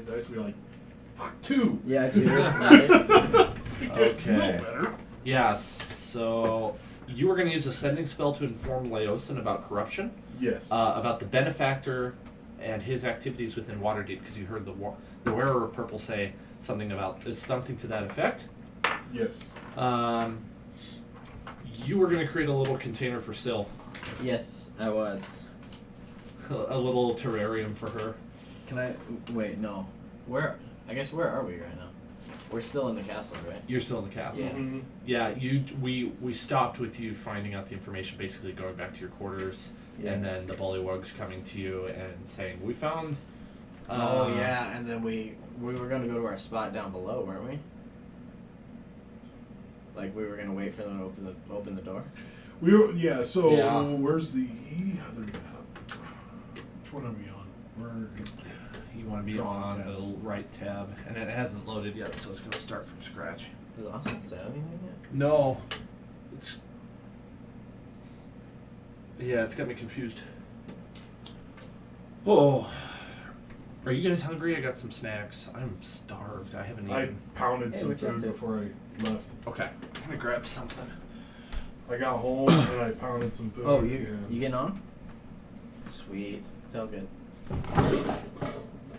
hit dice, we'd be like, fuck, 2. Yeah, 2. Okay. Better. Yeah, so you were going to use a sending spell to inform Laosin about corruption, Yes. about the benefactor and his activities within Waterdeep, because you heard the wearer of purple say something to that effect. Yes. You were going to create a little container for Syl, Yes, I was. a little terrarium for her. Can I... Wait, no. Where are we right now? We're still in the castle, right? You're still in the castle. Yeah. Mm-hmm. Yeah, we stopped with you finding out the information, basically going back to your quarters, Yeah. and then the bullywugs coming to you and saying, we found... Oh, yeah, and then we were going to go to our spot down below, weren't we? Like, we were going to wait for them to open the door? So Yeah. where's the other map? Which one are we on? You want to be on the right tab, and it hasn't loaded yet, so it's going to start from scratch. Has Austin said anything yet? No. It's got me confused. Oh. Are you guys hungry? I got some snacks. I'm starved. I haven't I eaten. pounded some what you up food to? before I left. Okay. I'm going to grab something. I got home and I pounded some food. Oh, you getting on? Sweet. Sounds good.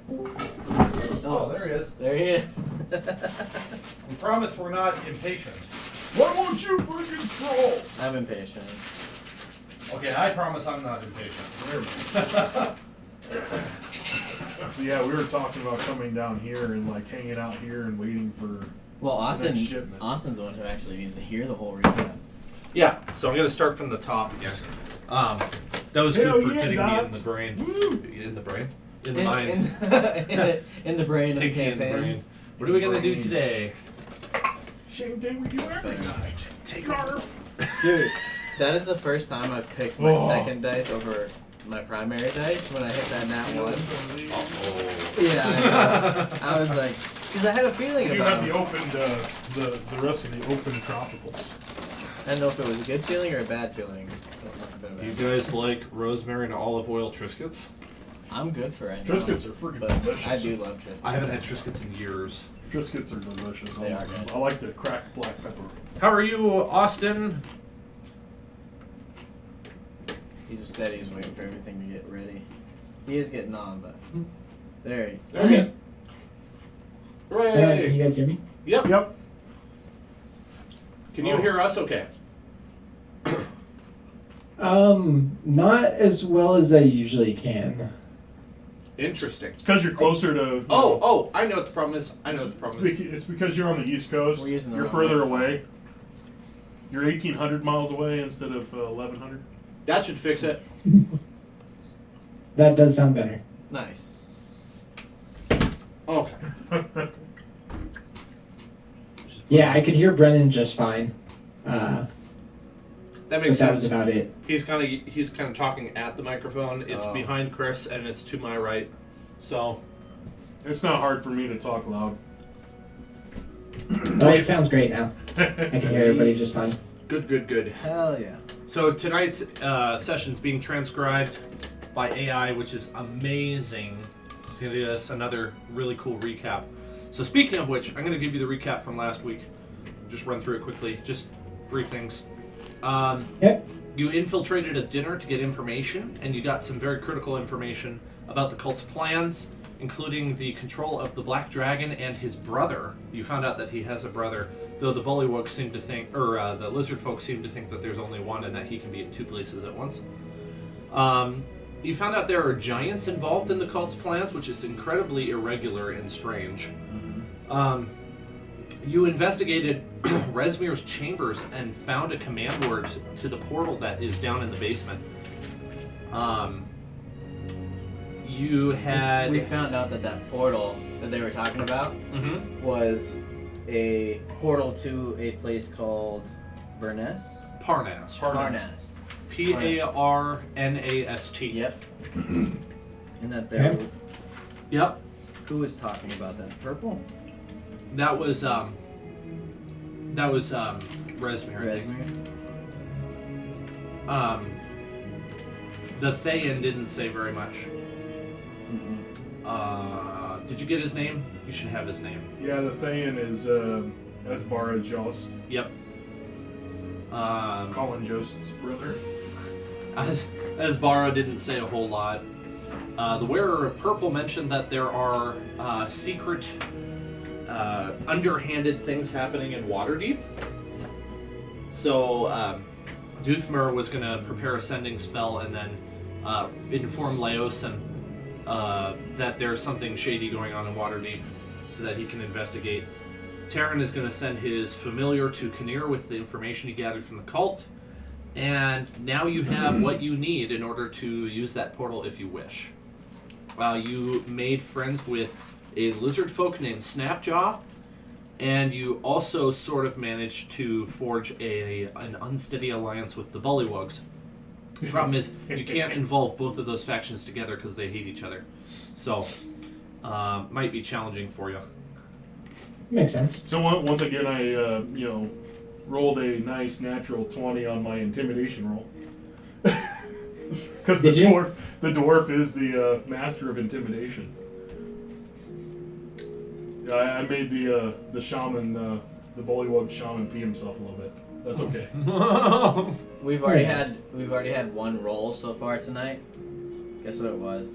Oh, there he is. There he is. We promise we're not impatient. Why won't you freaking scroll? I'm impatient. Okay, I promise I'm not impatient. So yeah, we were talking about coming down here and like hanging out here and waiting for. Well, next shipment. Austin's the one who actually needs to hear the whole recap. Yeah, so I'm going to start from the top again. That was Hell good for yeah, getting Dots. me in the brain. Woo! In the brain? In the mind. In the brain of the Take me in the campaign. brain. What are we going to do today? Same thing we do every night. Take off. Dude, that is the first time I've picked my Oh. second dice over my primary dice when I hit that nat 1. Uh-oh. Yeah, I was like, because I had a feeling You about have it. the open, the rest of the open tropicals. I don't know if it was a good feeling or a bad feeling. It must have been a Do you bad guys like rosemary and olive oil Triscuits? I'm good for it. Triscuits are freaking But delicious. I do love Triscuits. I haven't had Triscuits in years. Triscuits are delicious. They are good. I like the cracked black pepper. How are you, Austin? He just said he's waiting for everything to get ready. He is getting on, but there he. There he is. Can Hooray! you guys hear me? Yep. Yep. Can you hear us okay? Not as well as I usually can. Interesting. It's because you're closer to. Oh, I know what the problem is. It's because you're on the East Coast. We're using the You're wrong further microphone. away. You're 1,800 miles away instead of 1,100. That should fix it. That does sound better. Nice. Okay. Yeah, I could hear Brennan just fine. That But makes that was sense. about it. He's kind of talking at the microphone. It's Oh. behind Chris and it's to my right. So It's not hard for me to talk loud. Oh, it sounds great now. I can hear everybody just fine. good. Hell yeah. So tonight's session's being transcribed by AI, which is amazing. It's going to give us another really cool recap. So speaking of which, I'm going to give you the recap from last week. Just run through it quickly. Just brief things. Yep. You infiltrated a dinner to get information, and you got some very critical information about the cult's plans, including the control of the Black Dragon and his brother. You found out that he has a brother, though the Bullywugs seem to think, or the lizard folk seem to think that there's only one and that he can be in two places at once. You found out there are giants involved in the cult's plans, which is incredibly irregular and strange. You investigated Resmir's chambers and found a command word to the portal that is down in the basement. You had... We found out that portal that they were talking about Mhm. was a portal to a place called Burness? Parnas. Parnast. Parnast. Yep. And that there. Okay. Yep. Who was talking about that? Purple? That was Resmir, I think. Resmir? The Thayan didn't say very much. Mm-mm. Did you get his name? You should have his name. Yeah, the Thayan is Asbara Jost. Yep. Colin Jost's brother. As Bara didn't say a whole lot. The wearer of purple mentioned that there are secret, underhanded things happening in Waterdeep. So, Doothmer was going to prepare a sending spell and then inform Laosin that there's something shady going on in Waterdeep so that he can investigate. Terran is going to send his familiar to Kinnear with the information he gathered from the cult. And now you have what you need in order to use that portal if you wish. You made friends with a lizard folk named Snapjaw, and you also sort of managed to forge an unsteady alliance with the Bullywugs. The problem is you can't involve both of those factions together because they hate each other. So, might be challenging for you. Makes sense. So once again, I rolled a nice natural 20 on my intimidation roll. Because the dwarf is the master of intimidation. Yeah, I made the shaman, the Bullywug shaman, pee himself a little bit. That's okay. We've already had one roll so far tonight. Guess what it was?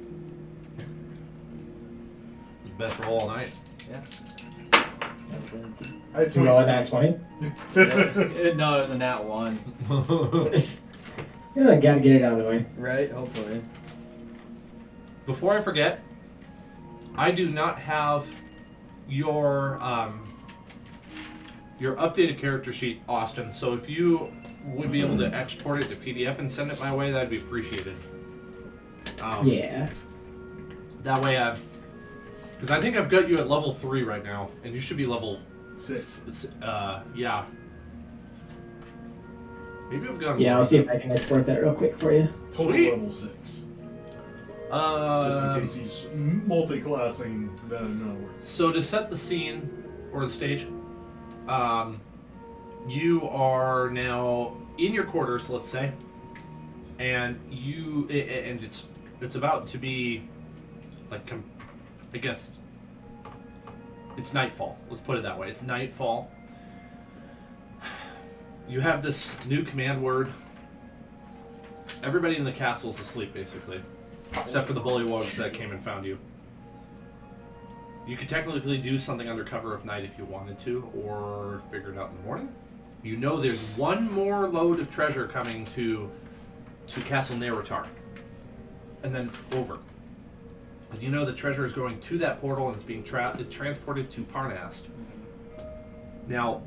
Best roll all night. Yeah. I had To roll an 23. nat 20? No, it was a nat 1. Yeah, gotta get it out of the way. Right, hopefully. Before I forget, I do not have your updated character sheet, Austin. So if you would be able to export it to PDF and send it my way, that'd be appreciated. Yeah. That way, because I think I've got you at level 3 right now, and you should be level 6. yeah. Maybe I've got. Yeah, I'll see if I can export that real quick for you. Total Sweet. level 6. Just in case he's multi-classing, then in other words. So to set the scene or the stage, you are now in your quarters, let's say, and it's about to be like I guess it's nightfall. Let's put it that way. It's nightfall. You have this new command word. Everybody in the castle's asleep, basically. Except for the bullywugs that came and found you. You could technically do something under cover of night if you wanted to, or figure it out in the morning. You know there's one more load of treasure coming to Castle Neretar. And then it's over. But you know the treasure is going to that portal and it's being transported to Parnast. Now,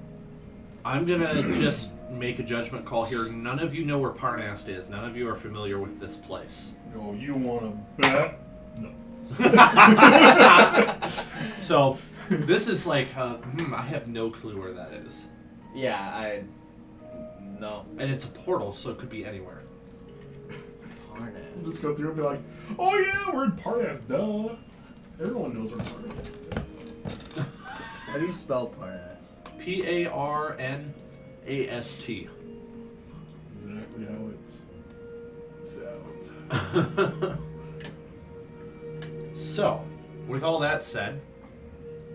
I'm gonna just make a judgment call here. None of you know where Parnast is. None of you are familiar with this place. Oh, you want to bet? No. So, this is like, I have no clue where that is. Yeah, no. And it's a portal, so it could be anywhere. Parnast. We'll just go through and be like, oh yeah, we're in Parnast, duh. Everyone knows where Parnast is. How do you spell Parnast? Parnast. Exactly how it sounds. So, with all that said,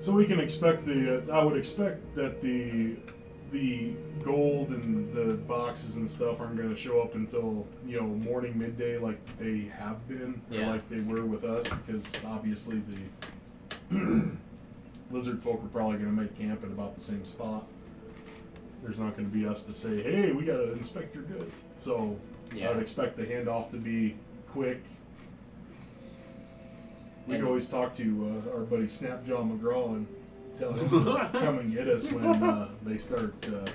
So we can expect I would expect that the gold and the boxes and stuff aren't going to show up until morning, midday, like they have been, or like they were with us, because obviously the lizard folk are probably going to make camp at about the same spot. There's not going to be us to say, hey, we got to inspect your goods. So I would expect the handoff to be quick. We can always talk to our buddy Snapjaw McGraw and tell him to come and get us when they start. I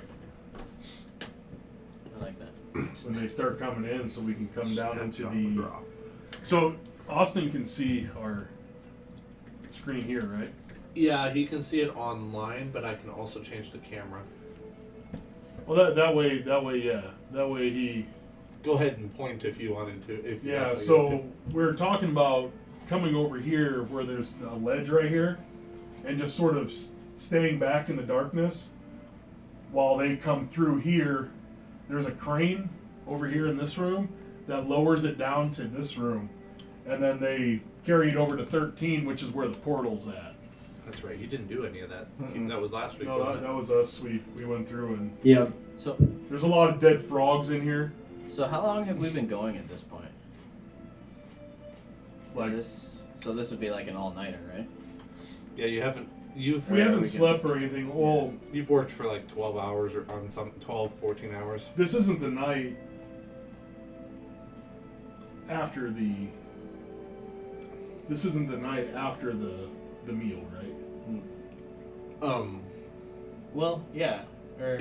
like that. When they start coming in, so we can come down into the. So Austin can see our screen here, right? yeah, he can see it online, but I can also change the camera. Well, that way, yeah, that way he. Go ahead and point if you wanted to. If Yeah, so we're talking about coming over here where there's a ledge right here, and just sort of staying back in the darkness while they come through here. There's a crane over here in this room that lowers it down to this room, and then they carried over to 13, which is where the portal's at. That's right. You didn't do any of that. Mm-mm. That was last week. No, wasn't that was us. We went through, and Yep. So there's a lot of dead frogs in here. so how long have we been going at this point? Like, So this would be like an all-nighter, right? it? Yeah, you haven't. You've we Yeah, haven't we can- slept or anything. Well, you've worked for like 12 hours or on some 12, 14 hours. this isn't the night after the. This isn't the night after the meal, right? Well, yeah. Or,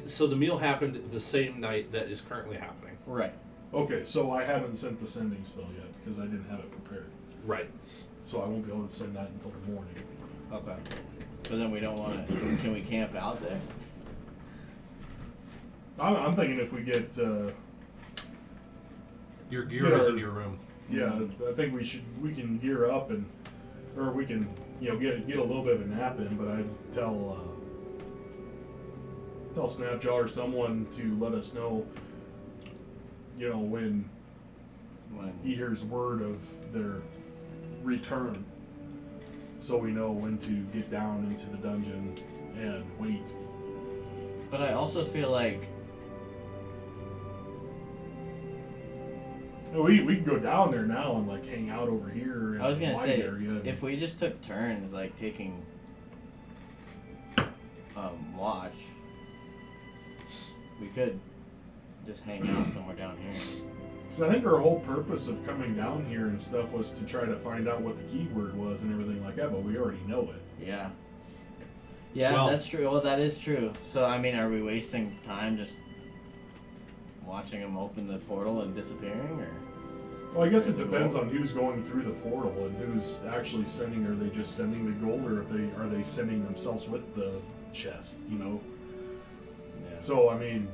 So the meal happened the same night that is currently happening. right. Okay, so I haven't sent the sending spell yet because I didn't have it prepared. Right. So I won't be able to send that until the morning. Okay. So then we don't want to. Can we camp out there? I'm thinking if we get, Your gear is Yeah. in your room. yeah, I think we can gear up or we can, get a little bit of a nap in. But I'd tell Snapjaw or someone to let us know, when he hears word of their return, so we know when to get down into the dungeon and wait. But I also feel like We can go down there now and like hang out over here in I was the gonna wide say area. if we just took turns like taking watch, we could just hang out somewhere down here. Because I think our whole purpose of coming down here and stuff was to try to find out what the keyword was and everything like that, but we already know it. Yeah. Yeah, Well- that's true. Well, that is true. So I mean, are we wasting time just watching them open the portal and disappearing, or? Well, I guess it depends on who's going through the portal and who's actually sending. Are they just sending the gold, or are they sending themselves with the chest? Yeah. So I mean,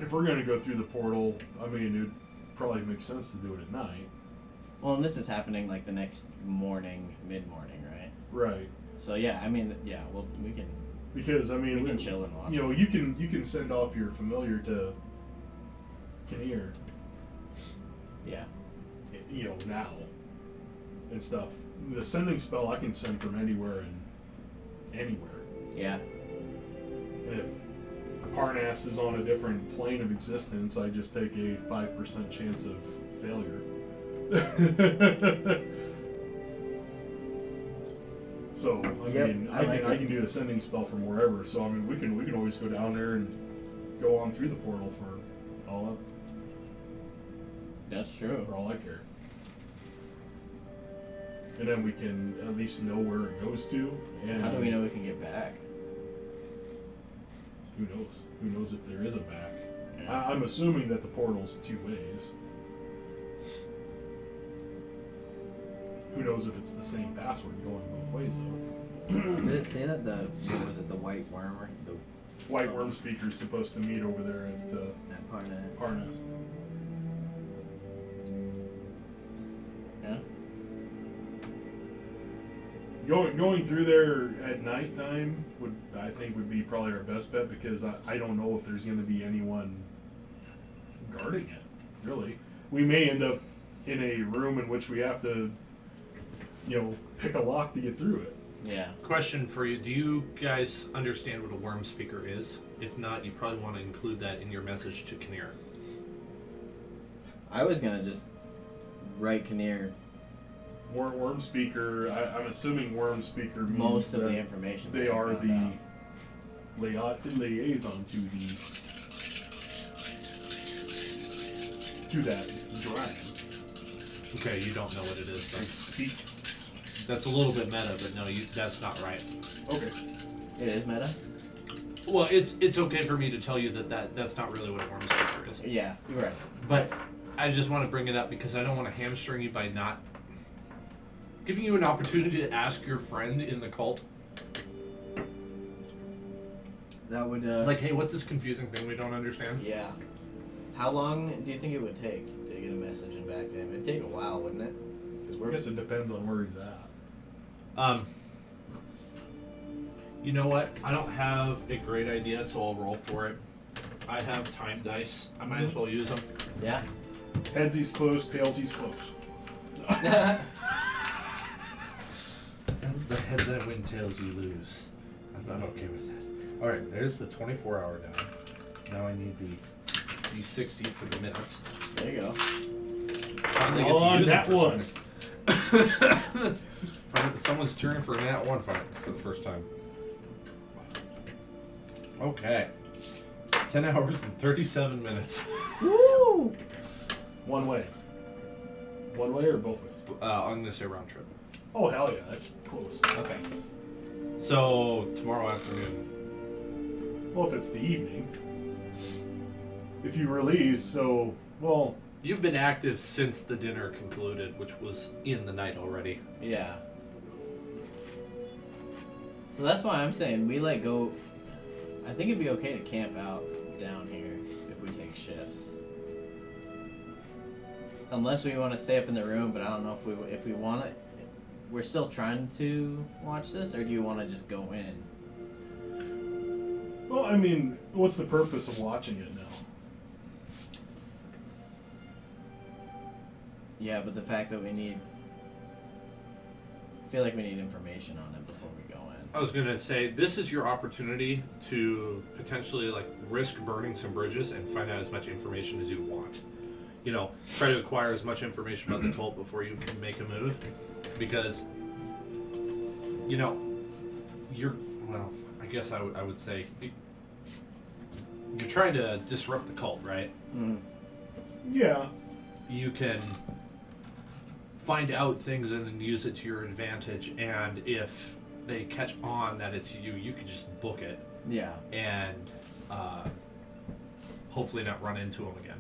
if we're gonna go through the portal, I mean, it'd probably make sense to do it at night. Well, and this is happening like the next morning, mid-morning, right? Right. So yeah, I mean, yeah, well, we can Because I mean, we can chill and watch. you can send off your familiar to Kinnear, Yeah. now and stuff. The sending spell I can send from anywhere and anywhere. Yeah. And if Parnass is on a different plane of existence, I just take a 5% chance of failure. So I Yep, mean, I like I it. can do the sending spell from wherever. So I mean, we can always go down there and go on through the portal for all That's true. for all I care. And then we can at least know where it goes to. And How do we know we can get back? Who knows? Who knows if there is a back? Yeah. I'm assuming that the portal's 2 ways. Who knows if it's the same password going both ways though? Did it say that the what was it, the white worm or the White Worm Speaker's supposed to meet over there at that part of it? Parnass. Yeah. Going through there at nighttime I think would be probably our best bet, because I don't know if there's going to be anyone guarding it. Really, we may end up in a room in which we have to, pick a lock to get through it. Yeah. Question for you: do you guys understand what a worm speaker is? If not, you probably want to include that in your message to Kinnear. I was gonna just write Kinnear Worm Speaker. I'm assuming Worm Speaker means most of that the information. they that I are found the out. liaison to that dragon. Okay, you don't know what it is. They Then. speak. That's a little bit meta, but no, that's not right. Okay. It is meta. Well, it's okay for me to tell you that's not really what a worm speaker is. Yeah, you're right. But I just want to bring it up because I don't want to hamstring you by not giving you an opportunity to ask your friend in the cult, That would like, hey, what's this confusing thing we don't understand? yeah. How long do you think it would take to get a message and back to him? It'd take a while, wouldn't it? 'Cause I guess it depends on where he's at. You know what? I don't have a great idea, so I'll roll for it. I have time dice. I might as well use them. Yeah. Heads he's close, tails he's close. That's the heads I win, tails you lose. I'm not okay with that. All right, there's the 24-hour down. Now I need the D60 for the minutes. There you go. Finally get to On use that it for one. something. Find out that someone's turning for a nat 1 fight for the first time. Okay. 10 hours and 37 minutes. Woo! One way. One way or both ways? I'm going to say round trip. Oh, hell yeah. That's close. Okay. So, tomorrow afternoon. Well, if it's the evening. If you release, so, well, You've been active since the dinner concluded, which was in the night already. Yeah. So that's why I'm saying we like go. I think it'd be okay to camp out down here if we take shifts. Unless we want to stay up in the room, but I don't know if we want to. We're still trying to watch this, or do you want to just go in? well, I mean, what's the purpose of watching it now? Yeah, but the fact that we need. I feel like we need information on it before we go in. I was going to say, this is your opportunity to potentially like risk burning some bridges and find out as much information as you want. You know, try to acquire as much information about the cult before you make a move. Because, you know, well, I guess I would say, you're trying to disrupt the cult, right? Mm. Yeah. You can find out things and then use it to your advantage, and if they catch on that it's you, you can just book it Yeah. and hopefully not run into them again.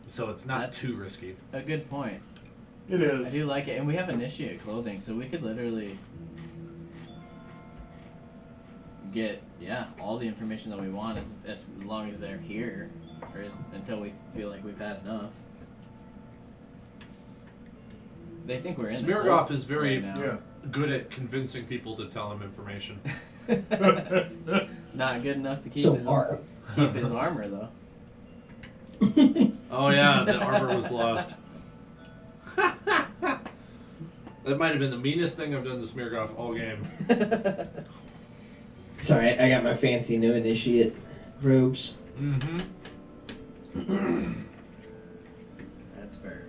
So it's not That's too risky. A good point. It I is. do like it, and we have initiate clothing, so we could literally get all the information that we want as long as they're here, or until we feel like we've had enough. They think we're in. the Smirgov cult is very right now. Yeah. good at convincing people to tell him information. Not good enough to keep So his far. keep his armor though. Oh yeah, the armor was lost. That might have been the meanest thing I've done to Smirgov all game. Sorry, I got my fancy new initiate robes. Mm-hmm. That's fair.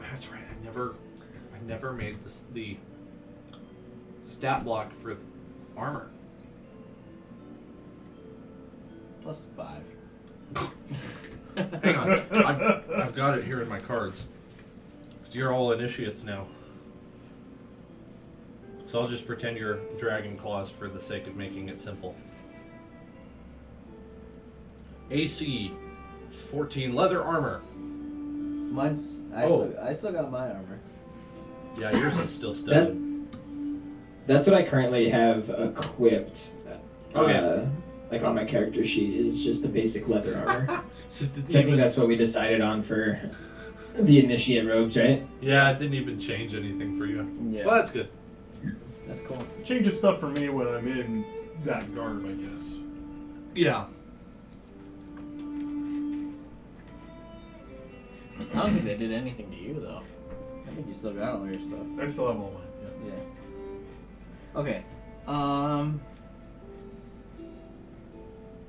That's right. I never made the stat block for the armor. +5. Hang on, I've got it here in my cards. 'Cause you're all initiates now. So I'll just pretend you're Dragon Claws for the sake of making it simple. AC 14 leather armor. Mine's. Oh. I still got my armor. Yeah, yours is still studded. That's what I currently have equipped. Okay. Like on my character sheet is just the basic leather armor. So it didn't So I think even- that's what we decided on for the initiate robes, right? yeah, it didn't even change anything for you. Yeah. Well, that's good. That's cool. It changes stuff for me when I'm in that garb, I guess. Yeah. I don't think they did anything to you though. I think you still got all your stuff. I still have all mine. Yeah. Okay.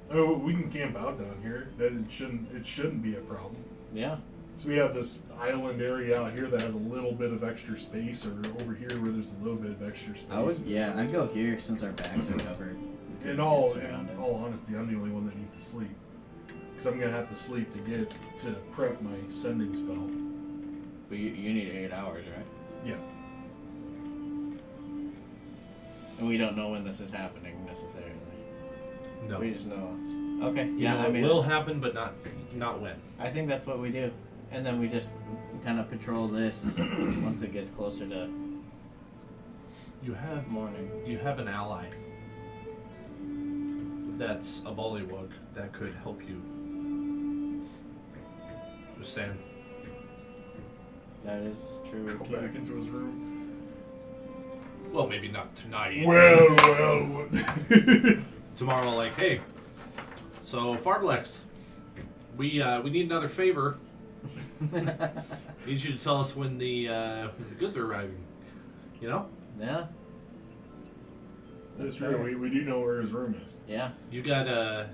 Oh, we can camp out down here. That it shouldn't be a problem. Yeah. So we have this island area out here that has a little bit of extra space, or over here where there's a little bit of extra space. I'd go here since our backs are covered. In all honesty, I'm the only one that needs to sleep. Because I'm going to have to sleep to prep my sending spell. But you need 8 hours, right? Yeah. And we don't know when this is happening necessarily. No. We just know. Okay. You Yeah, know, I mean, it will happen, but not when. I think that's what we do. And then we just kind of patrol this once it gets closer to You have morning. You have an ally that's a bullywug that could help you. Just saying. That is true. Go too. back into his room. Well, maybe not tonight. Well. Tomorrow, like, hey, so Farblex, we need another favor. Need you to tell us when the goods are arriving. You know? Yeah. That's fair. true. We do know where his room is. Yeah. You got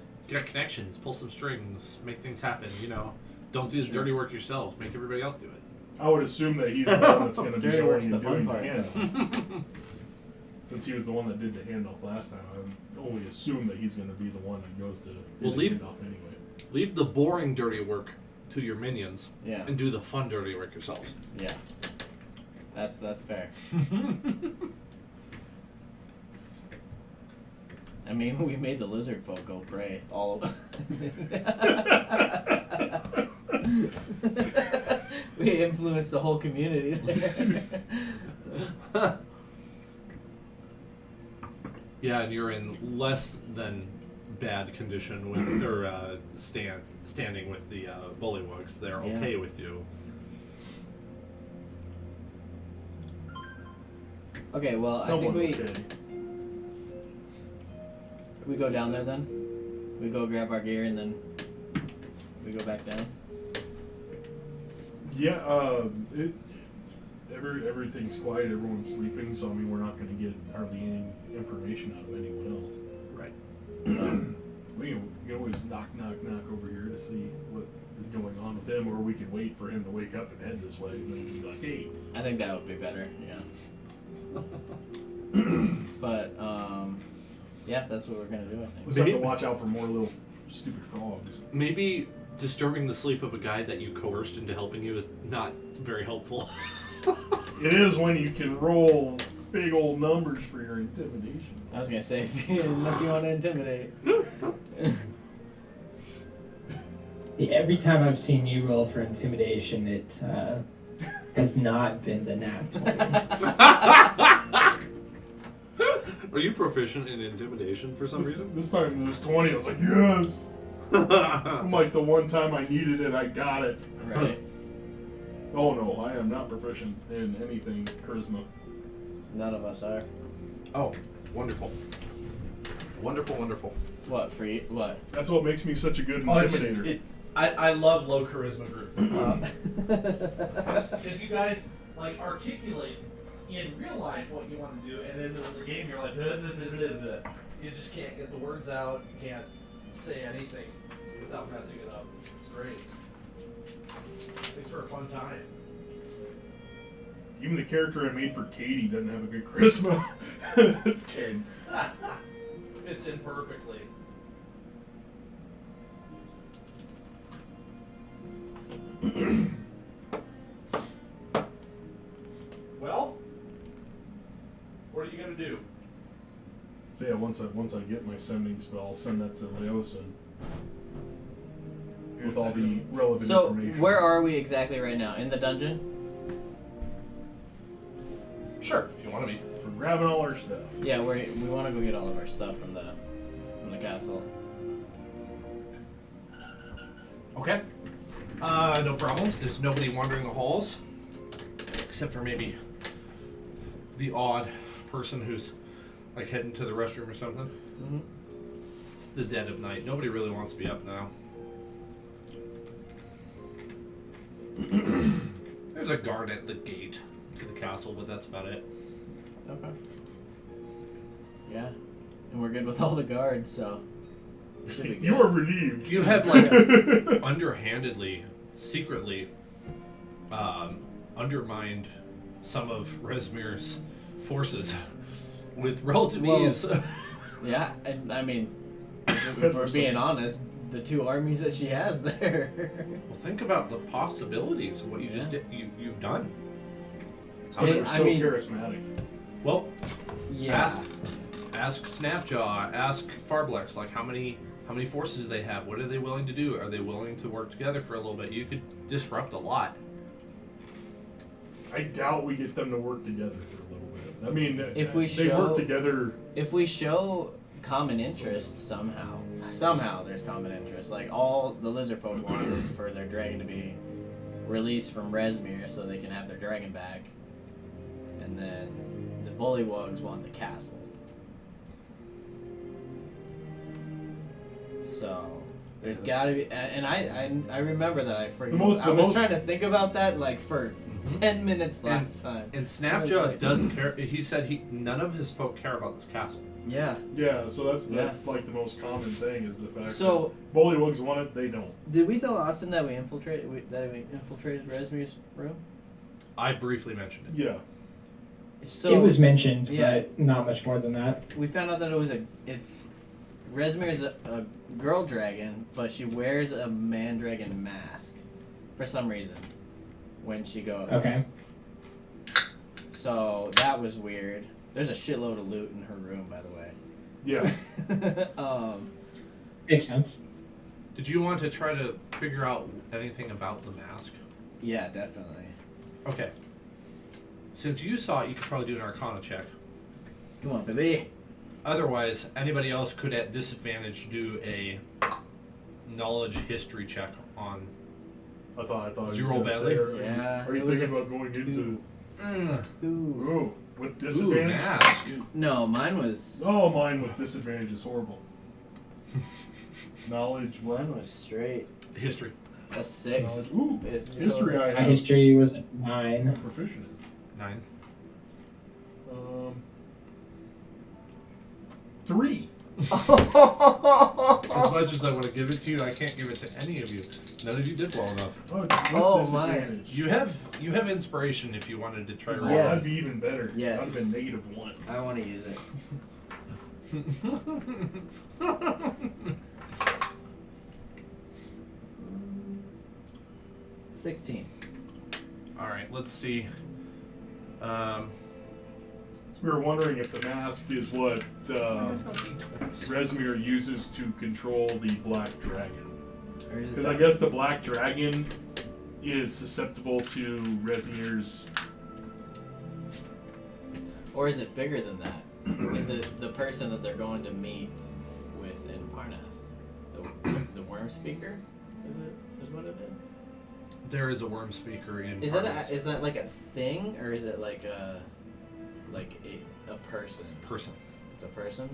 connections. Pull some strings. Make things happen. You know. Don't do That's the true. dirty work yourselves. Make everybody else do it. I would assume that he's the one that's going to be Dirty going work's and the fun doing the part. handoff. Since he was the one that did the handoff last time, I would only assume that he's going to be the one that goes to do Well, the leave- handoff anyway. Leave the boring dirty work to your minions, Yeah. and do the fun dirty work yourselves. Yeah. That's fair. I mean, we made the lizard folk go pray all of We influenced the whole community there. Yeah, and you're in less than bad condition with, or standing with the bullywugs. They're Yeah. okay with you. Okay, well, Somewhat I think okay. we go down there then. We go grab our gear and then we go back down. Yeah, everything's quiet, everyone's sleeping, so I mean, we're not going to get hardly any information out of anyone else. Right. We can always knock over here to see what is going on with him, or we can wait for him to wake up and head this way, and then be like, hey. I think that would be better, yeah. But, yeah, that's what we're gonna do, I think. We just have to watch out for more little stupid frogs. Maybe disturbing the sleep of a guy that you coerced into helping you is not very helpful. It is when you can roll big old numbers for your intimidation. I was gonna say, unless you want to intimidate. Yeah, every time I've seen you roll for intimidation, it has not been the nat 20. Are you proficient in intimidation for some reason? This time it was 20. I was like, yes! I'm like, the one time I needed it, I got it. Right. Oh no, I am not proficient in anything charisma. None of us are. Oh, wonderful. Wonderful, wonderful. What, for you? What? That's what makes me such a good Oh, intimidator. I love low charisma groups. Because you guys like articulate in real life what you want to do, and then in the game you're like, blah, blah, blah, blah, blah. You just can't get the words out. You can't say anything without messing it up. It's great. Makes for a fun time. Even the character I made for Katie doesn't have a good charisma. 10. Fits in perfectly. Well, what are you gonna do? So yeah, once I get my sending spell, I'll send that to Leosa with all the relevant So, information. where are we exactly right now? In the dungeon? Sure, if you want to be. We're grabbing all our stuff. Yeah, we want to go get all of our stuff from the castle. Okay. No problems. There's nobody wandering the halls. Except for maybe the odd person who's like heading to the restroom or something. Mm-hmm. It's the dead of night. Nobody really wants to be up now. There's a guard at the gate to the castle, but that's about it. Okay. Yeah. And we're good with all the guards, so we should be good. You are relieved. You have like underhandedly, secretly undermined some of Resmir's forces with relative Well, ease. Yeah, and I mean, if we're being honest, the two armies that she has there. Well, think about the possibilities of what you just did. You've done. They're I so mean- charismatic. Well, Yeah. ask Snapjaw, ask Farblex, like how many forces do they have? What are they willing to do? Are they willing to work together for a little bit? You could disrupt a lot. I doubt we get them to work together for a little bit. I mean, If we they show- work together. If we show common interest somehow there's common interest. Like all the lizard folk want is for their dragon to be released from Resmir so they can have their dragon back, and then the bullywugs want the castle. So There's gotta be, and I remember that I freaking. The I was most- trying to think about that like for 10 minutes last time. And Snapjaw doesn't care. He said none of his folk care about this castle. Yeah. Yeah, so that's Yeah. like the most common thing is the fact So that Bullywugs want it, they don't. did we tell Austin that we infiltrated Resmir's room? I briefly mentioned it. Yeah. So it was mentioned, yeah. but not much more than that. we found out that Resmir's a girl dragon, but she wears a man dragon mask for some reason when she goes. Okay. So that was weird. There's a shitload of loot in her room, by the way. Yeah. Makes sense. Did you want to try to figure out anything about the mask? Yeah, definitely. Okay. Since you saw it, you could probably do an Arcana check. Come on, baby. Otherwise, anybody else could at disadvantage do a knowledge history check on. I thought Did he was you roll gonna badly? say, Yeah, Are you it was thinking a about going into Ooh. Ooh, with Ooh, disadvantage? mask. No, mine was. Oh, mine with disadvantage is horrible. Knowledge, what? Mine was straight. History. A 6. Knowledge. Ooh, It's history I My have. history was a 9. Proficient in. 9. 3. As much as I want to give it to you, I can't give it to any of you. None of you did well enough. Oh, with Oh, my. disadvantage. You have inspiration if you wanted to try. Oh, rolling. Yes. that'd be even better. Yes. I'd have been -1. I want to use it. $16. All right, let's see. We were wondering if the mask is what Resmir uses to control the Black Dragon. Or is it Because I that- guess the Black Dragon is susceptible to Resmir's. Or is it bigger than that? Is it the person that they're going to meet with in Parnas? The worm speaker? Is what it is? There is a worm speaker in. Is Parnas. that like a thing, or is it like a person? person? It's a person.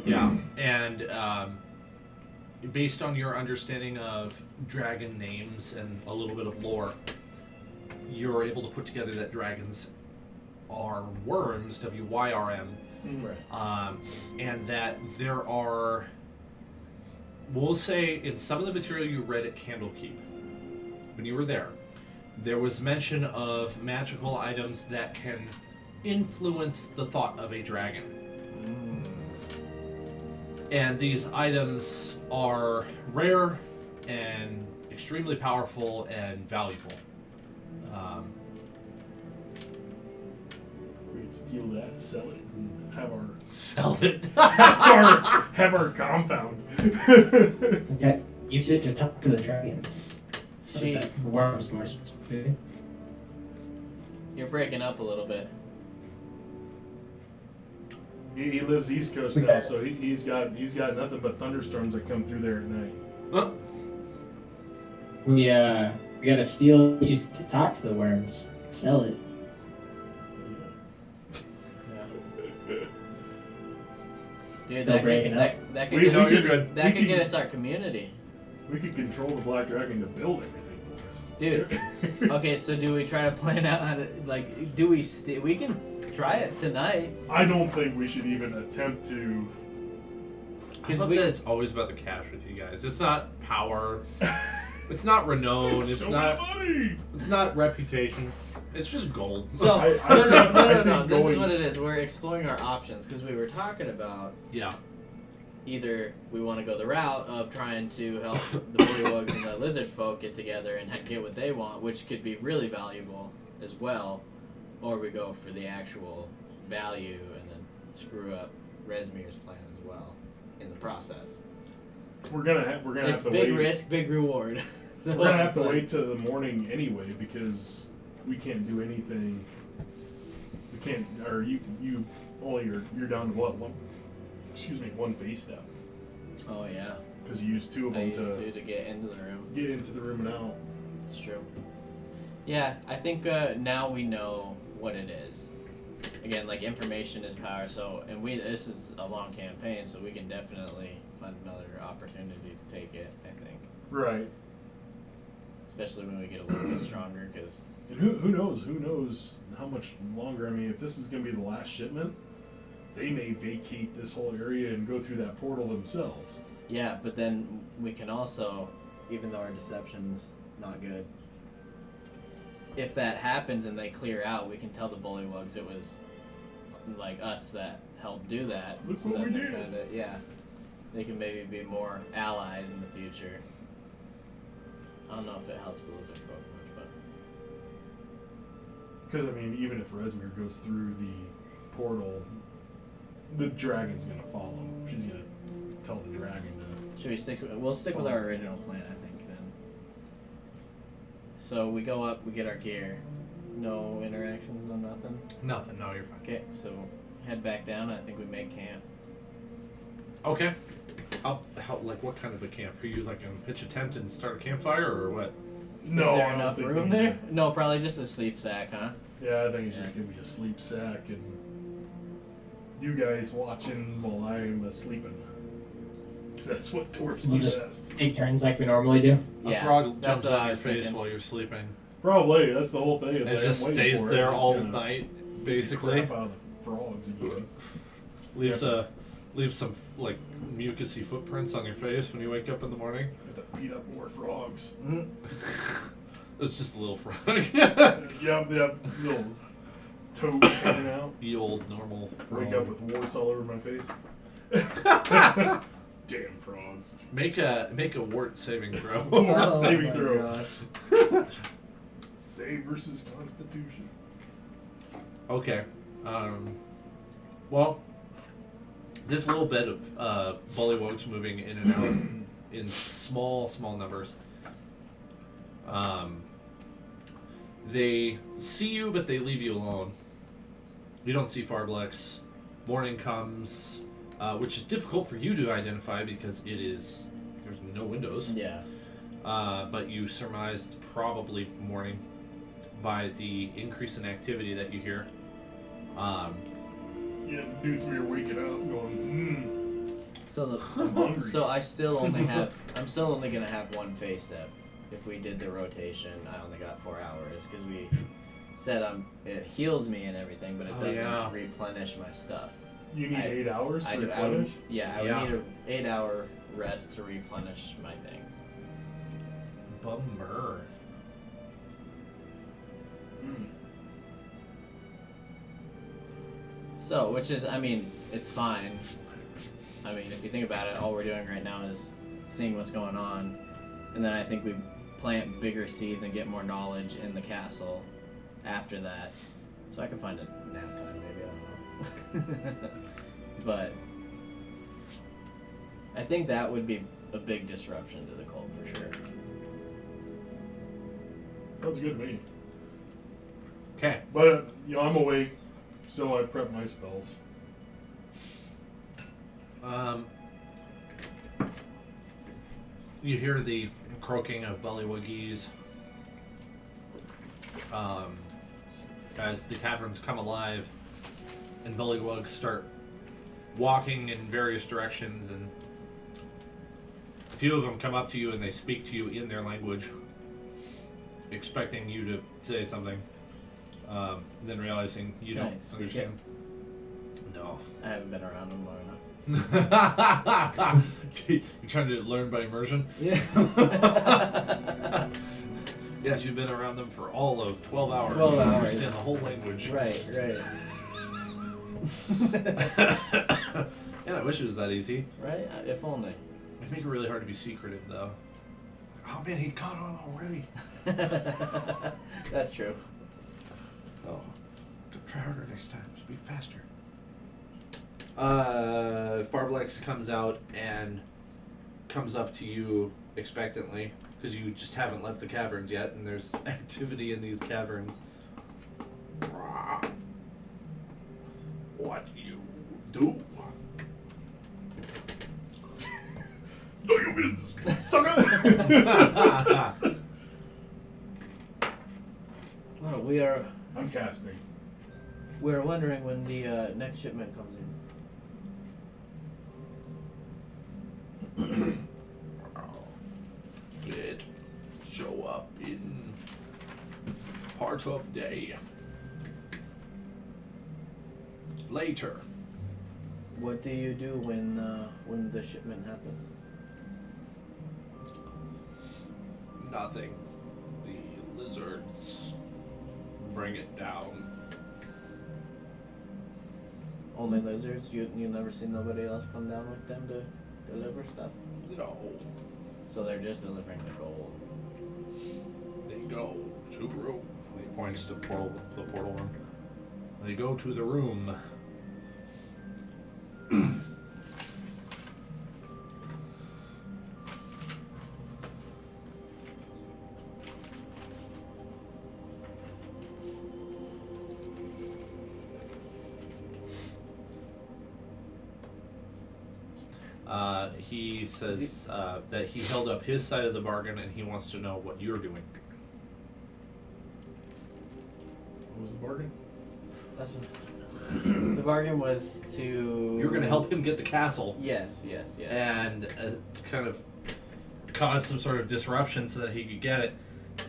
Yeah, and based on your understanding of dragon names and a little bit of lore, you're able to put together that dragons are worms, WYRM, Right. and that there are, we'll say, in some of the material you read at Candlekeep, when you were there was mention of magical items that can influence the thought of a dragon. And these items are rare and extremely powerful and valuable. We could steal that, sell it, and have our Sell it. have our compound. Okay. Use it to talk to the dragons. She, The worms more specifically. you're breaking up a little bit. He lives East Coast now, so he's got nothing but thunderstorms that come through there at night. Huh? We gotta steal use to talk to the worms. Sell it. Dude, Still breaking up. that could We- get, we you're good. that we could could- get us our community. We could control the Black Dragon to build everything for us. Dude. Okay, so do we try to plan out how to do we we can try it tonight. I don't think we should even attempt to. I love that it's always about the cash with you guys. It's not power. It's not renown. It's Show me not. money. It's not reputation. It's just gold. So I no. think This is going- what it is. We're exploring our options because we were talking about Yeah. either we want to go the route of trying to help the bullywugs and the lizard folk get together and get what they want, which could be really valuable as well, or we go for the actual value and then screw up Resmir's plan as well in the process. We're gonna have It's to big wait. risk, big reward. We're gonna have to wait till the morning anyway because we can't do anything. We can't. Or you you're down to what one? Excuse me, one face step Oh yeah, because you used 2 of I them used to get into the room. get into the room and out. It's true. Yeah, I think now we know what it is. again, like information is power. So, and this is a long campaign, so we can definitely find another opportunity to take it. I think, Right. especially when we get a little bit stronger, because And who knows? Who knows how much longer? I mean, if this is going to be the last shipment, they may vacate this whole area and go through that portal themselves. yeah. But then we can also, even though our deception's not good, if that happens and they clear out, we can tell the bullywugs it was like us that helped do that. Look so what that we they're did. Kinda, yeah, they can maybe be more allies in the future. I don't know if it helps the lizard folk much, but Because, I mean, even if Resmir goes through the portal, the dragon's going to follow. She's going to tell the dragon to... should we stick? We'll stick with our original plan, I think. Then. So we go up, we get our gear. No interactions, no nothing. Nothing. No, you're fine. Okay, so head back down. I think we make camp. Okay. Like, what kind of a camp? Are you like gonna pitch a tent and start a campfire, or what? No, Is there I don't enough think room we- there? No, probably just a sleep sack, huh? Yeah, I think it's just Yeah. going to be a sleep sack and you guys watching while I'm sleeping. 'Cause that's what dwarves We'll do just best. take turns like we normally do. A Yeah, frog that's jumps what I on your was face thinking. while you're sleeping. Probably, that's the whole thing. Is It like, just I'm waiting stays for it. there I'm just all gonna night, beat basically. the crap out of the frogs again. Leaves some like mucusy footprints on your face when you wake up in the morning. Have to beat up more frogs. It's just a little frog. Yep, little toad hanging out. The old normal frog. Wake up with warts all over my face. Damn frogs. Make a wart saving throw. Wart saving my throw. gosh. Save versus Constitution. Okay. Well, this little bit of bullywugs moving in and out in small numbers. They see you, but they leave you alone. You don't see Farblex. Morning comes, which is difficult for you to identify because there's no windows. Yeah. But you surmise it's probably morning by the increase in activity that you hear. Yeah, dudes me are waking up going, So I'm hungry. so I'm still only gonna have one phase step. If we did the rotation, I only got 4 hours because we said it heals me and everything, but it Oh, doesn't yeah. replenish my stuff. You need I- 8 hours I to would, replenish? I would Yeah. need an 8-hour rest to replenish my things. Bummer. Mm. So, which is, I mean, it's fine. I mean, if you think about it, all we're doing right now is seeing what's going on, and then I think we plant bigger seeds and get more knowledge in the castle after that. So I can find a nap time, maybe, I don't know. But I think that would be a big disruption to the cult for sure. Sounds good to me. Okay. But, I'm awake, so I prep my spells. You hear the croaking of bullywuggies as the caverns come alive and bullywugs start walking in various directions, and a few of them come up to you and they speak to you in their language, expecting you to say something, then realizing you Can I don't speak understand. No. I haven't been around them long enough. You're trying to learn by immersion? Yeah. Yes, you've been around them for all of 12 hours. 12 You hours. understand the whole language. Right. Yeah, I wish it was that easy. Right? If only. It'd make it really hard to be secretive, though. Oh man, he caught on already. That's true. Oh, try harder next time. Speak faster. Farblex comes out and comes up to you expectantly because you just haven't left the caverns yet, and there's activity in these caverns. What you do? Know your business, sucker! Well, we are. I'm casting. We're wondering when the next shipment comes in. It show up in part of day. Later. What do you do when the shipment happens? Nothing. The lizards bring it down. Only lizards? You never seen nobody else come down with them to deliver stuff? No. So they're just delivering the gold. They go to room. He points to the portal room. They go to the room. He says that he held up his side of the bargain and he wants to know what you're doing. What was the bargain? The bargain was to... You're going to help him get the castle. Yes. And kind of cause some sort of disruption so that he could get it.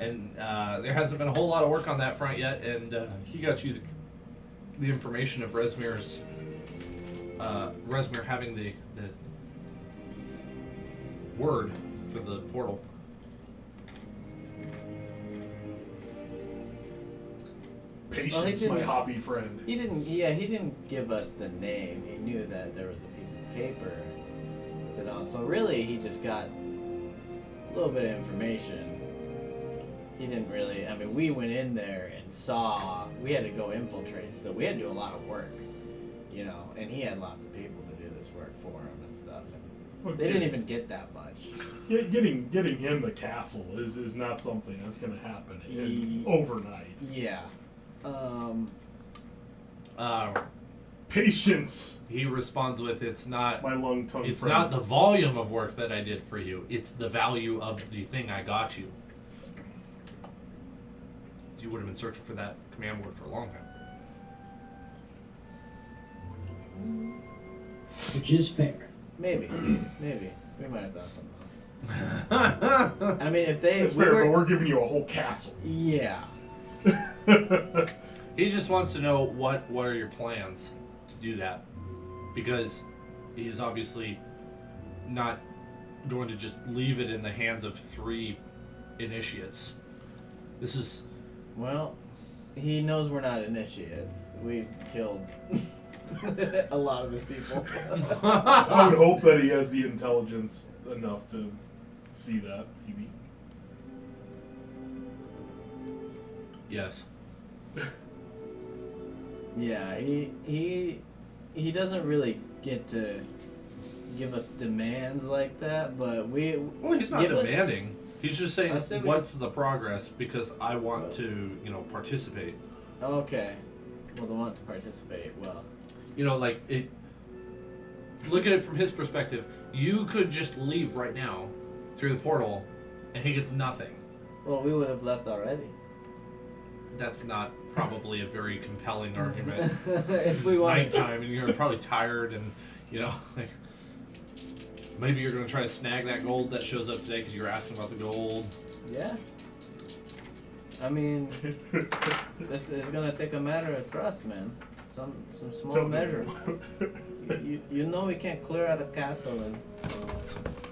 And there hasn't been a whole lot of work on that front yet. And he got you the information of Resmir's Resmir having the word for the portal. Patience, my hobby friend. He didn't give us the name. He knew that there was a piece of paper with it on. So really, he just got a little bit of information. He didn't really. I mean, we went in there and saw. We had to go infiltrate, so we had to do a lot of work, you know. And he had lots of people to do this work for him and stuff. And Well, they didn't even get that much. Getting him the castle is not something that's going to happen overnight. Yeah. Patience, He responds with, "It's not. my long tongue It's friend. not the volume of work that I did for you. It's the value of the thing I got you. You would have been searching for that command word for a long time." Which is fair. Maybe. We might have done something. I mean, if they... It's we fair, were- but we're giving you a whole castle. Yeah. He just wants to know what are your plans to do that, because he is obviously not going to just leave it in the hands of 3 initiates. This is Well, he knows we're not initiates. We've killed a lot of his people. I would hope that he has the intelligence enough to see that. yes. Yeah, he doesn't really get to give us demands like that, but Well, he's not give us- demanding. He's just saying, I said we "What's the progress?" Because I want to, participate. Okay. Well, they want to participate. Well, Like it. Look at it from his perspective. You could just leave right now through the portal, and he gets nothing. we would have left already. That's not probably a very compelling argument. If we It's wanted. nighttime, and you're probably tired, and like maybe you're gonna try to snag that gold that shows up today because you were asking about the gold. Yeah. I mean, this is gonna take a matter of trust, man. Some small Tell me. measure. You know we can't clear out a castle in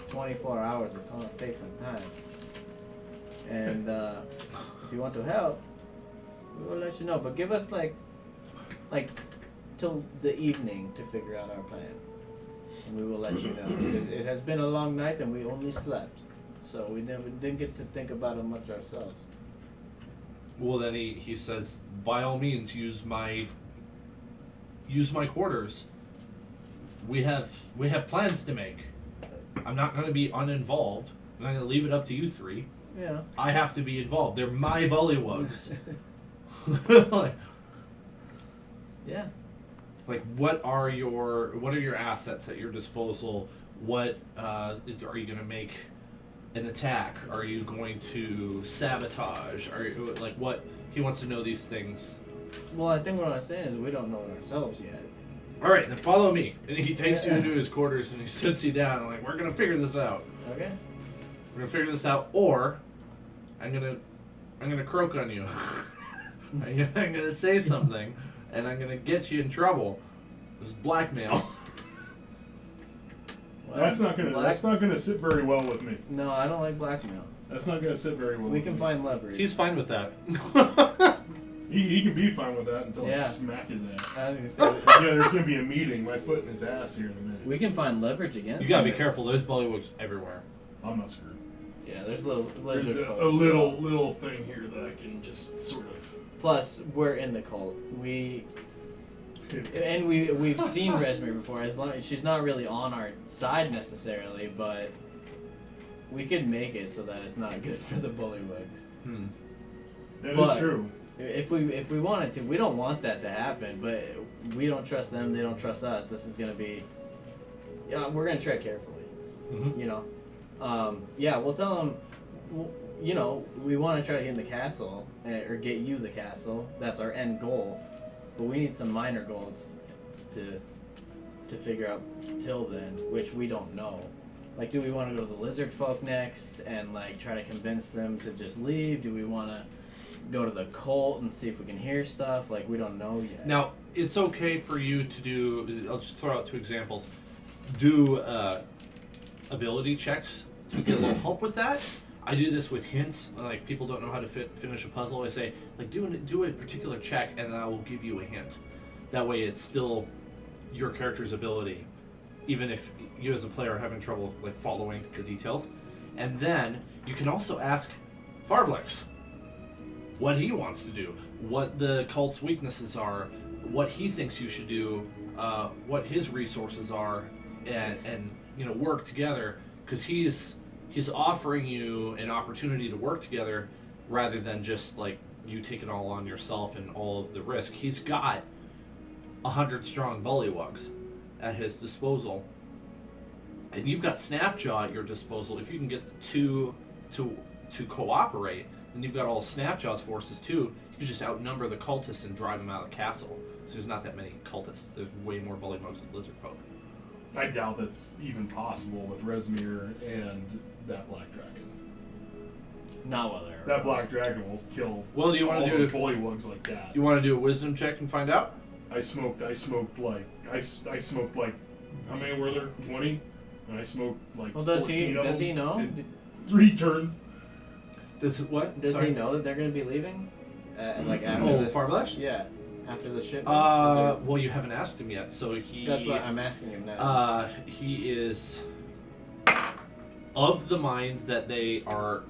24 hours. It's gonna take some time. And if you want to help, we will let you know. But give us like till the evening to figure out our plan, and we will let you know. Because it has been a long night and we only slept, so we didn't get to think about it much ourselves. Well, then he says, by all means, use my quarters. We have plans to make. I'm not going to be uninvolved. I'm not going to leave it up to you 3. Yeah. I have to be involved. They're my bullywugs. Yeah. Like, what are your assets at your disposal? What are you going to make an attack? Are you going to sabotage? Are you, what he wants to know these things Well, I think what I'm saying is we don't know it ourselves yet. All right, then follow me. And he takes you into his quarters and he sits you down. And like, we're gonna figure this out. Okay. We're gonna figure this out, or I'm gonna croak on you. I'm gonna say something, and I'm gonna get you in trouble. This is blackmail. Well, That's not gonna sit very well with me. No, I don't like blackmail. That's not gonna sit very well. We with can me. find leverage. He's fine with that. He can be fine with that until I Yeah. smack his ass. I was gonna say, There's gonna be a meeting. My foot in his ass here in a minute. we can find leverage against. You gotta be him. careful. There's bullywugs everywhere. I'm not screwed. Yeah, there's little There's lizard a folk. little thing here that I can just sort of. Plus, we're in the cult. We've seen Resmir before. As long she's not really on our side necessarily, but we could make it so that it's not good for the bullywugs. That But- is true. If we wanted to, we don't want that to happen, but we don't trust them. They don't trust us. This is gonna be. Yeah, we're gonna tread carefully. Mhm. You know. Yeah, we'll tell them. You know, we want to try to get in the castle or get you the castle. That's our end goal. But we need some minor goals to figure out till then, which we don't know. Like, do we want to go to the lizard folk next and like try to convince them to just leave? Do we want to go to the cult and see if we can hear stuff? Like, we don't know yet. Now, it's okay for you to do. I'll just throw out 2 examples. Do ability checks to get a little help with that. I do this with hints. Like, people don't know how to finish a puzzle. I say, like, do a particular check, and then I will give you a hint. That way, it's still your character's ability, even if you as a player are having trouble like following the details. And then you can also ask Farblex what he wants to do, what the cult's weaknesses are, what he thinks you should do, what his resources are, and you know, work together, because he's offering you an opportunity to work together rather than just like you take it all on yourself and all of the risk. He's got 100 strong bullywugs at his disposal, and you've got Snapjaw at your disposal. If you can get the two to cooperate, then you've got all Snapjaw's forces too. You can just outnumber the cultists and drive them out of the castle. So there's not that many cultists. There's way more bullywugs than lizard folk. I doubt that's even possible with Resmir and that black dragon. Not while they're That black dragon will kill. Well, do you want all to do those bullywugs like that? You want to do a wisdom check and find out? I smoked like how many were there? 20, and I smoked like. Well, does 14 of he them know? in 3 turns. Does it what? Does Sorry. he know that they're going to be leaving? Like after Oh, this? Farblex? Yeah, after the shipment. Well, you haven't asked him yet, so he. That's what I'm asking him now. He is of the mind that they are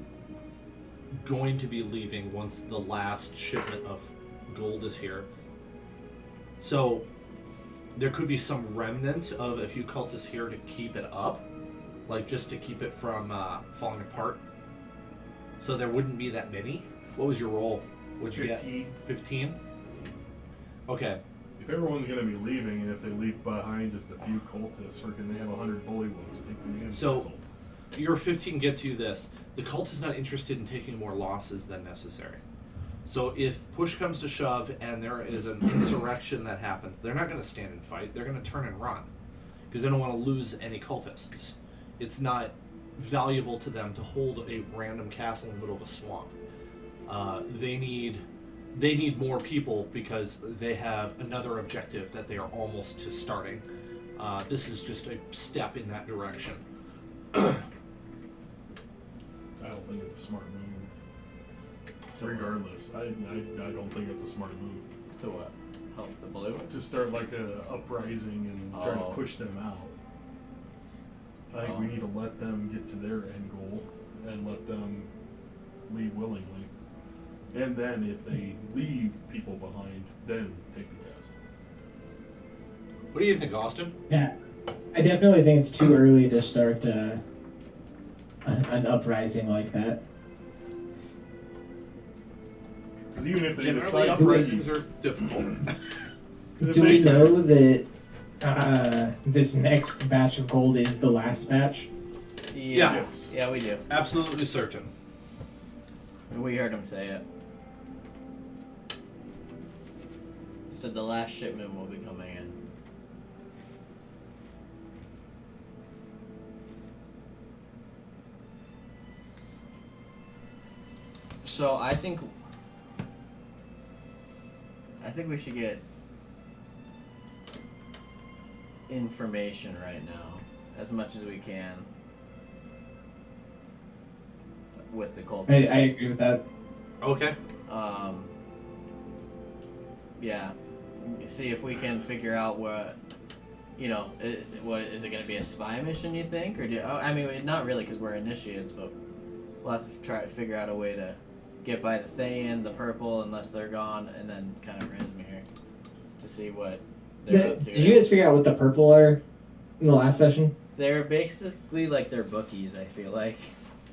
going to be leaving once the last shipment of gold is here. So there could be some remnant of a few cultists here to keep it up, like just to keep it from falling apart. So there wouldn't be that many. What was your roll? What'd you 15. get? 15? Okay. If everyone's gonna be leaving, and if they leave behind just a few cultists, freaking they have 100 bullywugs, take them in. So, your 15 gets you this. The cult is not interested in taking more losses than necessary. So if push comes to shove and there is an insurrection that happens, they're not going to stand and fight. They're going to turn and run because they don't want to lose any cultists. It's not valuable to them to hold a random castle in the middle of a swamp. They need more people because they have another objective that they are almost to starting. This is just a step in that direction. I don't think it's a smart move. Regardless, I don't think it's a smart move To what? Help the bullywugs? to start like a uprising and try to Oh. push them out. I think we need to let them get to their end goal and let them leave willingly. And then if they leave people behind, then take the castle. What do you think, Austin? Yeah, I definitely think it's too early to start an uprising like that. Because even if they Generally, decide uprisings are difficult. Do we know that this next batch of gold is the last batch? Yeah. Yes. Yeah, we do. Absolutely certain. We heard him say it. So the last shipment will be coming in. So I think we should get information right now, as much as we can, with the cultists. I agree with that. Okay. Yeah. See if we can figure out what, what is it going to be, a spy mission, you think, or I mean, not really, because we're initiates, but we'll have to try to figure out a way to get by the Thayan, the purple, unless they're gone, and then kind of Rezmir to see what they're up to. Did you guys figure out what the purple are in the last session? They're basically like their bookies, I feel like.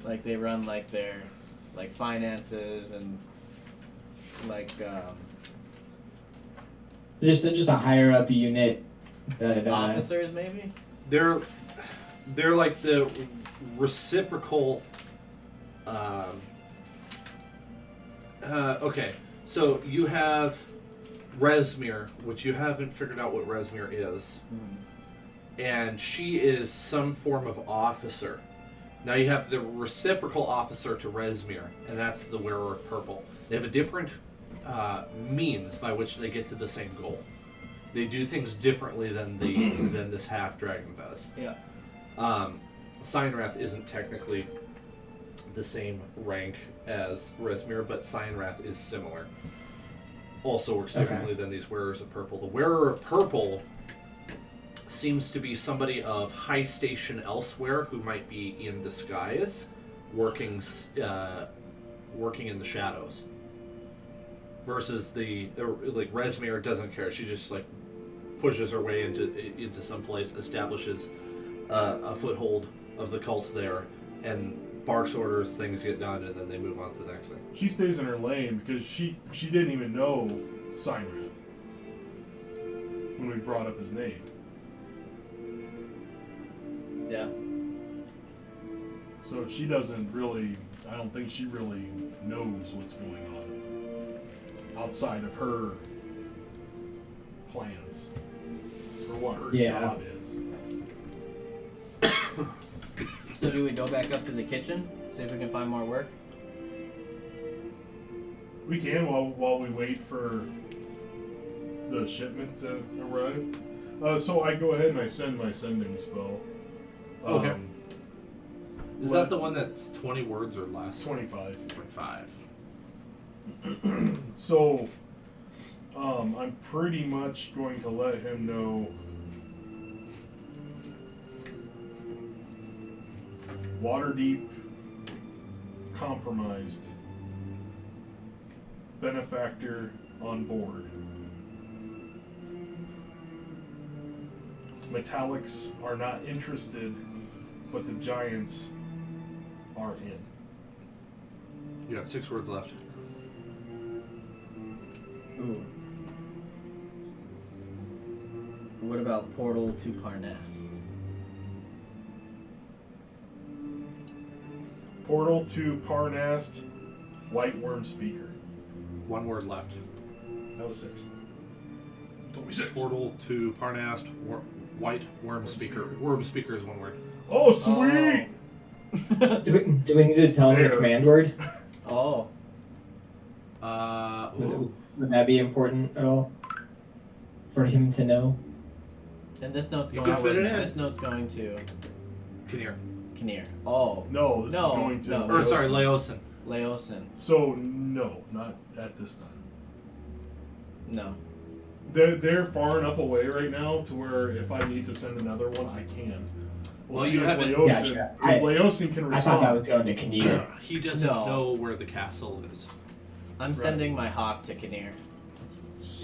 Like they run like their finances and Just a higher up unit. That officers maybe? They're like the reciprocal. Okay, so you have Rezmir, which you haven't figured out what Rezmir is, and she is some form of officer. Now you have the reciprocal officer to Rezmir, and that's the wearer of purple. They have a different means by which they get to the same goal. They do things differently than this half dragon does. Yeah. Cyanrath isn't technically the same rank as Rezmir, but Cyanrath is similar. Also works differently than these wearers of purple. The wearer of purple seems to be somebody of high station elsewhere who might be in disguise, working in the shadows. Versus Rezmir doesn't care. She just pushes her way into some place, establishes a foothold of the cult there, and barks orders, things get done, and then they move on to the next thing. She stays in her lane because she didn't even know Cyanrath when we brought up his name. Yeah. So she doesn't really, I don't think she really knows what's going on outside of her plans or what her job is. So do we go back up to the kitchen, see if we can find more work? We can while we wait for the shipment to arrive. So I go ahead and I send my sending spell. Okay. Is that the one that's 20 words or less? 25. 25. So, I'm pretty much going to let him know Waterdeep compromised, benefactor on board. Metallics are not interested, but the giants are in. You got 6 words left. Ooh. What about Portal to Parnas? Portal to Parnast, White Worm Speaker. 1 word left. That was 6. Told me 6. Portal to Parnast, White Worm Speaker. Worm Speaker is 1 word. Oh, sweet! Do we need to tell him the command word? Oh. Would that be important at all for him to know? And this note's You going can fit it in. This note's going to Kinnear. Kinnear. Oh. No, this is going to... no. Or sorry, Leosin. Leosin. Leosin. So, no, not at this time. No. They're far enough away right now to where if I need to send another one, I can. We'll Well, see you if haven't- Leosin, because Leosin can I respond. thought that was going to Kinnear. He doesn't No. know where the castle is. I'm sending my hawk to Kinnear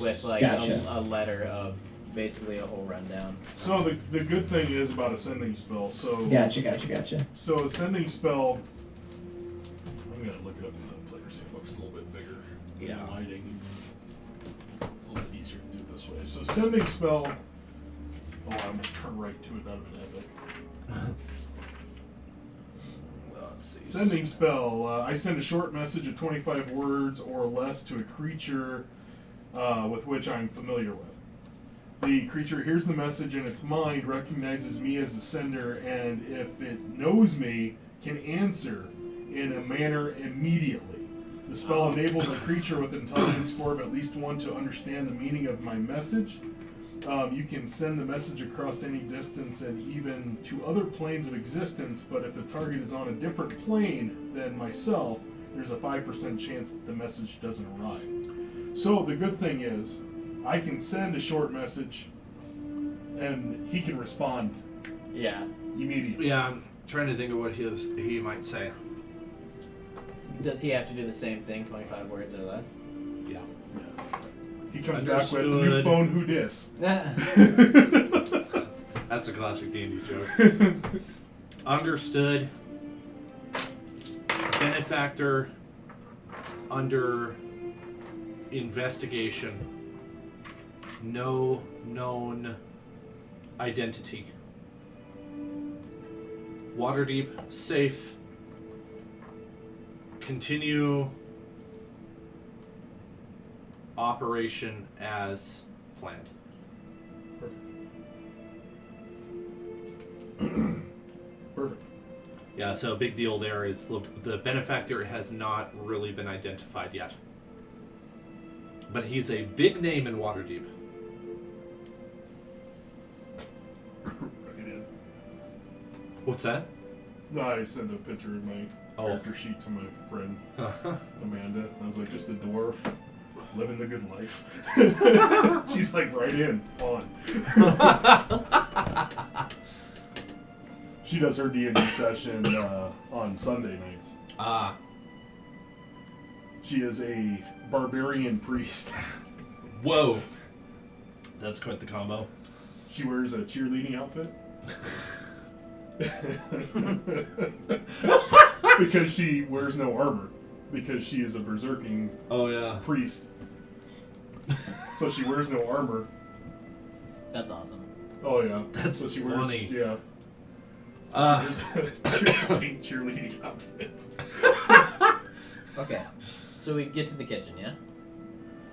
with Gotcha. a letter of basically a whole rundown. So the good thing is about ascending spell. So Gotcha. So ascending spell. I'm gonna look it up in the player see if it looks a little bit bigger. Yeah. Lighting. It's a little bit easier to do it this way. So ascending spell. Oh, I almost turned right to it. That would have been epic. Let's see. Sending spell. I send a short message of 25 words or less to a creature with which I'm familiar with. The creature hears the message in its mind, recognizes me as the sender, and if it knows me, can answer in a manner immediately. The spell enables a creature with an intelligence score of at least 1 to understand the meaning of my message. You can send the message across any distance and even to other planes of existence, but if the target is on a different plane than myself, there's a 5% chance that the message doesn't arrive. So the good thing is, I can send a short message, and he can respond Yeah. immediately. Yeah, I'm trying to think of what he might say. Does he have to do the same thing, 25 words or less? Yeah. He comes back with a new Understood. phone, who dis? That's a classic D&D joke. Understood. Benefactor under investigation. No known identity. Waterdeep, safe. Continue operation as planned. Perfect. Yeah, so a big deal there is the benefactor has not really been identified yet. But he's a big name in Waterdeep. I did. What's that? No, I sent a picture of my character sheet to my friend Amanda. I was like, just a dwarf living the good life. She's like, right in, on. She does her D&D session on Sunday nights. Ah, She is a barbarian priest. whoa. That's quite the combo. She wears a cheerleading outfit. Because she wears no armor. Because she is a berserking Oh, yeah. priest. So she wears no armor. That's awesome. Oh yeah. That's so she funny. Wears, yeah. Uh, She wears cheerleading outfits. Okay. So we get to the kitchen, yeah?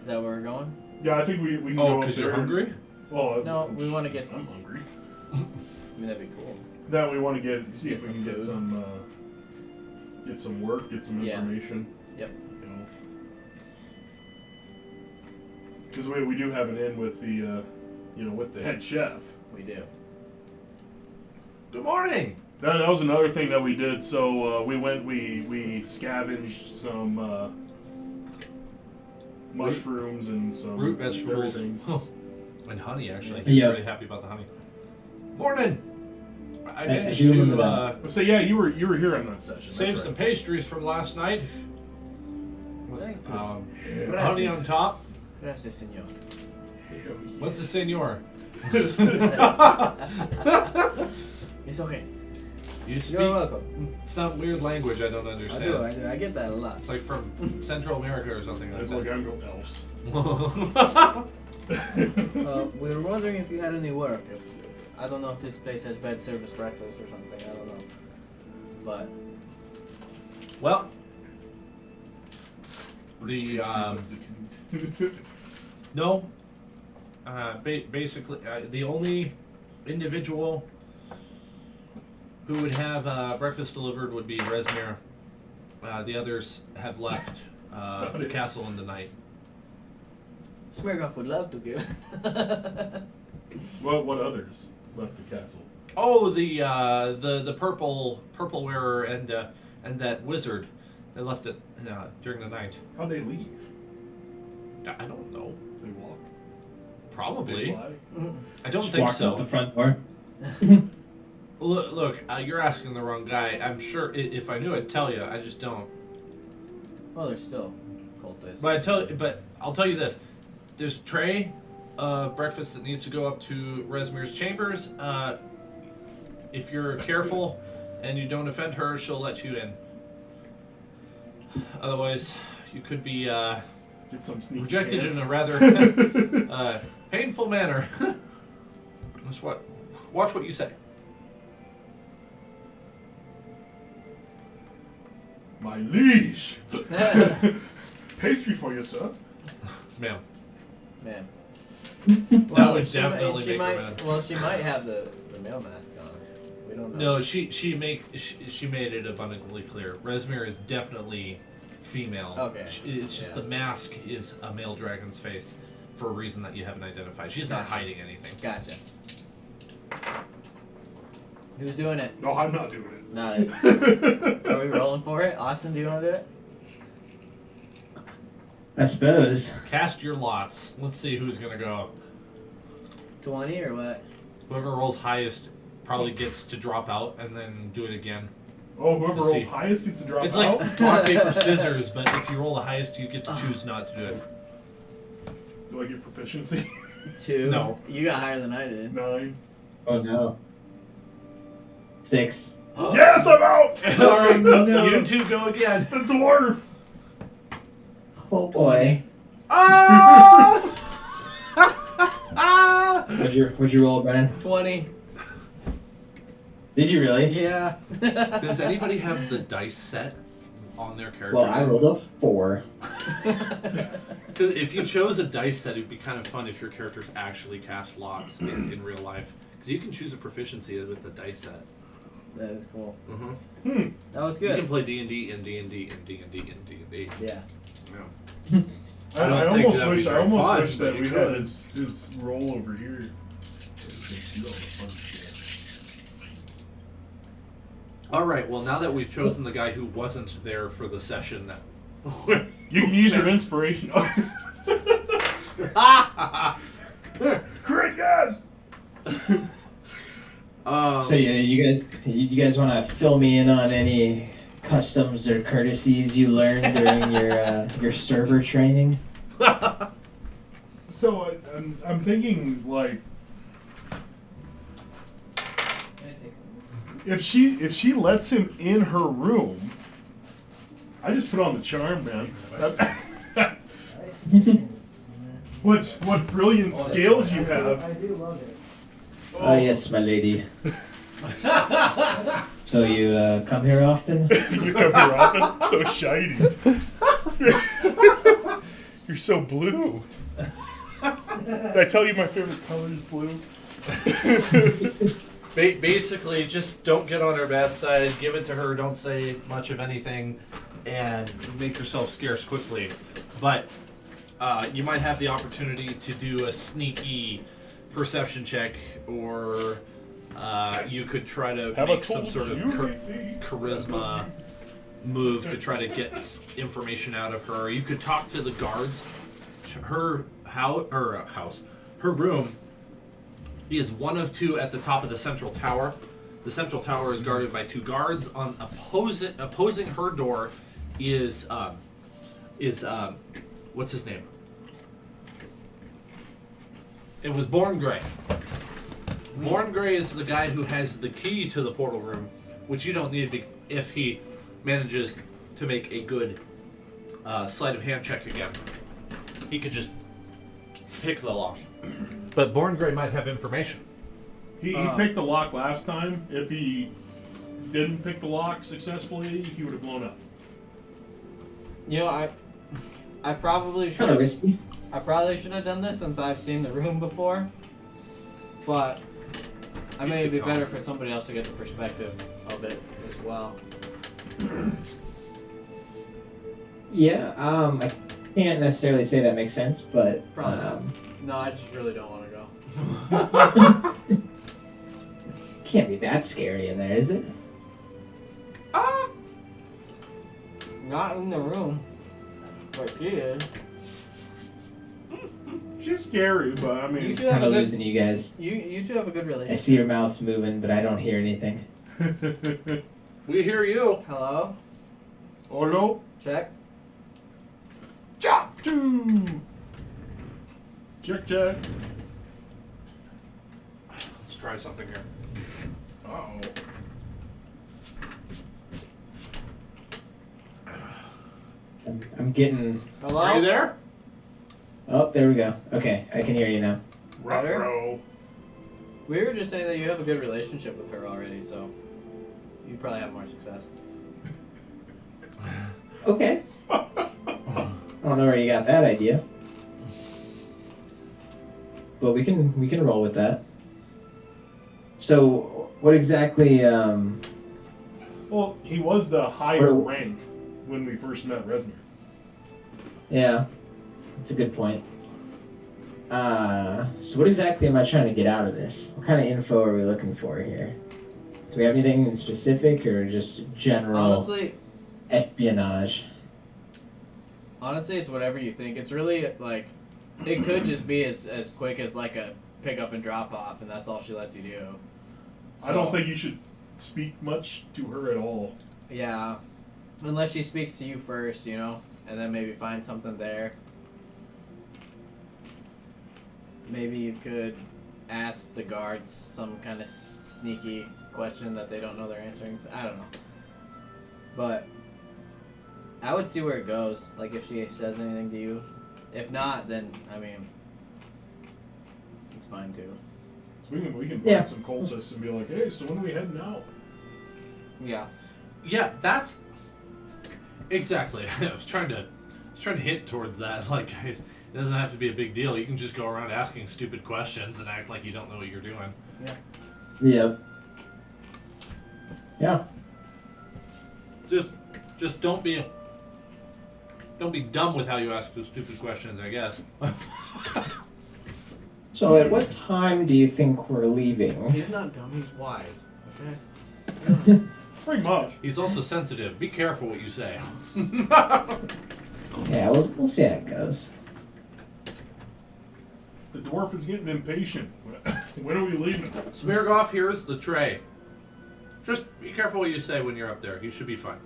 Is that where we're going? Yeah, I think we can oh, go up because there. you're hungry? Well, No, we want to get. I'm hungry. I mean, that'd be cool. That we want to see Get if we some can get food. some work, get some Yeah. information. Yep. You know, because we do have an in with the with the head chef. We do. Good morning! That was another thing that we did. So we scavenged some mushrooms and some Root vegetables. everything. And honey, actually. Yeah. He's really happy about the honey. Morning! I I managed do remember to So yeah, you were here on that session. save That's some right. pastries from last night. With Thank you. honey on top. Gracias, senor. What's a senor? It's okay. You speak You're welcome. some weird language I don't I understand. do. I get that a lot. It's like from Central America or something like It's like that. I'm going elves. We were wondering if you had any work. I don't know if this place has bed service breakfast or something. I don't know. But Well, the no, basically the only individual who would have breakfast delivered would be Resmir. The others have left the castle in the night. Smirgoff would love to give. What others left the castle? Oh, the purple wearer and that wizard. They left it during the night. How'd they leave? I don't know. They walked. They Probably. fly? I don't Just think walked so. out the front door. Look, you're asking the wrong guy. I'm sure if I knew, I'd tell you. I just don't. Well, there's still cultists. But I'll tell you this: there's a tray of breakfast that needs to go up to Resmir's chambers. If you're careful and you don't offend her, she'll let you in. Otherwise, you could be Get some sneaky rejected pants. in a rather painful manner. Just watch what you say. My liege! Pastry for you, sir. Ma'am. Man. That would she definitely she make her might, mad. Well, she might have the male mask on. We don't know. No, she made it abundantly clear. Resmir is definitely female. Okay. It's just Yeah. the mask is a male dragon's face for a reason that you haven't identified. She's not Gotcha. hiding anything. Gotcha. Who's doing it? No, I'm not doing it. Not it. Are we rolling for it? Austin, do you want to do it? I suppose. Cast your lots. Let's see who's gonna go. 20 or what? Whoever rolls highest probably gets to drop out and then do it again. Oh, whoever To rolls see. highest gets to drop It's out. like rock, paper, scissors, but if you roll the highest, you get to choose not to do it. Do I get proficiency? 2. No. You got higher than I did. 9. Oh no. 6. Yes, I'm out. Oh, no. You two go again. The dwarf. Oh boy. Oh! What'd you roll, Brian? 20. Did you really? Yeah. Does anybody have the dice set on their character? Well, I rolled a 4. 'Cause if you chose a dice set, it'd be kind of fun if your characters actually cast lots in real life. Because you can choose a proficiency with the dice set. That is cool. Mm-hmm. That was You can good. play D&D and D&D and D&D and D&D. Yeah. Yeah. I don't think almost that'd be wish. I very almost fun, wish but that you we could. had his roll over here. So we can do all the fun shit. All right. Well, now that we've chosen the guy who wasn't there for the session, that You can use your inspiration. Crit, guys. So yeah, you guys want to fill me in on any customs or courtesies you learned during your server training? So I'm thinking like if she lets him in her room, I just put on the charm, man. What brilliant scales you have. I do love it. Oh yes, my lady. So you come here often? You come here often? So shiny. You're so blue. Did I tell you my favorite color is blue? Basically, just don't get on her bad side. Give it to her. Don't say much of anything, and make yourself scarce quickly. But you might have the opportunity to do a sneaky perception check, or you could try to Have I make some told sort of you lately? charisma move to try to get information out of her. You could talk to the guards. Her house, her room is one of 2 at the top of the central tower. The central tower is guarded by 2 guards. On opposing her door is what's his name? It was Born Grey. Born Grey is the guy who has the key to the portal room, which you don't need if he manages to make a good sleight of hand check again. He could just pick the lock. But Born Grey might have information. He picked the lock last time. If he didn't pick the lock successfully, he would have blown up. You know, I probably should Kind of have. risky. I probably should have done this since I've seen the room before. But I may could be talk. better for somebody else to get the perspective of it as well. Yeah. I can't necessarily say that makes sense, but Probably. No, I just really don't want to go. can't be that scary in there, is it? Not in the room. But she is. She's scary, but I You mean, two have Kind a of good. losing you guys. You two have a good I relationship. see your mouths moving, but I don't hear anything. We hear you. Hello. oh no. Check. Chop! Choo! Check, check. Let's try something here. Uh-oh. I'm getting. Hello. Are you there? Oh, there we go. Okay, I can hear you now. Better? Ruh-roh. We were just saying that you have a good relationship with her already, so you probably have more success. Okay. I don't know where you got that idea. but we can roll with that. So, what exactly? Well, he was the higher What- rank when we first met Resmir. Yeah, that's a good point. So what exactly am I trying to get out of this? What kind of info are we looking for here? Do we have anything in specific or just general Honestly, espionage? it's whatever you think. It's really like it could just be as quick as like a pick up and drop off, and that's all she lets you do. I don't think you should speak much to her at all. Yeah, unless she speaks to you first, you know, and then maybe find something there. Maybe you could ask the guards some kind of sneaky question that they don't know they're answering. I don't know. But I would see where it goes. Like if she says anything to you. If not, then I mean, it's fine too. So we can find Yeah. some cultists and be like, hey, so when are we heading out? Yeah. Yeah, that's exactly. I was trying to hint towards that. Like, it doesn't have to be a big deal. You can just go around asking stupid questions and act like you don't know what you're doing. Yeah. Yeah. Just don't be dumb with how you ask those stupid questions, I guess. So at what time do you think we're leaving? He's not dumb. He's wise. Okay. Pretty much. He's also sensitive. Be careful what you say. Yeah, we'll see how it goes. The dwarf is getting impatient. When are we leaving? Smirgoff, here's the tray. Just be careful what you say when you're up there. You should be fine.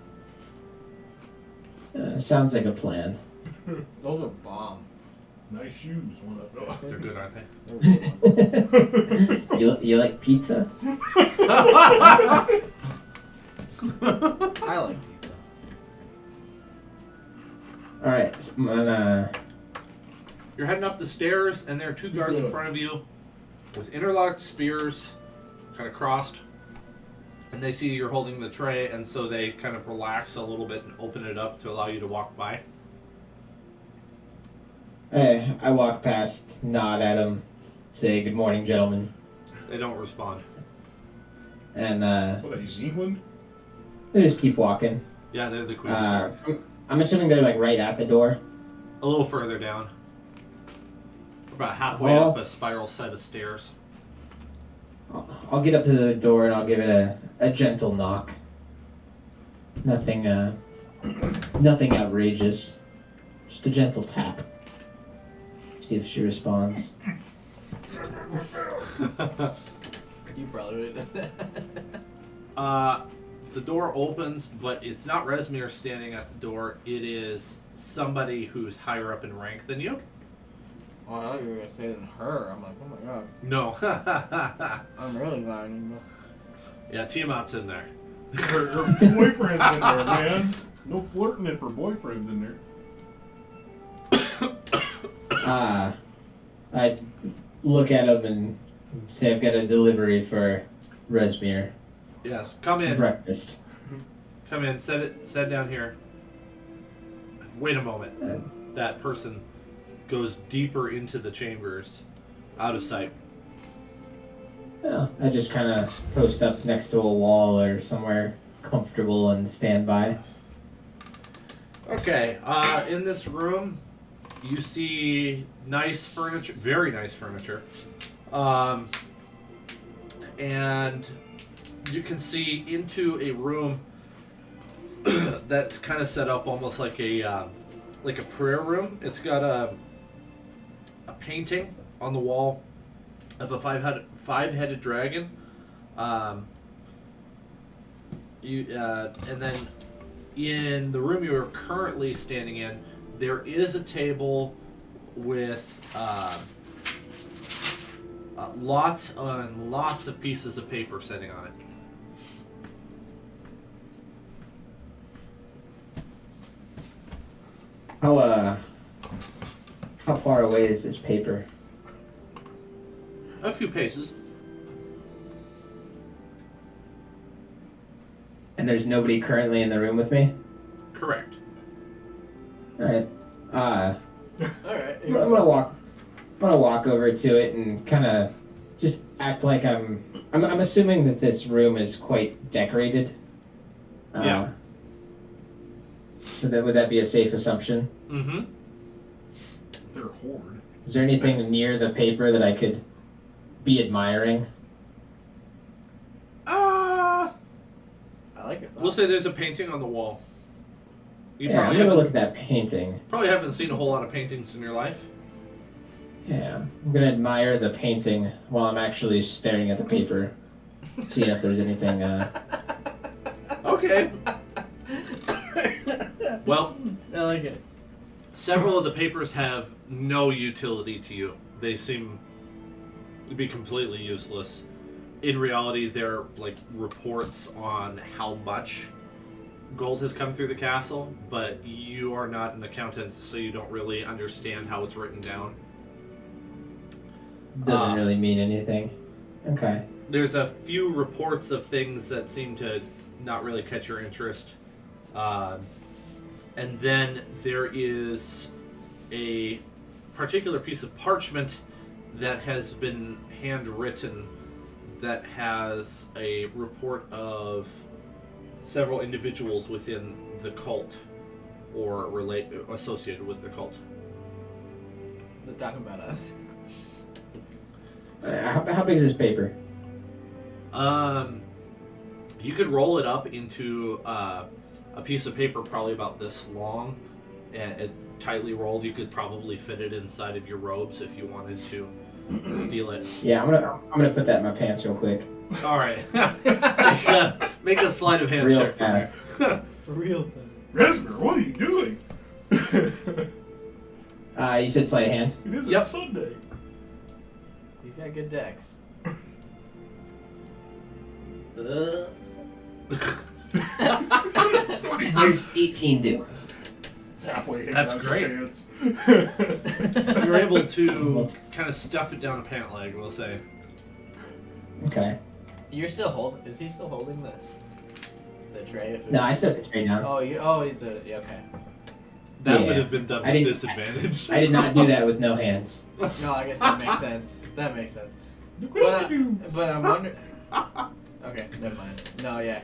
Sounds like a plan. Those are bomb. Nice shoes. One up. They're good, aren't they? They're really bomb. You like pizza? I like pizza. All right, so I'm gonna. You're heading up the stairs, and there are two guards in front of you with interlocked spears, kind of crossed. And they see you're holding the tray, and so they kind of relax a little bit and open it up to allow you to walk by. Hey, I walk past, nod at them, say good morning, gentlemen, They don't respond. and What, he's England? they just keep walking. Yeah, they're the Queen's Guard. I'm assuming they're like right at the door. A little further down. About halfway Well- up a spiral set of stairs. I'll get up to the door and I'll give it a gentle knock. Nothing nothing outrageous. Just a gentle tap. See if she responds. You probably would. The door opens, but it's not Resmir standing at the door. It is somebody who's higher up in rank than you. Oh, I thought you were gonna say than her. I'm like, oh my god. No. I'm really glad. Yeah, Tiamat's in there. Her boyfriend's in there, man. No flirting if her boyfriend's in there. I look at him and say I've got a delivery for Resmir. Yes, come Some in. breakfast. Come in. Sit down here. Wait a moment. That person goes deeper into the chambers, out of sight. Yeah, I just kind of post up next to a wall or somewhere comfortable and stand by. Okay, in this room, you see nice furniture, very nice furniture. And you can see into a room that's kind of set up almost like a prayer room. It's got a painting on the wall of a five-headed dragon. And then in the room you are currently standing in, there is a table with lots and lots of pieces of paper sitting on it. How far away is this paper? A few paces. And there's nobody currently in the room with me? Correct. Alright. Alright. I'm gonna walk want to walk over to it and kind of just act like I'm assuming that this room is quite decorated. Yeah. Would that be a safe assumption? Mm-hmm. They're a horde. Is there anything near the paper that I could be admiring? I like your thought. We'll say there's a painting on the wall. You Yeah, I'm probably, gonna haven't, look at that painting. probably haven't seen a whole lot of paintings in your life. Yeah, I'm gonna admire the painting while I'm actually staring at the paper, seeing if there's anything. Okay. Well, I like it. several of the papers have no utility to you. They seem to be completely useless. In reality, they're like reports on how much gold has come through the castle, but you are not an accountant, so you don't really understand how it's written down. Doesn't really mean anything. Okay. There's a few reports of things that seem to not really catch your interest. And then there is a particular piece of parchment that has been handwritten that has a report of several individuals within the cult or associated with the cult. Is it talking about us? How big is this paper? You could roll it up into a piece of paper probably about this long, and it tightly rolled. You could probably fit it inside of your robes if you wanted to steal it. Yeah, I'm gonna put that in my pants real quick. All right. Make a sleight of hand Real check for me. Real. Resmer, what are you doing? You said sleight of hand. It is Yep. a Sunday. He's got good decks. That's what he said. There's 18 do. It's halfway hanging That's out great. your pants. You're able to kind of stuff it down a pant leg, we'll say. Okay. You're still holding. Is he still holding the tray? Of food? No, I set the tray down. Oh, yeah, okay. That Yeah. would have been done I with didn't- disadvantage. I did not do that with no hands. No, I guess that makes sense. That makes sense. Look But, what you do. but I'm wondering. Okay, never mind. No, yeah,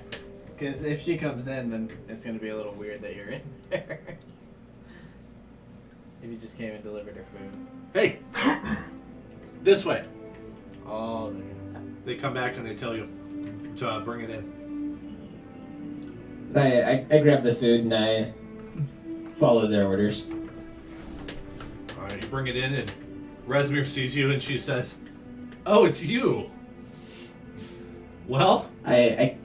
because if she comes in, then it's gonna be a little weird that you're in there. If you just came and delivered her food. Hey! This way. Oh, They come back and they tell you to bring it in. I grab the food and I follow their orders. Alright, you bring it in and Resmir sees you and she says, "Oh, it's you! Well?" I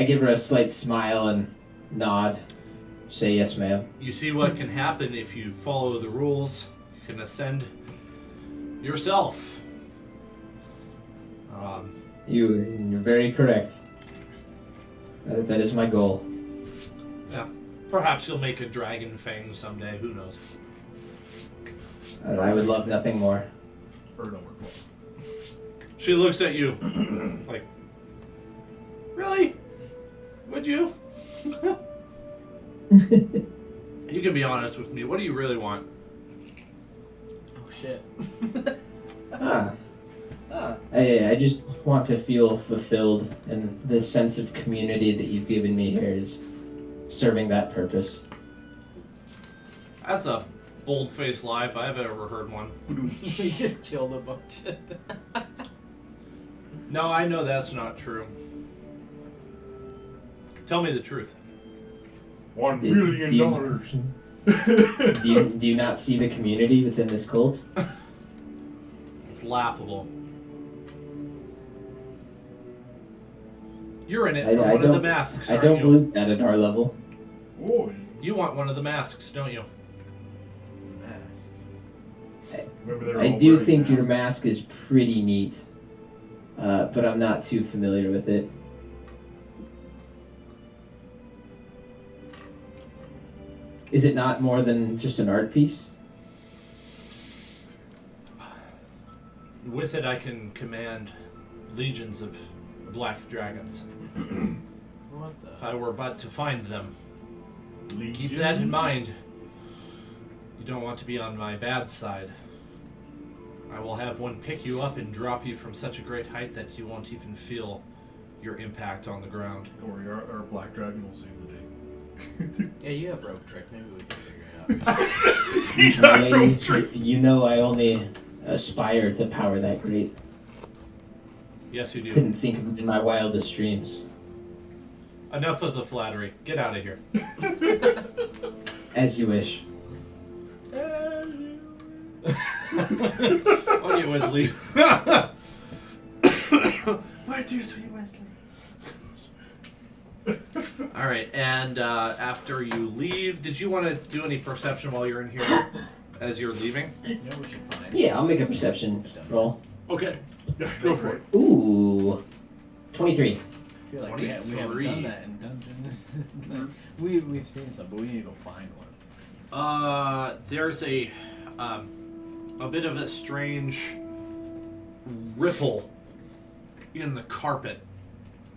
give her a slight smile and nod. Say yes, ma'am. You see what can happen if you follow the rules. You can ascend yourself. You're very correct. That is my goal. Yeah. Perhaps you'll make a dragon fang someday, who knows? I would love nothing more. Or no, we're close. She looks at you like, "Really? Would you?" You can be honest with me. What do you really want? oh shit. Ah. I just want to feel fulfilled, and the sense of community that you've given me here is serving that purpose. That's a bold-faced lie if I've ever heard one. We just killed a bunch of them. No, I know that's not true. Tell me the truth. $1 Do- million do you- dollars. Do you not see the community within this cult? It's laughable. You're in it for I one of the don't- masks, I aren't don't you? believe that at our level. Oh, You want one of the masks, don't you? Masks. remember they were I all do wearing think your masks. mask is pretty neat, but I'm not too familiar with it. Is it not more than just an art piece? With it, I can command legions of black dragons. What the? If I were but to find them. Keep Legions? that in mind. You don't want to be on my bad side. I will have one pick you up and drop you from such a great height that you won't even feel your impact on the ground. Don't worry, our black dragon will save the day. Yeah, you have rope trick. Maybe we can figure it out. You know I only aspire to power that great. Yes, you do. Couldn't think of it in my wildest dreams. Enough of the flattery. Get out of here. As you wish. Okay, Wesley. Why do sweet Wesley? All right, and after you leave, did you want to do any perception while you're in here as you're leaving? Yeah, we should find. Yeah, I'll make a perception roll. Okay. Yeah, go for it. Ooh. 23. I feel like we haven't done 23. that in Dungeons. We've seen some, but we need to go find one. There's a bit of a strange ripple in the carpet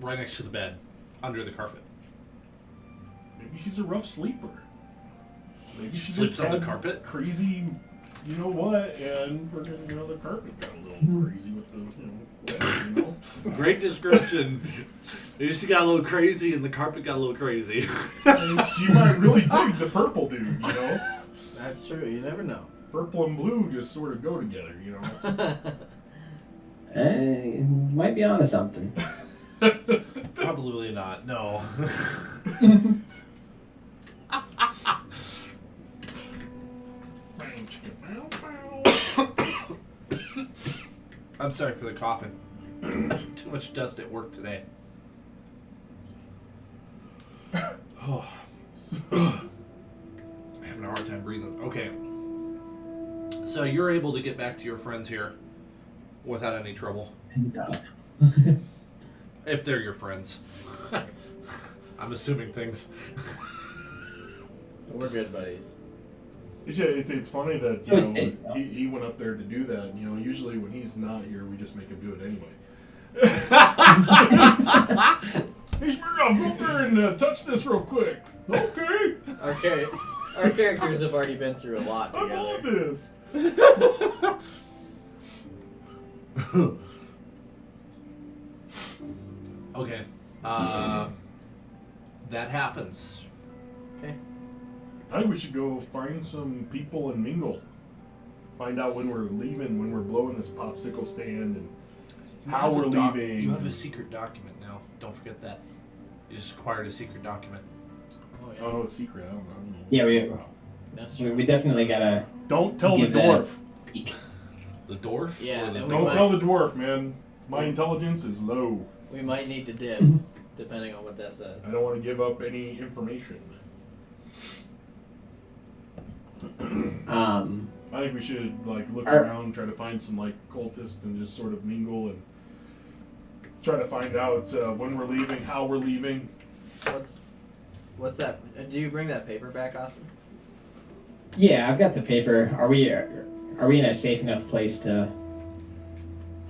right next to the bed, under the carpet. Maybe she's a rough sleeper. Maybe she Sleeps just on the had carpet? Crazy, you know what? And we're gonna the carpet got a little crazy with the, whatever, you know. Great description. She got a little crazy, and the carpet got a little crazy. And she might really dig the purple dude, you know. That's true. You never know. Purple and blue just sort of go together, you know. Might be onto something. Probably not. No. I'm sorry for the coughing. Too much dust at work today. Oh. I'm having a hard time breathing. Okay. So you're able to get back to your friends here without any trouble. If they're your friends. I'm assuming things. We're good buddies. It's funny that, you know, he went up there to do that. You know, usually when he's not here, we just make him do it anyway. Hey, Smirnoff, go up there and touch this real quick. Okay. Our characters have already been through a lot I love together. this. Okay. That happens. Okay. I think we should go find some people and mingle. Find out when we're leaving, when we're blowing this popsicle stand, and how we're leaving. You have a secret document now. Don't forget that. You just acquired a secret document. Oh, yeah. Oh no, it's secret. I don't know. Yeah, That's we, true. we definitely gotta. Don't tell the Give that- dwarf. The dwarf? Yeah, Or the then we Don't might- tell the dwarf, man. My intelligence is low. We might need to dip, depending on what that says. I don't want to give up any information. I think we should look around, try to find some cultists, and just sort of mingle and try to find out when we're leaving, how we're leaving. What's that? Do you bring that paper back, Austin? Yeah, I've got the paper. Are we in a safe enough place to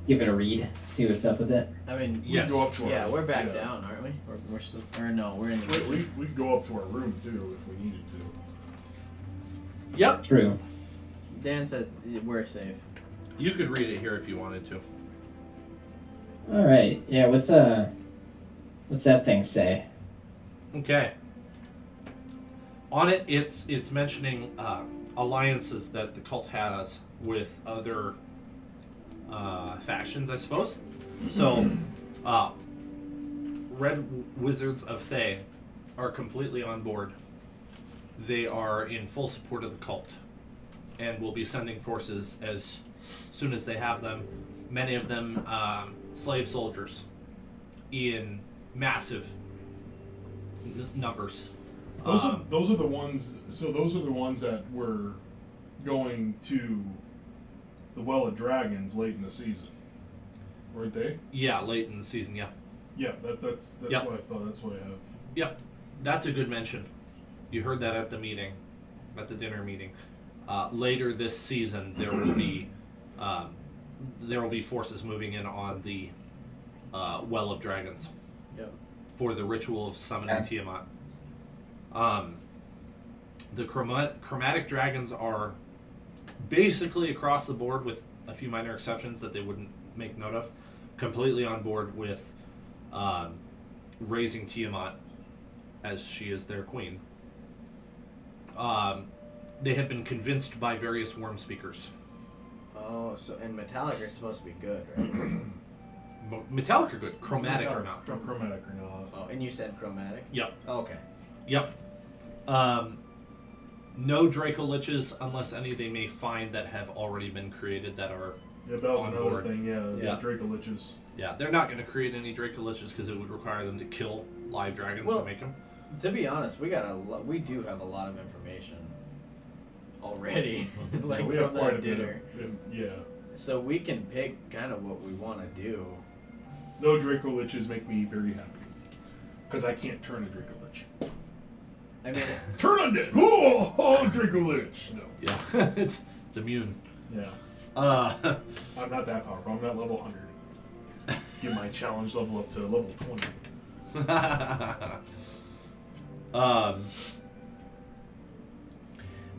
give it a read, see what's up with it? I mean, Yes. We go up to yeah, our, we're back yeah. down, aren't we? We're still, or no, we're in the We kitchen. could go up to our room too if we needed to. Yep. True. Dan said we're safe. You could read it here if you wanted to. All right. Yeah. What's that thing say? Okay. On it, it's mentioning alliances that the cult has with other factions, I suppose. So, Red Wizards of Thay are completely on board. They are in full support of the cult and will be sending forces as soon as they have them. Many of them slave soldiers in massive numbers. Those are the ones. So those are the ones that were going to the Well of Dragons late in the season, weren't they? Yeah, late in the season, yeah. Yeah, that's Yep. what I thought. That's what I have. Yep, that's a good mention. You heard that at the meeting, at the dinner meeting. Later this season, there will be forces moving in on the Well of Dragons. Yep. For the ritual of summoning Tiamat. The chromatic dragons are basically across the board with a few minor exceptions that they wouldn't make note of, completely on board with raising Tiamat as she is their queen. They have been convinced by various worm speakers. Oh, so and metallic are supposed to be good, right? Metallic are good, chromatic are not. Chromatic or not. Oh, and you said chromatic? Yep. Oh, okay. Yep. No Draco Liches unless any they may find that have already been created that are. Yeah, that was on another board. thing. Yeah, Yeah. Draco Liches. Yeah, they're not going to create any Draco Liches because it would require them to kill live dragons to make them. To be honest, we do have a lot of information already, like Yeah, we from have quite a that bit dinner. yeah. So we can pick kind of what we want to do. No Draco Liches make me very happy. Because I can't turn a Draco Lich. I mean, Turn undead! Oh, Draco Lich! No. Yeah, it's immune. Yeah. Uh, I'm not that powerful. I'm not level 100. Get my challenge level up to level 20.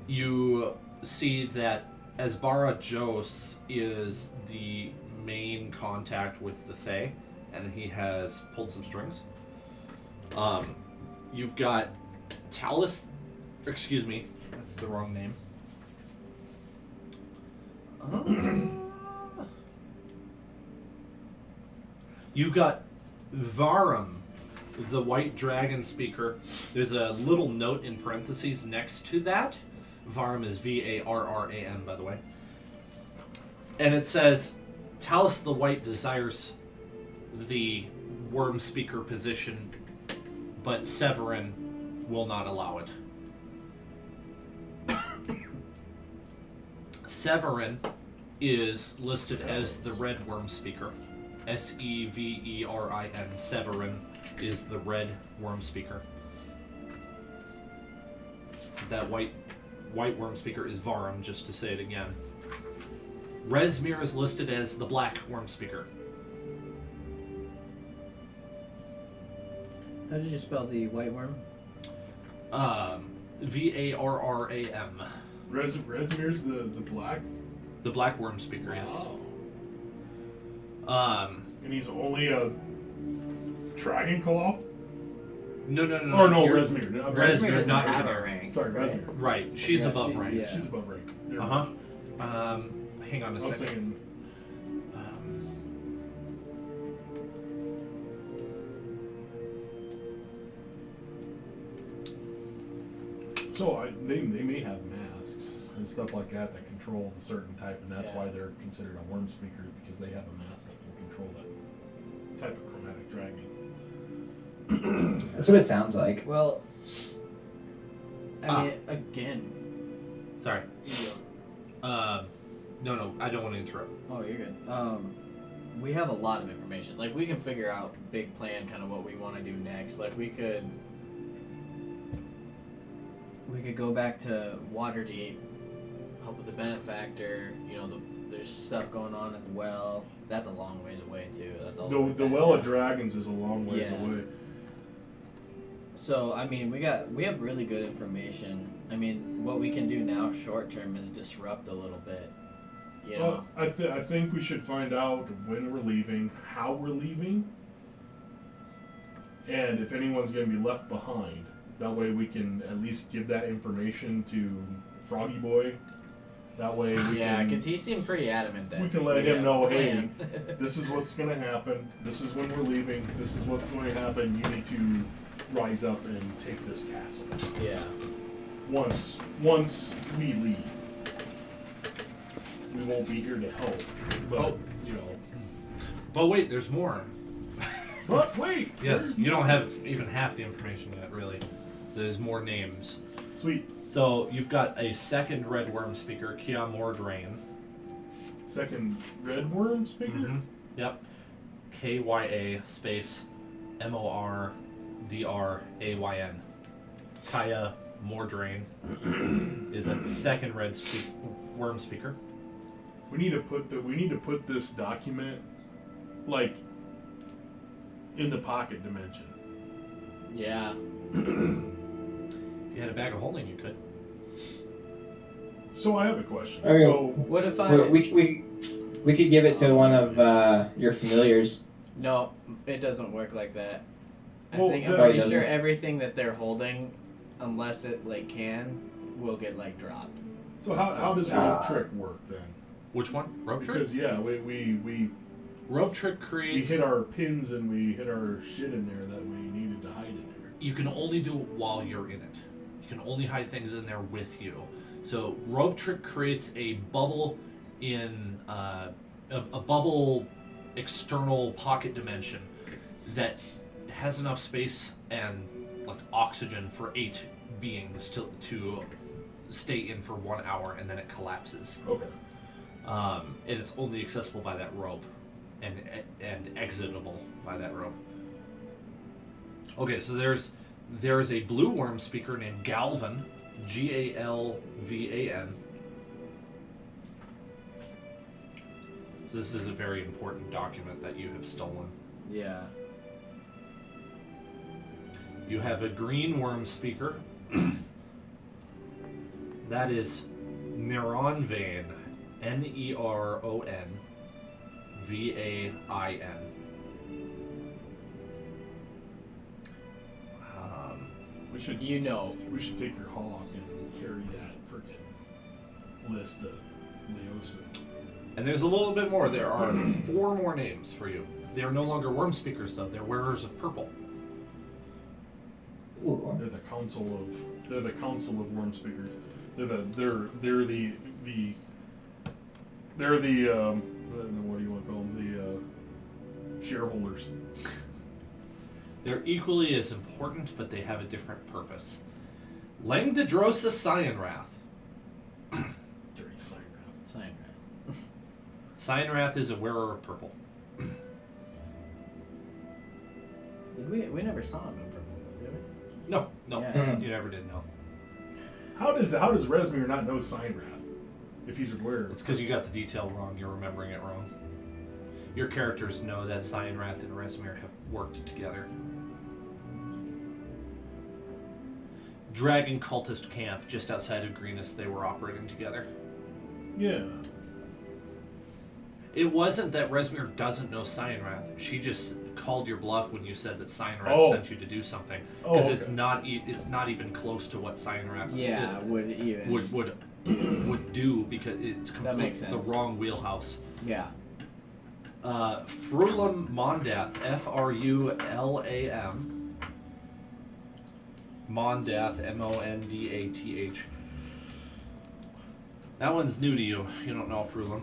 You see that Asbara Jos is the main contact with the Fae, and he has pulled some strings. You've got Talus, excuse me, that's the wrong name. You got Varum, the white dragon speaker. There's a little note in parentheses next to that. Varum is Varram, by the way. And it says, Talus the White desires the worm speaker position, but Severin will not allow it. Severin is listed as the red worm speaker. Severin. Severin is the red worm speaker. That white worm speaker is Varum, just to say it again. Rezmir is listed as the black worm speaker. how did you spell the white worm? Varram. Rezmir's the black. The black worm speaker, yes. And he's only a Dragon Claw? No. Or no, you're- Rezmir. No, I'm Rezmir's sorry. doesn't not have either. a rank. Sorry, right? Rezmir. Right, she's Yeah, above she's- rank. yeah. She's above rank. Uh-huh. Hang on a I was second. thinking, so they may have masks and stuff like that that control a certain type, and that's Yeah. why they're considered a worm speaker, because they have a mask that can control that type of chromatic dragon. That's what it sounds like. Well, I mean, again. Sorry. You go. No, I don't want to interrupt. Oh, you're good. We have a lot of information. Like, we can figure out big plan, kind of what we want to do next. Like, we could go back to Waterdeep, help with the benefactor. You know, there's stuff going on at the well. That's a long ways away too. That's all. The Well of Dragons is a long ways Yeah. away. So I mean, we have really good information. I mean, what we can do now, short term, is disrupt a little bit. You know. Well, I think we should find out when we're leaving, how we're leaving, and if anyone's going to be left behind. That way we can at least give that information to Froggy Boy. That way we Yeah, can... because he seemed pretty adamant that we can let him have know, a hey, plan. this is what's going to happen. This is when we're leaving. This is what's going to happen. You need to rise up and take this castle. Yeah. Once we leave, we won't be here to help. But, Oh. you know... But wait, there's more. But wait! Yes, there's you don't more. have even half the information yet, really. There's more names. Sweet. So you've got a second red worm speaker, Kia Mordrain. Second red worm speaker? Mm-hmm. Yep. Kya space Mordrayn. Kaya Mordrain is a second red worm speaker. We need to put this document like in the pocket dimension. Yeah. If you had a bag of holding, you could. So I have a question. Okay. So What if I? We We could give it to one of your familiars. No, it doesn't work like that. Well, I'm the- pretty Doesn't sure it? everything that they're holding, unless it like can, will get like dropped. So how does rope trick work then? Which one? Rope trick? Because yeah, we Rope trick creates. hit our pins and we hit our shit in there that we needed to hide in there. You can only do it while you're in it. You can only hide things in there with you. So rope trick creates a bubble in a bubble external pocket dimension that has enough space and like oxygen for 8 beings to stay in for 1 hour, and then it collapses. Okay. And it's only accessible by that rope, and exitable by that rope. Okay, so there's a blue worm speaker named Galvan, Galvan. So this is a very important document that you have stolen. Yeah. You have a green worm speaker. That is Neronvain, Neronvain. We should You know. we should take your hawk and carry that freaking list of Leos. And there's a little bit more. There are 4 more names for you. They are no longer worm speakers, though. They're wearers of purple. Ooh. They're the council of worm speakers. They're the what do you want to call them? The shareholders. They're equally as important, but they have a different purpose. Langdedrosa Cyanrath. Dirty sign around. Sign right. Cyanrath is a wearer of purple. Did we never saw him in purple, did we? No, Yeah. you never did know. How does Resmir not know sign wrath if he's aware? It's because you got the detail wrong. You're remembering it wrong. Your characters know that Cyanrath and Resmir have worked together. Dragon cultist camp just outside of Greenest, they were operating together. Yeah. It wasn't that Resmir doesn't know Cyanrath. She just called your bluff when you said that Cyanrath Oh. sent you to do something, Oh, because okay. it's not even close to what Cyanrath Yeah, would even. would do, because it's That makes completely the sense. wrong wheelhouse. Yeah. Frulam Mondath, Frulam. Mondath, Mondath. That one's new to you. You don't know Frulam.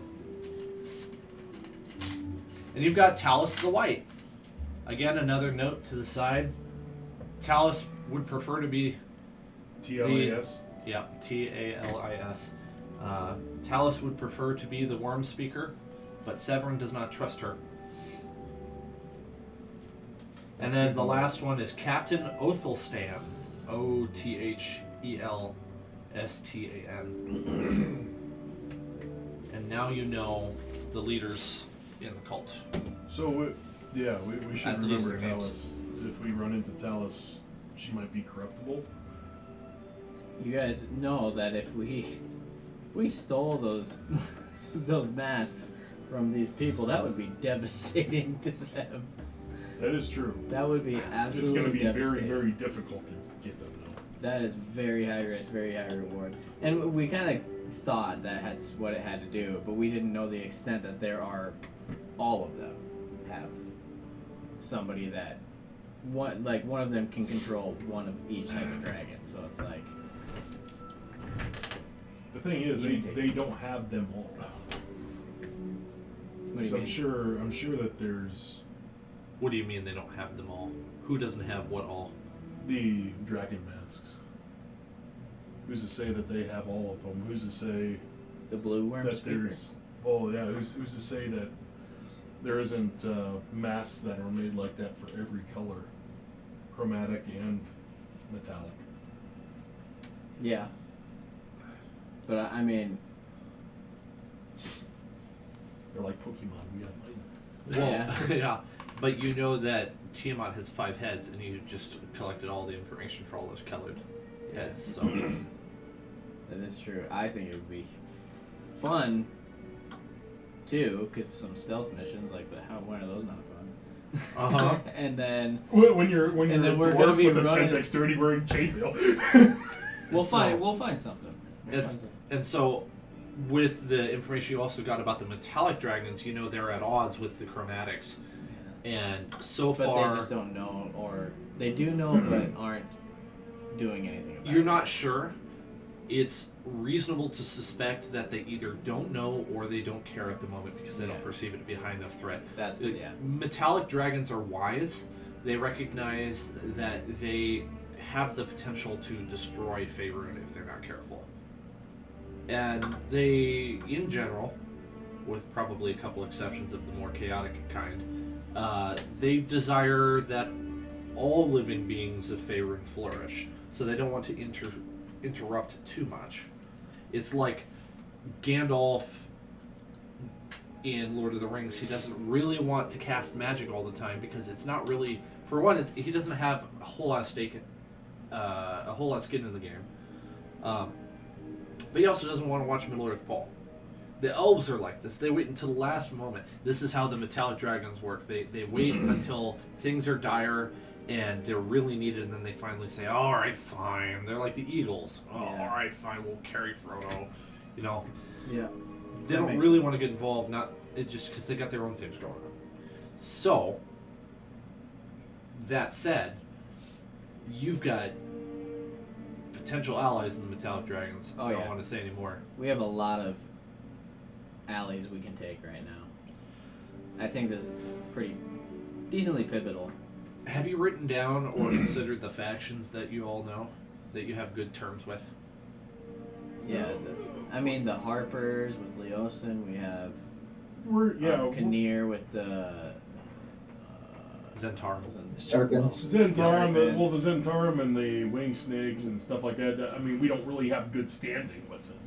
And you've got Talus the White. Again, another note to the side. Talus would prefer to be TLAS. Yeah, Talis. Talus would prefer to be the worm speaker, but Severin does not trust her. And That's then good the to know. last one is Captain Othelstan. Othelstan. And now you know the leaders in the cult. So we should At least remember their names. Talus. If we run into Talus, she might be corruptible. You guys know that if we stole those those masks from these people, that would be devastating to them. That is true. That would be It's absolutely going to be very, devastating. very difficult to get them though. That is very high risk, very high reward. And we kind of thought that's what it had to do, but we didn't know the extent that there are, all of them have somebody that one of them can control one of each type of dragon. So it's like, The thing is, they don't have them all. what do you So mean? I'm sure that there's What do you mean they don't have them all? Who doesn't have what all? the dragon masks. Who's to say that they have all of them? Who's to say The blue worm that speaker. there's who's to say that there isn't masks that are made like that for every color, chromatic and metallic. Yeah. But I mean, They're like Pokemon. We have lightning. Well, yeah, but you know that Tiamat has 5 heads, and you just collected all the information for all those colored heads. So that is true. I think it would be fun too, because some stealth missions like when are those not fun? Uh-huh. And then When you're And a then we're gonna dwarf be with a 10 running- dexterity wearing chainmail. we'll So- find something. And so, with the information you also got about the metallic dragons, you know they're at odds with the chromatics. And so But far, they just don't know, or they do know but aren't doing anything about you're it. not sure. It's reasonable to suspect that they either don't know or they don't care at the moment because they don't Yeah. perceive it to be a high enough threat. That's yeah. Metallic dragons are wise. They recognize that they have the potential to destroy Faerun if they're not careful. And they, in general, with probably a couple exceptions of the more chaotic kind, they desire that all living beings of Faerun flourish. So they don't want to interrupt too much. It's like Gandalf in Lord of the Rings. He doesn't really want to cast magic all the time because it's not really, for one, he doesn't have a whole lot of stake, a whole lot of skin in the game. But he also doesn't want to watch Middle Earth fall. The elves are like this. They wait until the last moment. This is how the metallic dragons work. They wait until things are dire and they're really needed, and then they finally say, "All right, fine." They're like the eagles. "Oh, Yeah. all right, fine. We'll carry Frodo." You know, Yeah. they That don't makes really want to get involved. Not it just because they got their own things going on. So, that said, you've got potential allies in the metallic dragons. Oh, I don't yeah. want to say anymore. We have a lot of alleys we can take right now. I think this is pretty decently pivotal. Have you written down or considered the factions that you all know that you have good terms with? Yeah, I mean the Harpers with Leosin. We have Kinnear with the Zentarum. Serpents. Zentarum, Serpents. well, the Zentarum and the wing snakes and stuff like that. I mean, we don't really have good standing with them.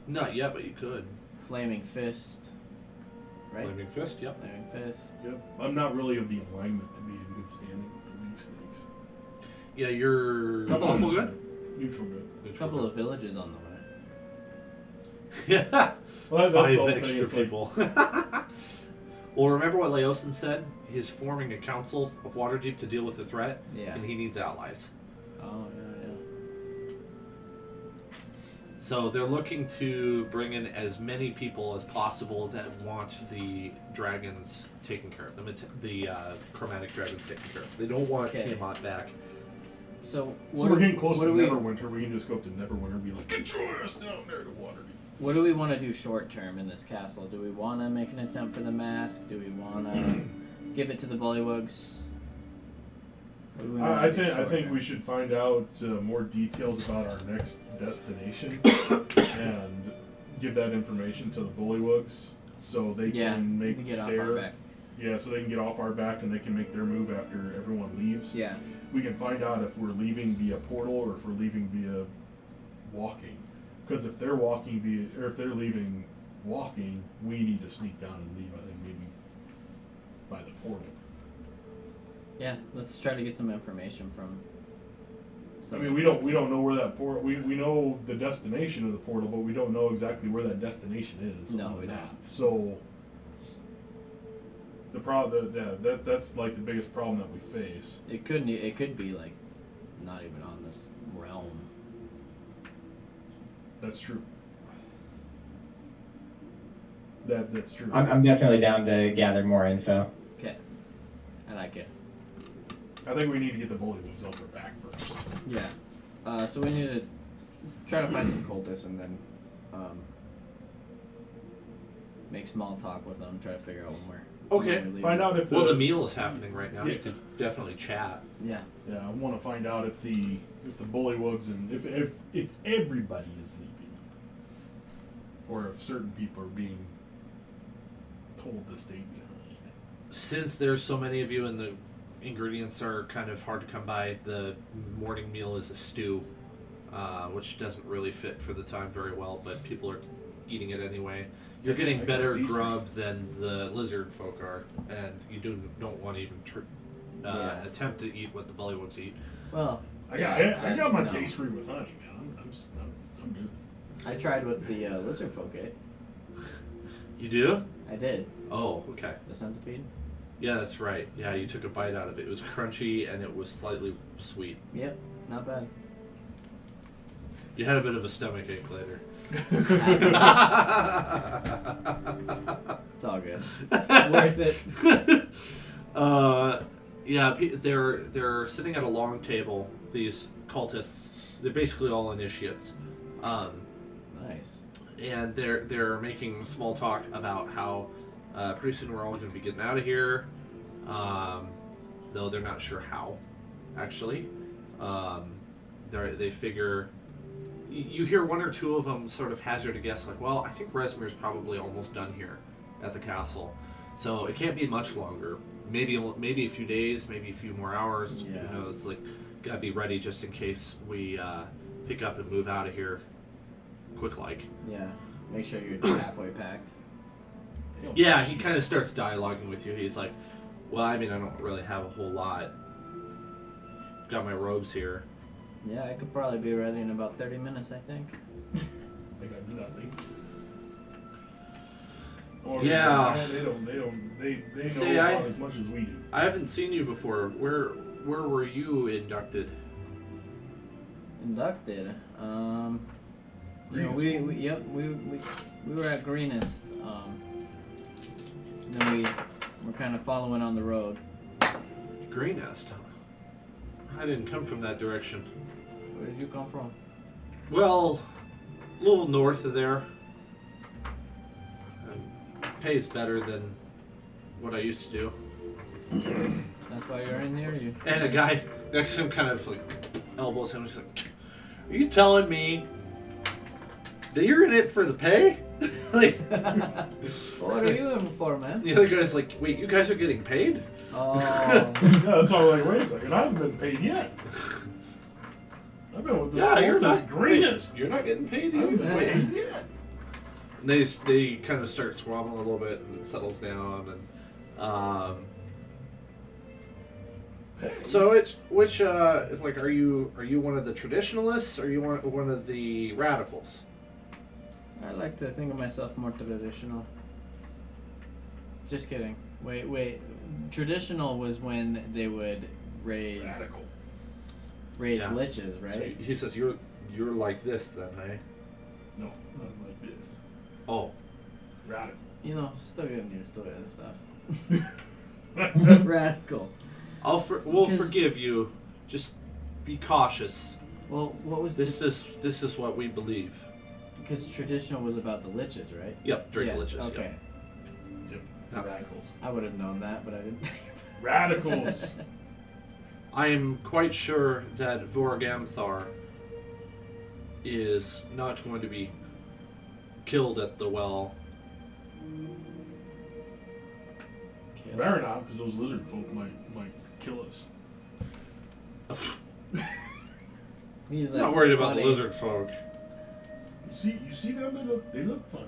Not yet, but you could. Flaming Fist. Right? Flaming Fist, yep. Flaming Fist. Yep. I'm not really of the alignment to be in good standing with the wing snakes. Yeah, you're lawful good. Neutral good. A couple of villages on the way. Yeah. Well, that's the Five whole thing. extra It's like, people. Well, remember what Leosin said? He's forming a council of Waterdeep to deal with the threat, Yeah. and he needs allies. Oh yeah. So they're looking to bring in as many people as possible that want the dragons taken care of, the chromatic dragons taken care of. They don't want Okay. Tiamat back. So so we're getting close what to do we Neverwinter. We can just go up to Neverwinter and be like, "Get your ass down there to Waterdeep." What do we want to do short term in this castle? Do we want to make an attempt for the mask? Do we want to give it to the Bullywugs? What do we wanna I do think short term? we should find out more details about our next destination and give that information to the Bullywugs so they Yeah, can make to get off their our back. yeah, so they can get off our back and they can make their move after everyone leaves. Yeah. We can find out if we're leaving via portal or if we're leaving via walking. Because if they're leaving walking, we need to sneak down and leave. I think maybe by the portal. Yeah. Let's try to get some information from. I mean, we don't know where that portal. We know the destination of the portal, but we don't know exactly where that destination is. No, on the we don't. map. So the problem, that's like the biggest problem that we face. It could be like not even on this realm. That's true. That's true. I'm definitely down to gather more info. Okay. I like it. I think we need to get the Bullywugs off our back first. Yeah. So we need to try to find some cultists and then make small talk with them. Try to figure out when we're Okay. when we're leaving. Find out if Well, the meal is happening right now. Yeah. You could definitely chat. Yeah. Yeah, I want to find out if the Bullywugs and if everybody is leaving, or if certain people are being told to stay behind. Since there's so many of you and the ingredients are kind of hard to come by, the morning meal is a stew, which doesn't really fit for the time very well, but people are eating it anyway. You're getting I got better these grub than the lizard folk are, and you don't want to even Yeah. attempt to eat what the bullywugs eat. Well, I got my no. pastry with honey, man. I'm good. I tried what the lizard folk ate. You do? I did. Oh, okay. The centipede? Yeah, that's right. Yeah, you took a bite out of it. It was crunchy and it was slightly sweet. Yep, not bad. You had a bit of a stomach ache later. It's all good. Worth it. Yeah, they're sitting at a long table. These cultists, they're basically all initiates, Nice. and they're making small talk about how pretty soon we're all going to be getting out of here, though they're not sure how, actually. They figure. You hear one or two of them sort of hazard a guess, like, well, I think Resmir's probably almost done here at the castle, so it can't be much longer. Maybe a few days, maybe a few more hours. Yeah. You know, it's like, gotta be ready just in case we pick up and move out of here quick like. Yeah. Make sure you're halfway packed. Yeah, he kind of starts dialoguing with you. He's like, well, I mean, I don't really have a whole lot. Got my robes here. Yeah, I could probably be ready in about 30 minutes, I think. They got nothing. Yeah. They know See, about as much as we do. I haven't seen you before. Where were you inducted? Inducted. You know, Greenest. we were at Greenest. Then we're kind of following on the road. Greenest. I didn't come from that direction. Where did you come from? Well, a little north of there. Pays better than what I used to do. That's why you're in here. And a guy next to him kind of like elbows him. He's like, "Are you telling me that you're in it for the pay?" Like, What are you in for, man? the other guy's like, "Wait, you guys are getting paid?" Oh. Yeah, that's why I'm like, wait a second, I haven't been paid yet. I've been with this Yeah, you're since not Greenest. You're not getting paid I haven't either. been Wait. paid yet. And they kind of start squabbling a little bit, and it settles down. And Hey. so it's like, are you one of the traditionalists, or are you one of the radicals? I like to think of myself more traditional. Just kidding. Wait. Traditional was when they would raise Radical. raise Yeah. liches, right? So he says you're like this then, hey? No, not like this. Oh, Radical. You know, still getting used to it and stuff. Radical. we'll 'Cause- forgive you. Just be cautious. Well, what was This is what we believe. Because traditional was about the liches, right? Yep, drink Yes, liches. Okay. Yep. Yeah. Radicals. I would have known that, but I didn't think Radicals. I am quite sure that Vorgamthar is not going to be killed at the well. Kill. Better not, because those lizard folk might kill us. He's I'm like, not worried about funny. the lizard folk. You see them? They look funny.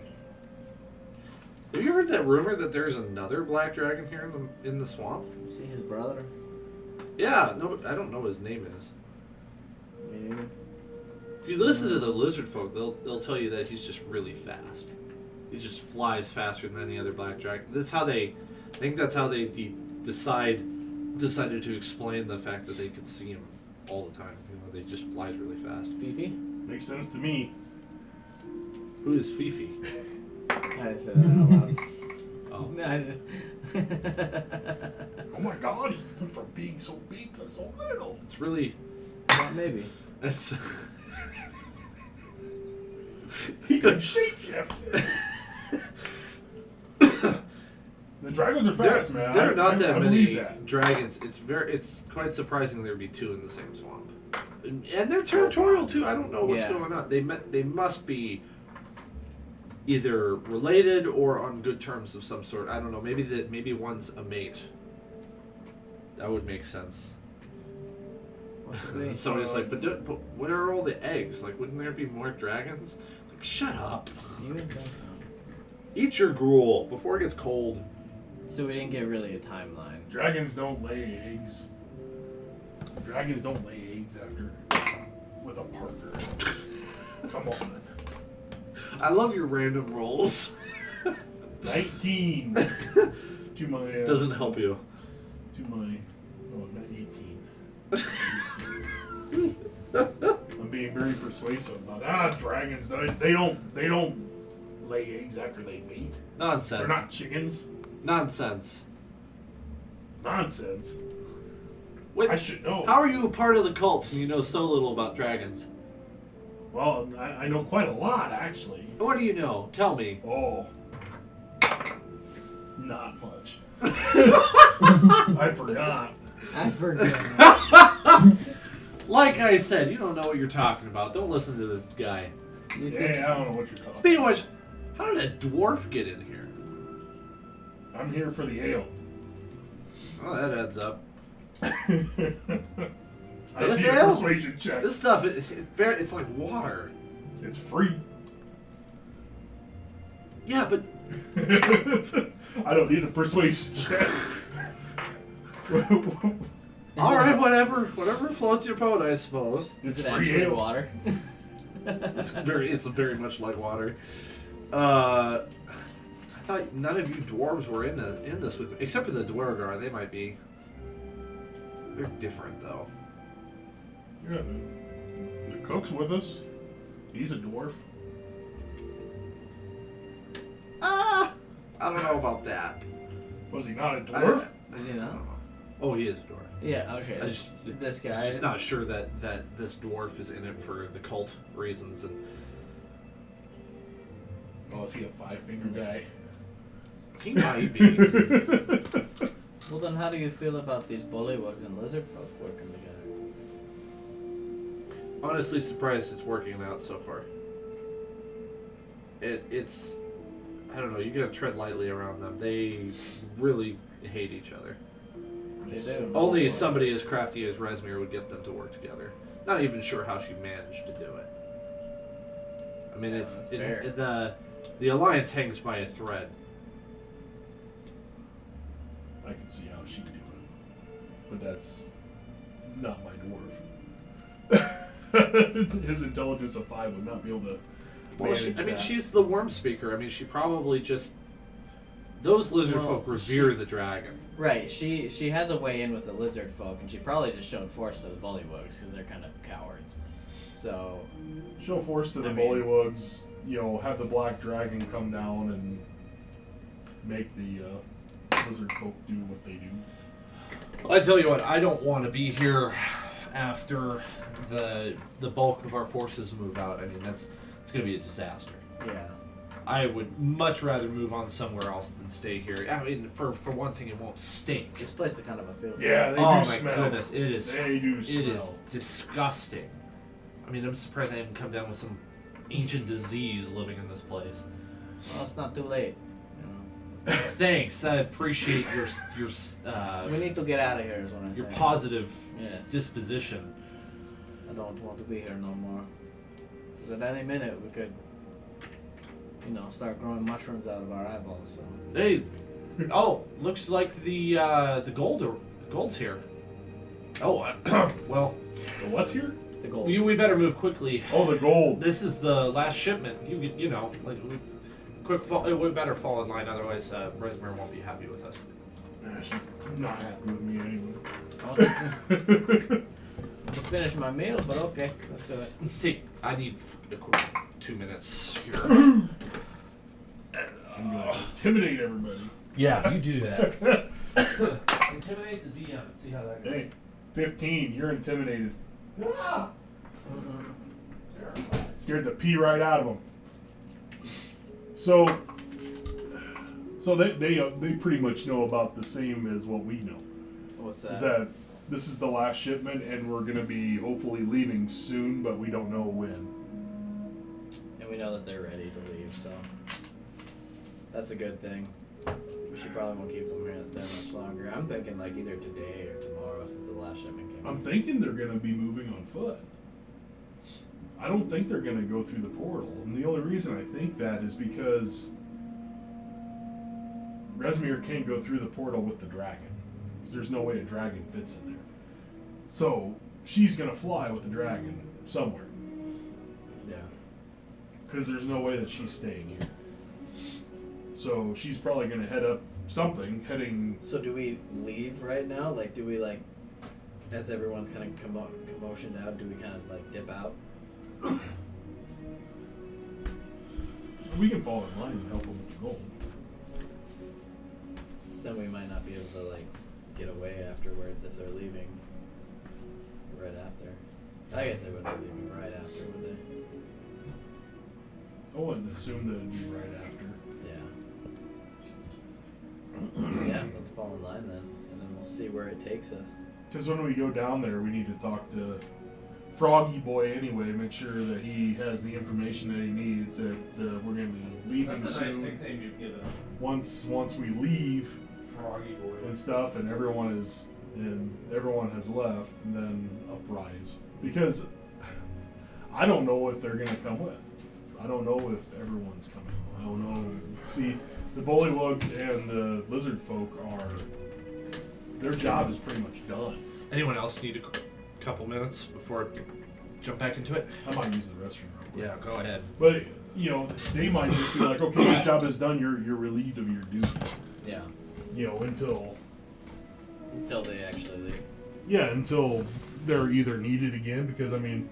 Have you heard that rumor that there's another black dragon here in the swamp? See his brother? Yeah, no, I don't know what his name is. Maybe. If you listen to the lizard folk, they'll tell you that he's just really fast. He just flies faster than any other black dragon. I think that's how they decided to explain the fact that they could see him all the time. You know, they just flies really fast. Fifi? Makes sense to me. Who is Fifi? I said that out loud. Oh, No, I didn't. Oh my god, he went from being so big to so little. it's really Well, maybe. it's. He can shapeshift. The dragons are fast, man. There are not I that believe many that. dragons. It's quite surprising there'd be two in the same swamp, and they're territorial too. I don't know what's Yeah. going on. They must be either related or on good terms of some sort. I don't know. Maybe one's a mate. That would make sense. Possibly. And somebody's like, but what are all the eggs? Like, wouldn't there be more dragons? Like, shut up. You would think so. Eat your gruel before it gets cold. So we didn't get really a timeline. Dragons don't lay eggs. Dragons don't lay eggs after with a partner. Come on. I love your random rolls. 19 to my. Doesn't help you. To my. Oh, not 18. I'm being very persuasive about dragons. They don't lay eggs after they mate. Nonsense. They're not chickens. Nonsense. Nonsense. Wait, I should know. how are you a part of the cult and you know so little about dragons? Well, I know quite a lot actually. What do you know? Tell me. Oh, not much. I forgot. I forgot. Like I said, you don't know what you're talking about. Don't listen to this guy. Yeah, I don't know what you're talking. Speaking of which, how did a dwarf get in here? I'm here for the ale. Oh, that adds up. I This need a ale? persuasion check. This stuff, it's like water. It's free. Yeah, but I don't need a persuasion check. all right, whatever floats your boat, I suppose. It's Is it free actually ale. water? It's very much like water. I thought none of you dwarves were in this with me, except for the Dwargar. They might be. They're different though. Yeah, the cook's with us. He's a dwarf. I don't know about that. Was he not a dwarf? Is he not? Oh, he is a dwarf. Yeah, okay. I just this guy. I'm just not sure that this dwarf is in it for the cult reasons. And Oh, is he a five-finger guy? he might be. Well, then how do you feel about these bullywugs and lizard folk working together? Honestly, surprised it's working out so far. It's I don't know. You gotta tread lightly around them. They really hate each other. They do. Only somebody as crafty as Resmir would get them to work together. Not even sure how she managed to do it. I mean, Yeah, that's fair. the alliance hangs by a thread. I can see how she'd do it. But that's not my dwarf. His intelligence of 5 would not be able to Well, manage that. she's the worm speaker. I mean, she probably just those lizard Well, folk revere the dragon. Right, she has a way in with the lizard folk, and she probably just showed force to the bullywugs because they're kind of cowards. So, Show force to the I mean- bullywugs, have the black dragon come down and make the lizard folk do what they do. I tell you what, I don't want to be here after the bulk of our forces move out. I mean, it's going to be a disaster. yeah. I would much rather move on somewhere else than stay here. I mean, for one thing, it won't stink. This place is kind of a filthy. Yeah, they Oh do my smell. goodness, it is. They do It smell. is disgusting. I mean, I'm surprised I haven't come down with some ancient disease living in this place. Well, it's not too late. Thanks, I appreciate your We need to get out of here, is what I'm your saying. positive Yes. disposition. I don't want to be here no more. Because at any minute we could, start growing mushrooms out of our eyeballs. So. Hey, looks like the gold's here. Oh, well, The what's here? The gold. we better move quickly. Oh, the gold. This is the last shipment. We better fall in line, otherwise Resmir won't be happy with us. She's not happy with me anyway. I'll finish my meal, but okay, let's do it. I need a quick 2 minutes here. I'm gonna intimidate everybody. Yeah, you do that. Intimidate the DM and see how that goes. Hey, 15. You're intimidated. Scared the pee right out of them. So they pretty much know about the same as what we know. What's that? Is that this is the last shipment and we're gonna be hopefully leaving soon, but we don't know when. And we know that they're ready to leave, so that's a good thing. She probably won't keep them here that much longer. I'm thinking like either today or tomorrow, since the last shipment came. I'm thinking they're gonna be moving on foot. I don't think they're gonna go through the portal, and the only reason I think that is because Resmir can't go through the portal with the dragon. 'Cause there's no way a dragon fits in there. So she's gonna fly with the dragon somewhere. Yeah. Because there's no way that she's staying here. So she's probably going to head up something, heading. So do we leave right now? Like, do we like, as everyone's kind of commotioned out, do we kind of like dip out? We can fall in line and help them with the gold. Then we might not be able to like get away afterwards if they're leaving right after. I guess they wouldn't be leaving right after, would they? I wouldn't assume that it'd be right after. Yeah. Yeah, let's fall in line then, and then we'll see where it takes us. Because when we go down there, we need to talk to Froggy Boy anyway, make sure that he has the information that he needs, that we're going to be leaving That's a soon. nice nickname you've given him. Once we leave Froggy Boy. and stuff, and everyone has left, and then uprise. Because I don't know if they're gonna come with. I don't know if everyone's coming. I don't know. See, the Bullywugs and the Lizard folk their job is pretty much done. Anyone else need a couple minutes before I jump back into it? I might use the restroom real quick. Yeah, go ahead. But they might just be like, okay, your job is done. You're relieved of your duty. Yeah. Until they actually leave. Yeah, until they're either needed again, because I mean,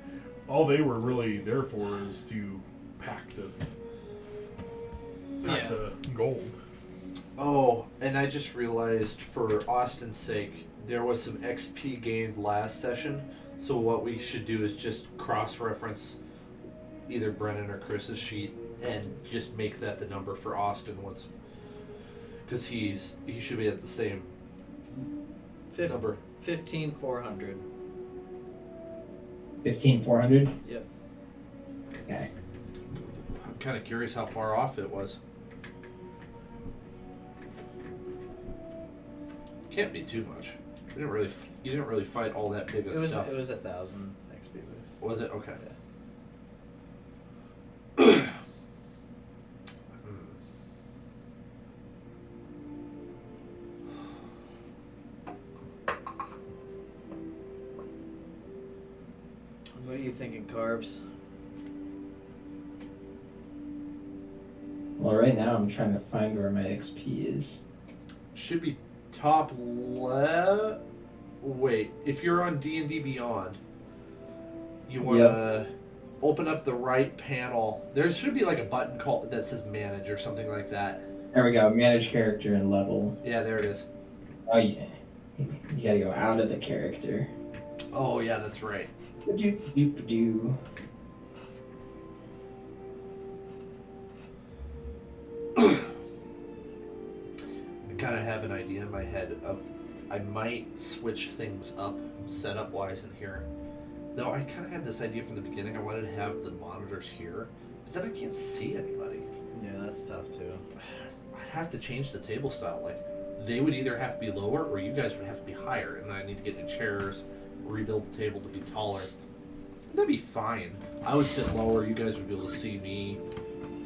all they were really there for is to pack the gold. Oh, and I just realized for Austin's sake, there was some XP gained last session. So what we should do is just cross-reference either Brennan or Chris's sheet and just make that the number for Austin once, because he should be at the same number. 15,400. 15,400. Yep. Okay. I'm kind of curious how far off it was. Can't be too much. You didn't really fight all that big of stuff. It was 1,000 XP boost. Was it? Okay. Yeah. What are you thinking, Carbs? Well, right now I'm trying to find where my XP is. Should be top left. Wait, if you're on D&D Beyond, you want to open up the right panel. There should be like a button called that says Manage or something like that. There we go. Manage character and level. Yeah, there it is. Oh yeah. You gotta go out of the character. Oh yeah, that's right. Do. I kind of have an idea in my head of I might switch things up setup wise in here. Though I kind of had this idea from the beginning. I wanted to have the monitors here, but then I can't see anybody. Yeah, that's tough too. I'd have to change the table style. Like they would either have to be lower or you guys would have to be higher, and then I need to get new chairs, rebuild the table to be taller. That'd be fine. I would sit lower. You guys would be able to see me.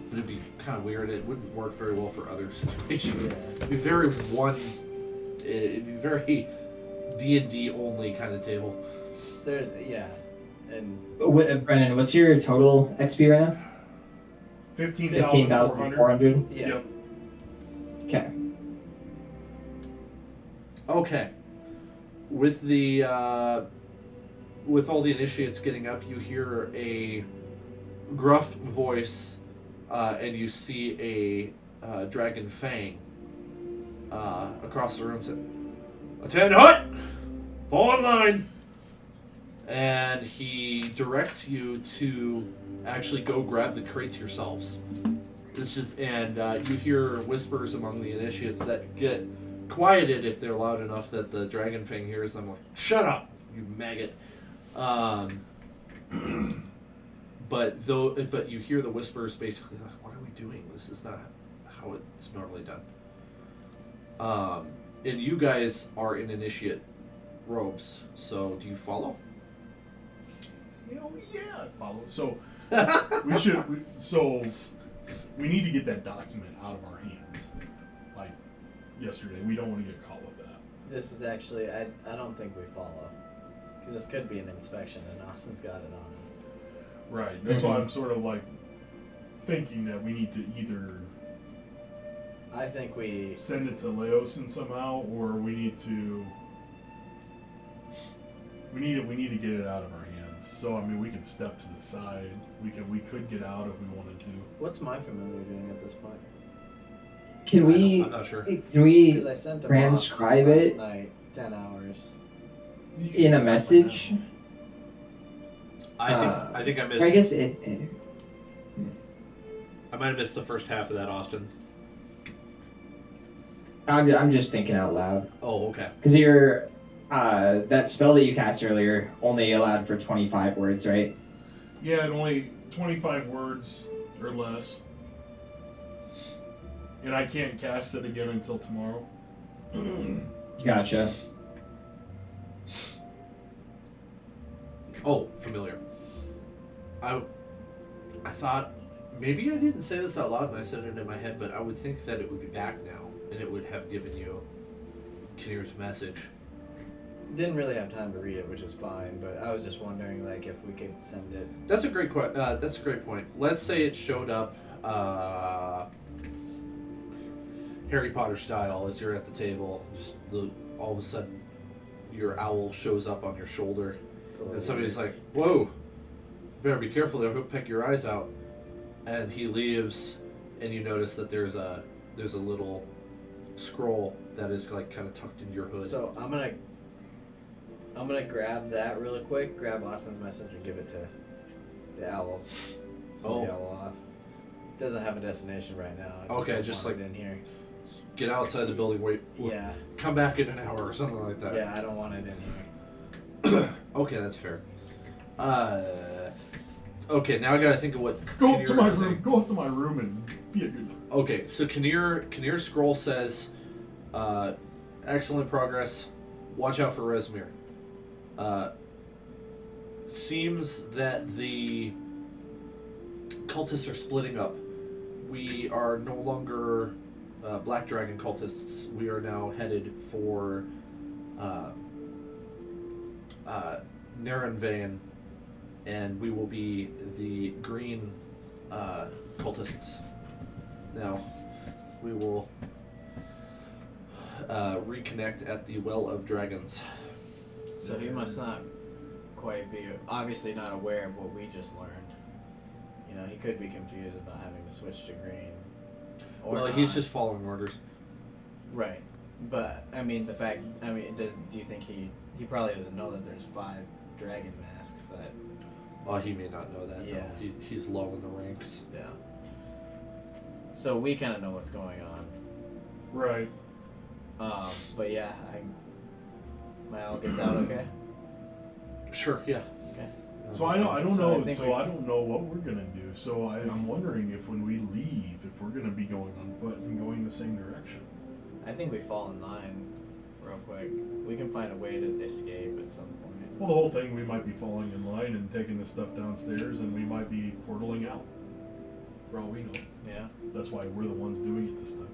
But it'd be kind of weird. It wouldn't work very well for other situations. Yeah. It'd be very D&D only kind of table. And Brennan, what's your total XP right now? 15,400. 15,400. yeah. Yep. Okay. Okay. With the with all the initiates getting up, you hear a gruff voice, and you see a dragon fang across the room. Say, "Attend hut, fall in line." And he directs you to actually go grab the crates yourselves. This is, and you hear whispers among the initiates that get quieted if they're loud enough that the dragon fang hears them. Like, "Shut up, you maggot!" But you hear the whispers basically like, "What are we doing? This is not how it's normally done." And you guys are in initiate robes, so do you follow? Hell yeah, follow. So we need to get that document out of our hands, like yesterday. We don't want to get caught with that. This is actually, I don't think we follow. Because this could be an inspection and Austin's got it on him. Right. That's why I'm sort of like thinking that we need to either I think we send it to Laosin somehow, or we need to get it out of our hands. So I mean, we can step to the side. We could get out if we wanted to. What's my familiar doing at this point? Can we? I'm not sure. Can we Because I sent him transcribe off last it night, 10 hours. in a message? I think I missed. I guess I might have missed the first half of that, Austin. I'm just thinking out loud. Oh, okay. Because you're that spell that you cast earlier only allowed for 25 words, right? Yeah, only 25 words or less. And I can't cast it again until tomorrow. Gotcha. Oh, familiar. I thought maybe I didn't say this out loud and I said it in my head, but I would think that it would be back now and it would have given you Kinnear's message. Didn't really have time to read it, which is fine, but I was just wondering, like, if we could send it. That's a great that's a great point. Let's say it showed up Harry Potter style as you're at the table. Just all of a sudden, your owl shows up on your shoulder, and somebody's like, "Whoa, better be careful! They'll peck your eyes out." And he leaves, and you notice that there's a little scroll that is like kind of tucked into your hood. So I'm gonna grab that really quick, grab Austin's message and give it to the owl. Send the owl off. Doesn't have a destination right now. I Okay, don't just want like it in here. get outside the building, wait, Yeah. come back in an hour or something like that. Yeah, I don't want it in here. Okay, that's fair. Okay, now I gotta think of what. Go up to my Kinnear is room. saying. Go up to my room and be a good. Okay, so Kinnear's scroll says, excellent progress. Watch out for Resmir. Seems that the cultists are splitting up. We are no longer Black Dragon cultists. We are now headed for Narenvain, and we will be the green cultists. Now, we will reconnect at the Well of Dragons. So he must not quite be, obviously not aware of what we just learned. You know, he could be confused about having to switch to green. Or Well, he's not. just following orders. Right. But, I mean, do you think he probably doesn't know that there's 5 dragon masks that, Oh, he may not know that. No. Yeah. He's low in the ranks. yeah. So we kind of know what's going on. Right. But yeah, my owl gets out okay? Sure, yeah. Okay. So I don't So I know. think So I don't know what we're gonna do. So I'm wondering if when we leave, if we're gonna be going on foot and going the same direction. I think we fall in line real quick. We can find a way to escape at some point. Well, the whole thing, we might be falling in line and taking the stuff downstairs, and we might be portaling out. For all we know. Yeah. That's why we're the ones doing it this time.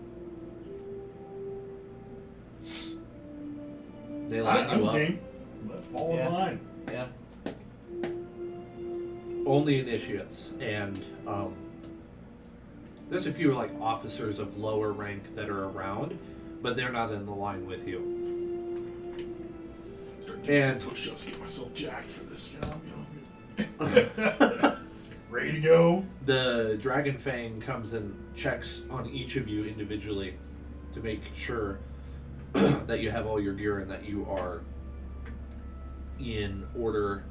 They line I'm you up. game. Let's fall Yeah. in line. Yeah. Only initiates, and there's a few like officers of lower rank that are around, but they're not in the line with you. Start doing And- some push-ups, get myself jacked for this job. Ready to go. The Dragon Fang comes and checks on each of you individually to make sure that you have all your gear and that you are in order.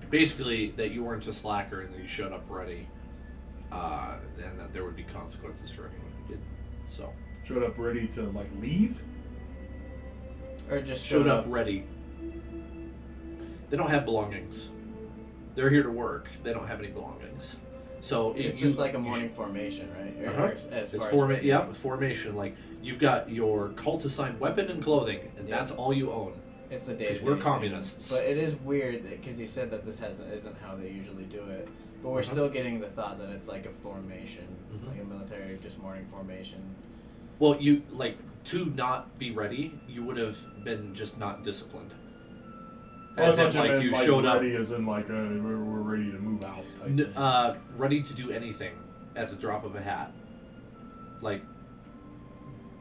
Basically, that you weren't a slacker and that you showed up ready, and that there would be consequences for anyone who didn't. So, Showed up ready to like leave. Or just showed up ready. They don't have belongings. They're here to work. They don't have any belongings. So It's just like a morning formation, right? Or Uh-huh. as It's far as yep, formation. Like you've got your cult assigned weapon and clothing, and Yeah. that's all you own. It's the day. Because we're communists. But it is weird because you said that this isn't how they usually do it. But we're Uh-huh. still getting the thought that it's like a formation, Mhm. like a military just morning formation. Well, you like to not be ready. You would have been just not disciplined. As I in, thought you like meant, you showed up, ready as in like we're ready to move out. Type thing. ready to do anything at the drop of a hat. like,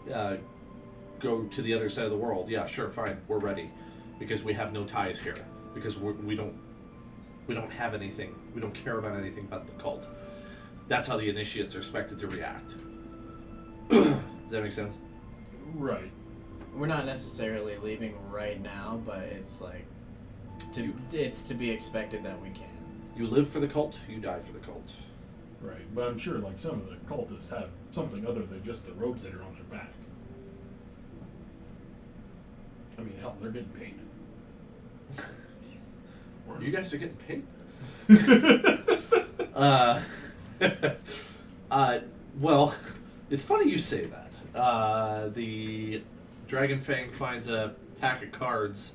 go to the other side of the world, yeah, sure, fine, we're ready, because we have no ties here, because we don't have anything, we don't care about anything but the cult. That's how the initiates are expected to react. Does that make sense? Right. We're not necessarily leaving right now, but it's like it's to be expected that we can. You live for the cult, you die for the cult. Right. But I'm sure like some of the cultists have something other than just the robes that are on their back. I mean, hell, they're getting paid. You guys are getting paid? Well, it's funny you say that. The Dragon Fang finds a pack of cards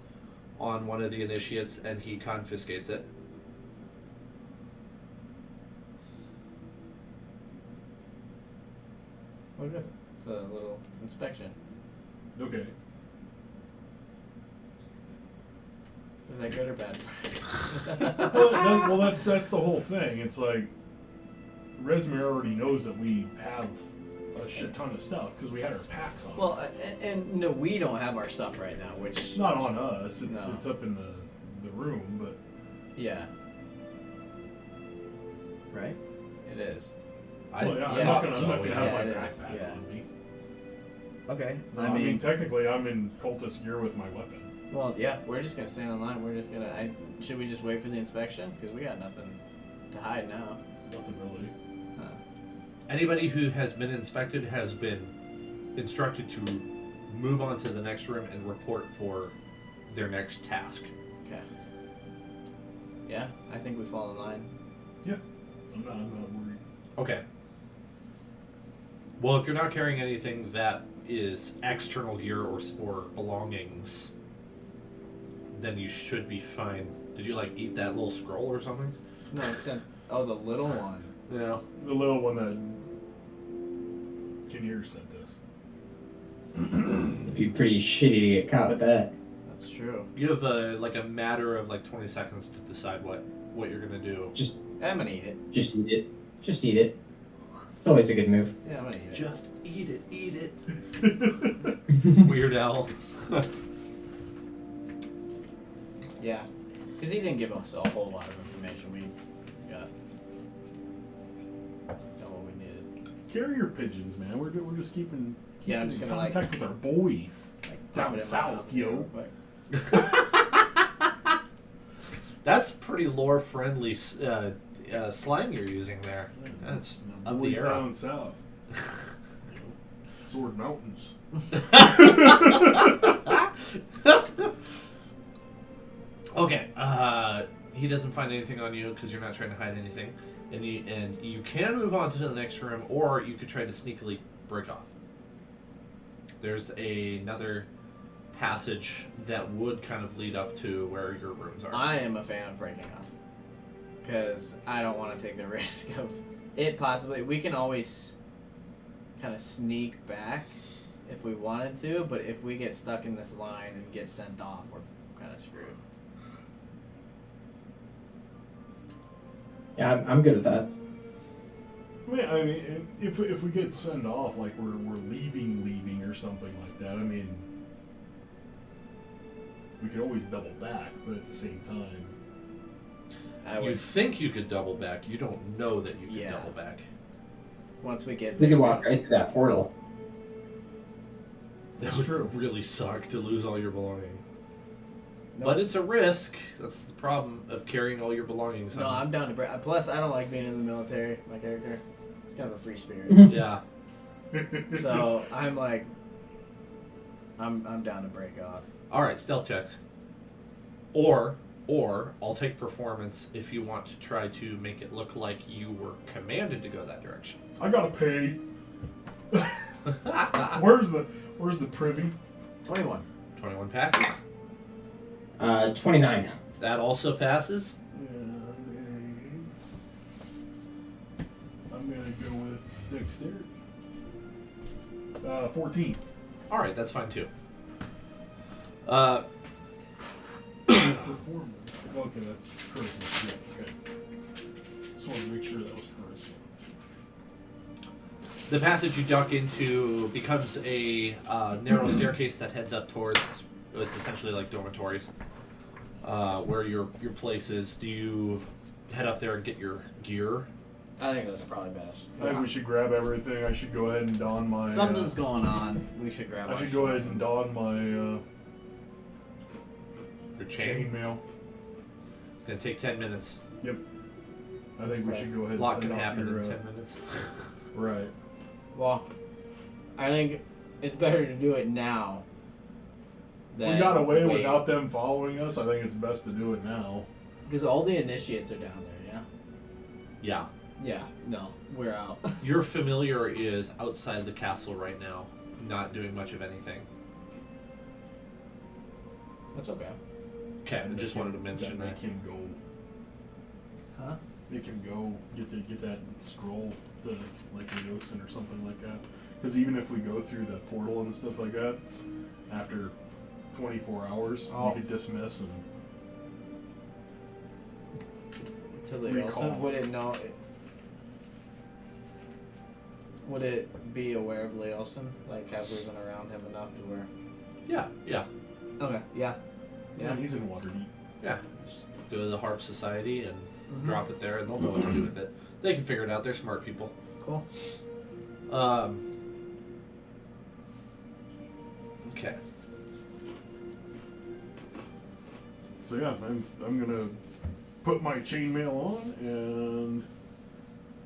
on one of the initiates and he confiscates it. We're good. It's a little inspection. Okay. Was that good or bad? Well, that's the whole thing. It's like Resmir already knows that we have a shit ton of stuff because we had our packs on. Well, and no, we don't have our stuff right now, which It's not on us. It's No. it's up in the room, but yeah, right? It is. well, yeah, yeah, I'm not gonna yeah, have my it is, backpack yeah. on me. Okay. I mean, technically, I'm in cultist gear with my weapon. well, yeah, we're just gonna stand in line. We're just gonna. Should we just wait for the inspection? Because we got nothing to hide now. Nothing really. Anybody who has been inspected has been instructed to move on to the next room and report for their next task. Okay. Yeah, I think we fall in line. Yeah. I'm not worried. Okay. Well, if you're not carrying anything that is external gear or belongings, then you should be fine. Did you like eat that little scroll or something? No, I said. Oh, the little one. Yeah. The little one that Kinnear sent us. It'd be pretty shitty to get caught with that. That's true. You have a matter of 20 seconds to decide what you're gonna do. I'm gonna eat it. Just eat it. Just eat it. It's always a good move. Yeah, I'm gonna eat it. Just eat it. Weird Al. Yeah, because he didn't give us a whole lot of information. We got what we needed. Carrier pigeons, man. We're just keeping Yeah, I'm just in gonna, like- contact with our boys. Like Down pop it in my south, mouth yo. real quick. That's pretty lore-friendly slime you're using there. That's of the Boys era. down south. Sword Mountains. Okay, he doesn't find anything on you because you're not trying to hide anything, and you can move on to the next room, or you could try to sneakily break off. There's another passage that would kind of lead up to where your rooms are. I am a fan of breaking off because I don't want to take the risk of it possibly. We can always kind of sneak back if we wanted to, but if we get stuck in this line and get sent off, we're kind of screwed. Yeah, I'm good with that. I mean, if we get sent off, like we're leaving or something like that, I mean, we could always double back, but at the same time, You think you could double back. You don't know that you can Yeah. double back. once we get We there, could walk right through that portal. That That's would true. really suck to lose all your belongings. No. But it's a risk. That's the problem of carrying all your belongings. No, on. I'm down to break. Plus, I don't like being in the military. My character, he's kind of a free spirit. Yeah. So I'm like, I'm down to break off. All right, stealth checks. Or I'll take performance if you want to try to make it look like you were commanded to go that direction. I gotta pay. Where's the privy? 21. 21 passes. 29. That also passes. I'm gonna go with dexterity. 14. All right, that's fine too. Performance. Okay, that's charisma. Yeah, okay. Just wanted to make sure that was charisma. The passage you duck into becomes a narrow staircase that heads up towards. It's essentially like dormitories, where your place is. Do you head up there and get your gear? I think that's probably best. I think we should grab everything. I should go ahead and don my. Something's going on. We should grab. I should go ahead and don my Your chain. chainmail. It's gonna take 10 minutes. Yep. I think we should go ahead A lot and can send off happen your, in 10 minutes. Right. Well, I think it's better to do it now. If we got away without them following us, I think it's best to do it now. Because all the initiates are down there, yeah? Yeah. Yeah, no, we're out. Your familiar is outside the castle right now, not doing much of anything. That's okay. Okay, I just wanted to mention that. Make him go. Huh? Make him go get that scroll to like Leosin or something like that. Because even if we go through the portal and stuff like that, after 24 hours, we could dismiss and To the recall. Olsen, would it know? Would it be aware of Leosin? Like, have we been around him enough to where? Yeah, yeah, Okay, yeah. Yeah, he's in Waterdeep. yeah. Just go to the Harp Society and Mhm. drop it there, and they'll know what to do with it. They can figure it out. They're smart people. Cool. Okay. So yeah, I'm gonna put my chainmail on and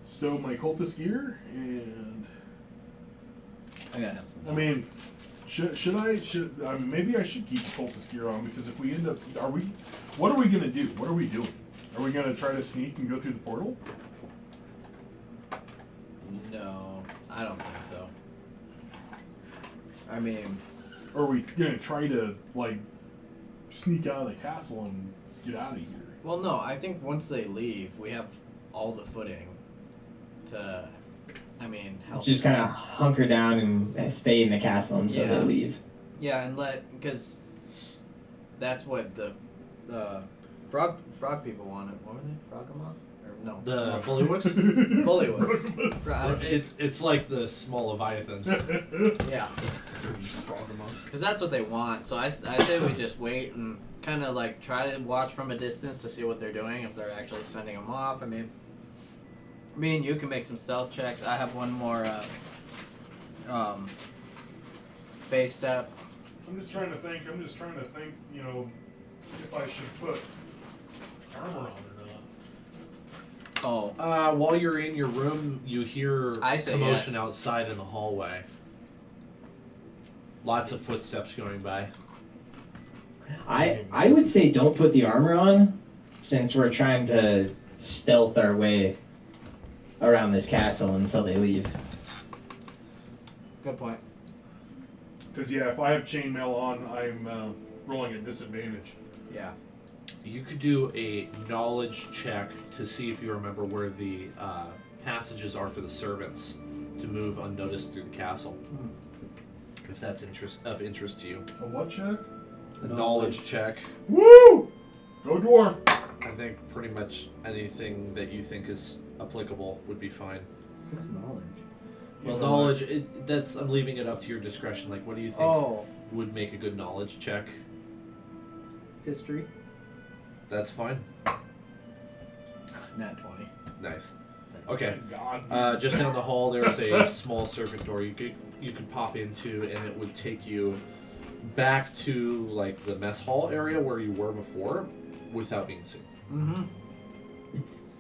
stow my cultist gear, and I gotta have some. I mean, maybe I should keep the cultist gear on, because if we end up, what are we gonna do? What are we doing? Are we gonna try to sneak and go through the portal? No, I don't think so. I mean, Or are we gonna try to like sneak out of the castle and get out of here? well, no, I think once they leave, we have all the footing to, I mean, help. Just kind of hunker down and stay in the castle until Yeah. they leave. Yeah, and because that's what the frog people wanted. What were they? Frogamos? Or no? The Bullywugs? Bullywugs. It's like the small leviathans. Yeah. Because that's what they want. So I say we just wait and kind of like try to watch from a distance to see what they're doing, if they're actually sending them off. I mean, me and you can make some stealth checks. I have one more phase step. I'm just trying to think, you know, if I should put armor on or not. Oh, While you're in your room, you hear I say commotion yes. outside in the hallway. Lots of footsteps going by. I would say don't put the armor on, since we're trying to stealth our way around this castle until they leave. good point. Because yeah, if I have chainmail on, I'm rolling at disadvantage. Yeah. You could do a knowledge check to see if you remember where the passages are for the servants to move unnoticed through the castle. If that's of interest to you. A what check? A knowledge check. Woo! Go dwarf! I think pretty much anything that you think is applicable would be fine. What's knowledge? Well, knowledge, I'm leaving it up to your discretion. Like, what do you think Oh, would make a good knowledge check? history. That's fine. Nat 20. Nice. Okay. Thank God. Just down the hall, there's a small servant door you could pop into, and it would take you back to like the mess hall area where you were before, without being seen. Mm-hmm.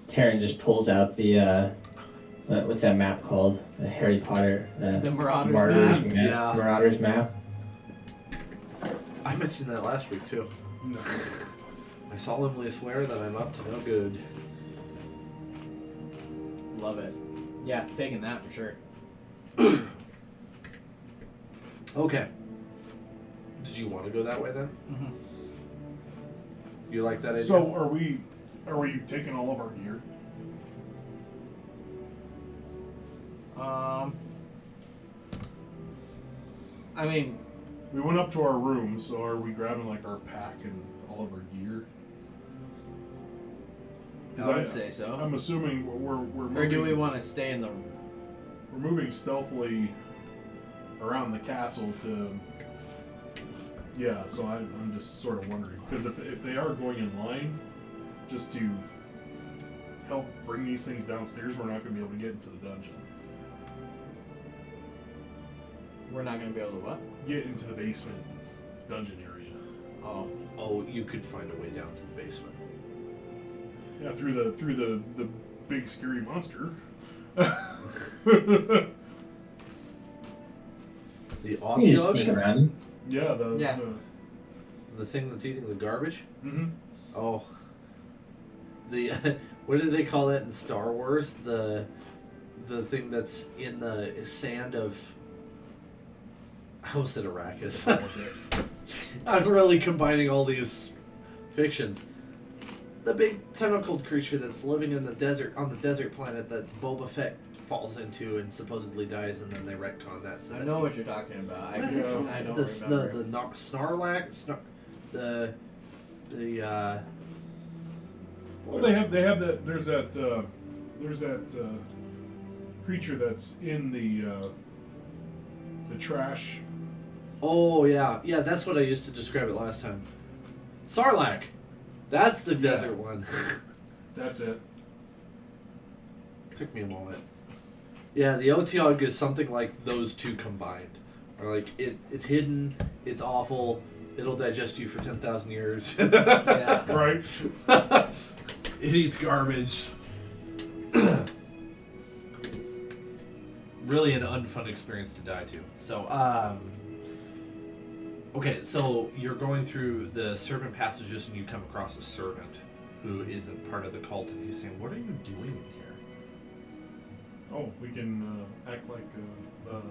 Taryn just pulls out the what's that map called? The Harry Potter. The Marauders map? Yeah. Marauders map. I mentioned that last week too. No. I solemnly swear that I'm up to no good. Love it. Yeah, taking that for sure. Okay. Did you want to go that way then? Mm-hmm. You like that idea? So are we taking all of our gear? I mean, We went up to our room, so are we grabbing like our pack and all of our gear? I would say so. I'm assuming we're Or do we moving- want to stay in the moving stealthily around the castle to. Yeah, so I'm just sort of wondering because if they are going in line, just to help bring these things downstairs, we're not going to be able to get into the dungeon. We're not gonna be able to what? Get into the basement dungeon area. Oh, you could find a way down to the basement. Yeah, through the big scary monster. The You can just sneak Otyug? around. Yeah, The thing that's eating the garbage? Mm-hmm. Oh. The what do they call that in Star Wars? The thing that's in the sand of I almost said Arrakis. I'm really combining all these fictions. The big tentacled creature that's living in the desert on the desert planet that Boba Fett falls into and supposedly dies, and then they retcon that. So I know what you're talking about. I What do they call don't it? remember. The Well, they have that. There's that creature that's in the trash. Oh yeah, that's what I used to describe it last time. Sarlacc, that's the desert one. That's it. Took me a moment. Yeah, the Otyug is something like those two combined. Or like it's hidden, it's awful, it'll digest you for 10,000 years. Yeah. Right. It eats garbage. Really an unfun experience to die to. So, okay, so you're going through the servant passages and you come across a servant who isn't part of the cult, and he's saying, "What are you doing here?" Oh, we can act like the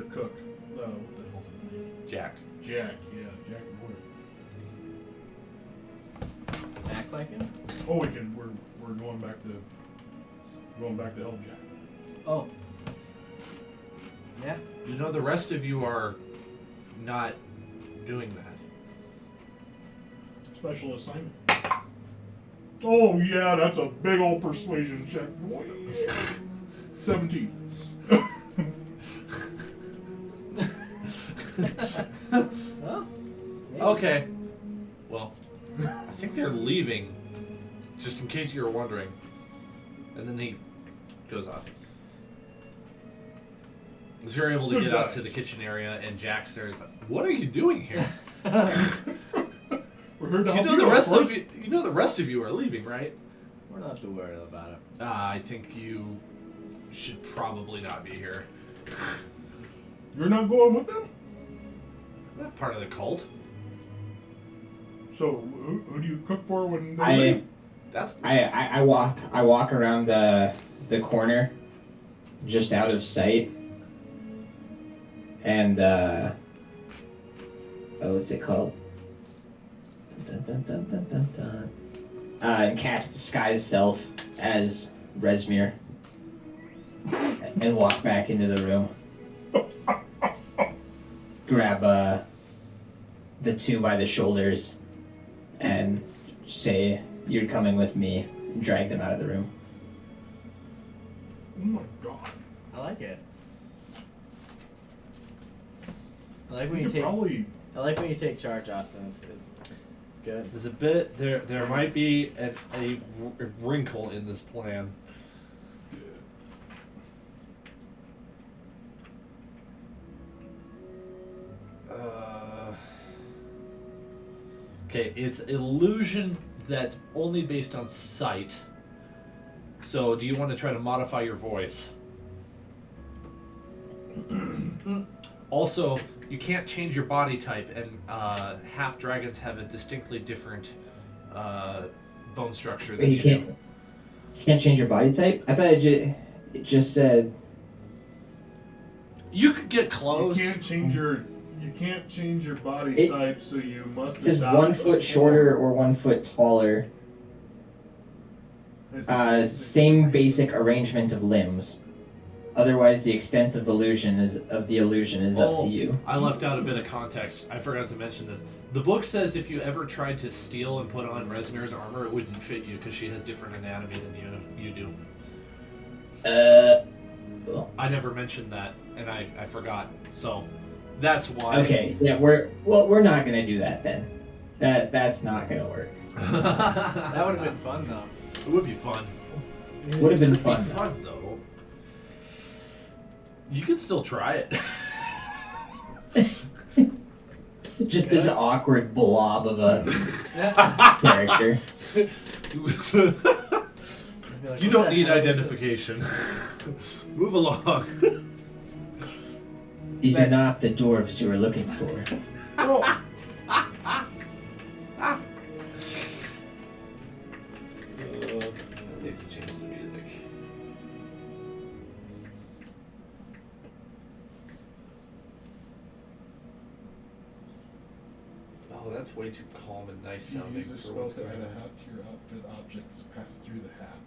cook. What the hell's his name? Jack. Jack. Yeah, Jack Boyd. Act like him? Oh, we can. We're going back to help Jack. Oh. Yeah. You know, the rest of you are not doing that. Special assignment. Oh yeah, that's a big old persuasion check. 17. Well, maybe. Okay. Well, I think they're leaving, just in case you were wondering. And then he goes off. So you're able to Good get out guys. to the kitchen area, and Jack's there. It's like, "What are you doing here?" We're here to You help know the rest course. of you. You know the rest of you are leaving, right? We're not too worried about it. I think you should probably not be here. You're not going with them? Not part of the cult. So who do you cook for when they I leave? That's I walk around the corner, just out of sight, and what's it called? Dun, dun, dun, dun, dun, dun. And cast disguise self as Resmir, and walk back into the room. Grab the two by the shoulders, and say, "You're coming with me," and drag them out of the room. Oh my god. I like it. I like when We you could take. probably. I like when you take charge, Austin. It's good. There's a bit there. There might be a wrinkle in this plan. Okay, it's illusion that's only based on sight. So, do you want to try to modify your voice? Also, you can't change your body type, and half dragons have a distinctly different bone structure than Wait, you you can't change your body type? I thought it just said. You could get close. You can't change your body It- type, so you must. It says adopt 1 a foot shorter or 1 foot taller. Same basic arrangement of limbs. Otherwise, the extent of the illusion is up to you. I left out a bit of context. I forgot to mention this. The book says if you ever tried to steal and put on Resmir's armor, it wouldn't fit you because she has different anatomy than you do. I never mentioned that, and I forgot. So that's why. Okay, yeah, we're not gonna do that then. That's not gonna work. That would have been fun though. It would be fun. Would have been It would fun. be fun though. You could still try it. Just this awkward blob of a character. You don't need identification. Move along. These are not the dwarves you were looking for. Oh, I need to change the music. Oh, that's way too calm and nice you sounding use a for spell what's to going add a on. hat to your outfit. Objects pass through the hat.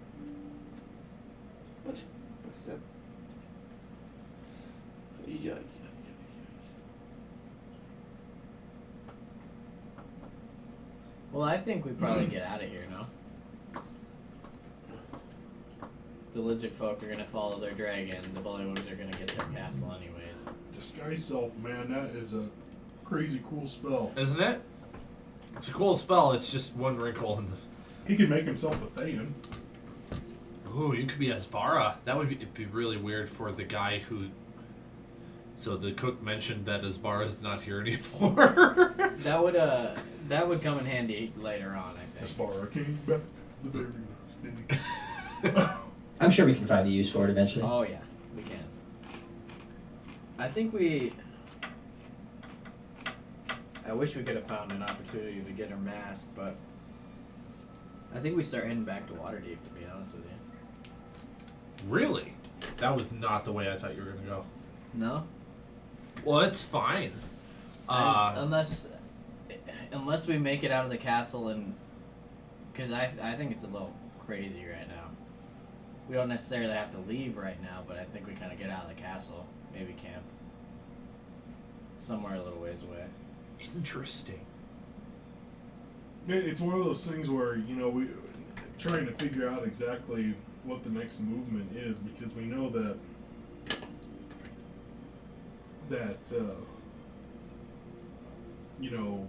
What? What is that? Yeah. Well, I think we probably get out of here now. The lizard folk are gonna follow their dragon. The bullywugs are gonna get their castle anyways. Disguise self, man. That is a crazy cool spell. Isn't it? It's a cool spell. It's just one wrinkle in the. He can make himself a Thayan. Ooh, you could be Asbara. That would be, it'd be really weird for the guy who. So the cook mentioned that Asbara's not here anymore. That would come in handy later on, I think. Aspara came back the very next day. I'm sure we can find a use for it eventually. Oh yeah, we can. I think we. I wish we could have found an opportunity to get her masked, but I think we start heading back to Waterdeep. To be honest with you. Really? That was not the way I thought you were gonna go. No. Well, it's fine. Unless we make it out of the castle and, because I think it's a little crazy right now. We don't necessarily have to leave right now, but I think we kind of get out of the castle, maybe camp somewhere a little ways away. Interesting. It's one of those things where, you know, we trying to figure out exactly what the next movement is, because we know that you know,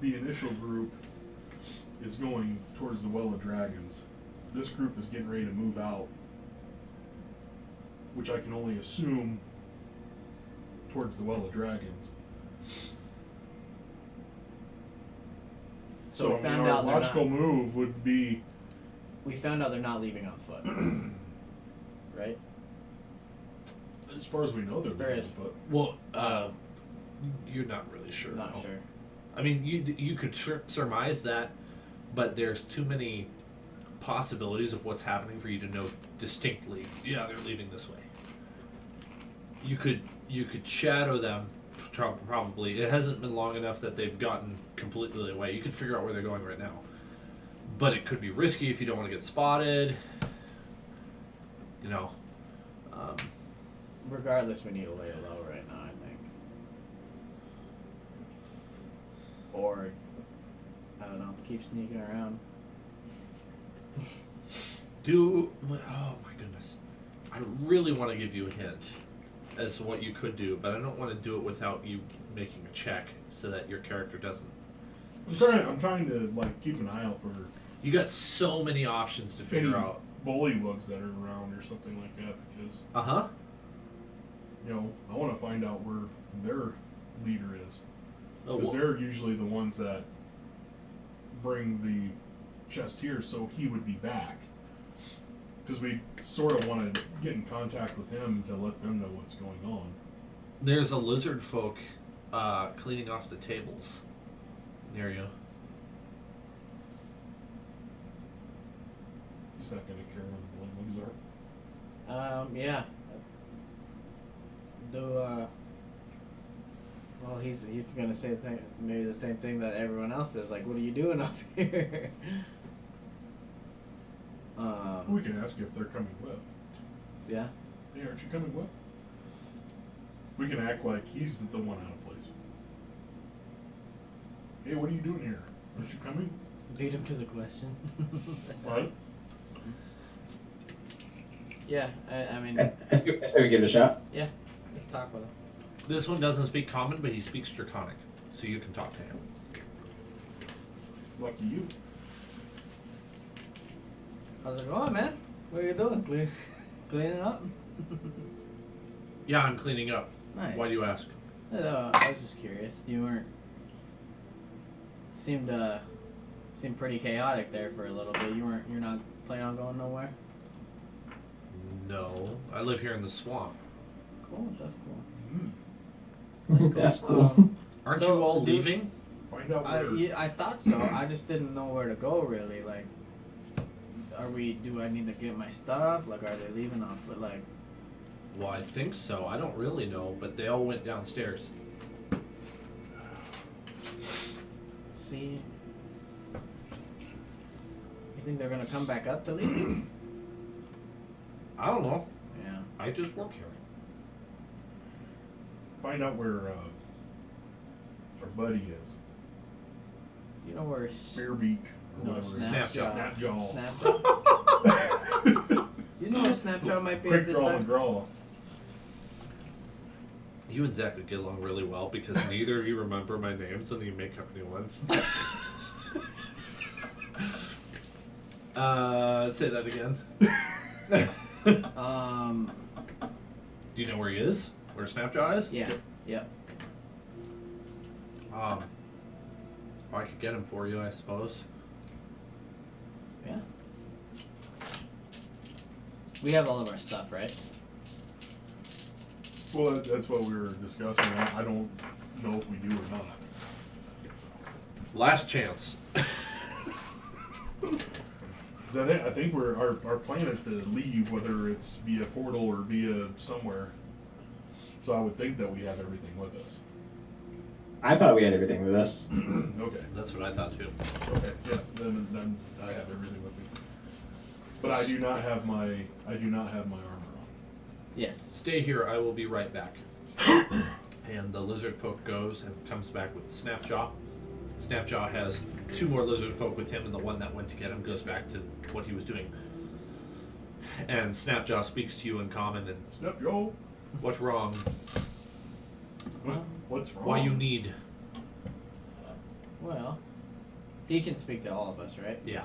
the initial group is going towards the Well of Dragons. This group is getting ready to move out, which I can only assume towards the Well of Dragons. So we I mean, found our out they're logical not- move would be We found out they're not leaving on foot, right? as far as we know they're There leaving is. on foot. Well, you're not really sure. Not no. sure. I mean, you could surmise that, but there's too many possibilities of what's happening for you to know distinctly. Yeah, they're leaving this way. You could shadow them, probably. It hasn't been long enough that they've gotten completely away. You could figure out where they're going right now, but it could be risky if you don't want to get spotted. You know. Regardless, we need to lay it low right now, I think. Or, I don't know, keep sneaking around. Oh my goodness. I really want to give you a hint as to what you could do, but I don't want to do it without you making a check so that your character doesn't. I'm trying to like keep an eye out for You got so many options to figure any out. bullywugs that are around or something like that, because Uh-huh. you know I want to find out where their leader is, Oh, because well, they're usually the ones that bring the chest here, so he would be back. Because we sort of want to get in contact with him to let them know what's going on. there's a lizard folk cleaning off the tables near you. He's not going to care where the bullywugs are. Yeah. Well, he's gonna say maybe the same thing that everyone else says. Like, what are you doing up here? We can ask if they're coming with. Yeah. Hey, aren't you coming with? We can act like he's the one out of place. Hey, what are you doing here? Aren't you coming? Beat him to the question. What? Yeah, I mean, I say we give it a shot. let's talk with him. This one doesn't speak common, but he speaks Draconic, so you can talk to him. Lucky you. How's it going, man? What are you doing? Cleaning up? Yeah, I'm cleaning up. Nice. Why do you ask? I was just curious. You weren't. Seemed pretty chaotic there for a little bit. You're not planning on going nowhere. No, I live here in the swamp. Cool. That's cool. That's cool. Aren't So, you all do- leaving? Find out where. I thought so. I just didn't know where to go really. Like, do I need to get my stuff? Like, are they leaving off foot? Like, Well, I think so. I don't really know, but they all went downstairs. see. You think they're gonna come back up to leave? I don't know. Yeah. I just work here. Find out where our buddy is. You know where? Spearbeak. Or No, whatever. Snapjaw. Snapjaw. You know where Snapjaw might be at Quick this draw time? McGraw. You and Zach would get along really well because neither of you remember my names and you make up new ones. Say that again. Do you know where he is? Where Snapjaw is? Yeah. Yep. I could get him for you, I suppose. Yeah. We have all of our stuff, right? Well, that's what we were discussing. I don't know if we do or not. Last chance. I think our plan is to leave, whether it's via portal or via somewhere. So I would think that we have everything with us. I thought we had everything with us. Okay. That's what I thought too. Okay. Yeah. Then I have everything with me. But I do not have my armor on. Yes. Stay here, I will be right back. And the lizard folk goes and comes back with Snapjaw. Snapjaw has two more lizard folk with him, and the one that went to get him goes back to what he was doing. And Snapjaw speaks to you in common and, Snapjaw. what's wrong? What's wrong? Why you need? Well, he can speak to all of us, right? Yeah.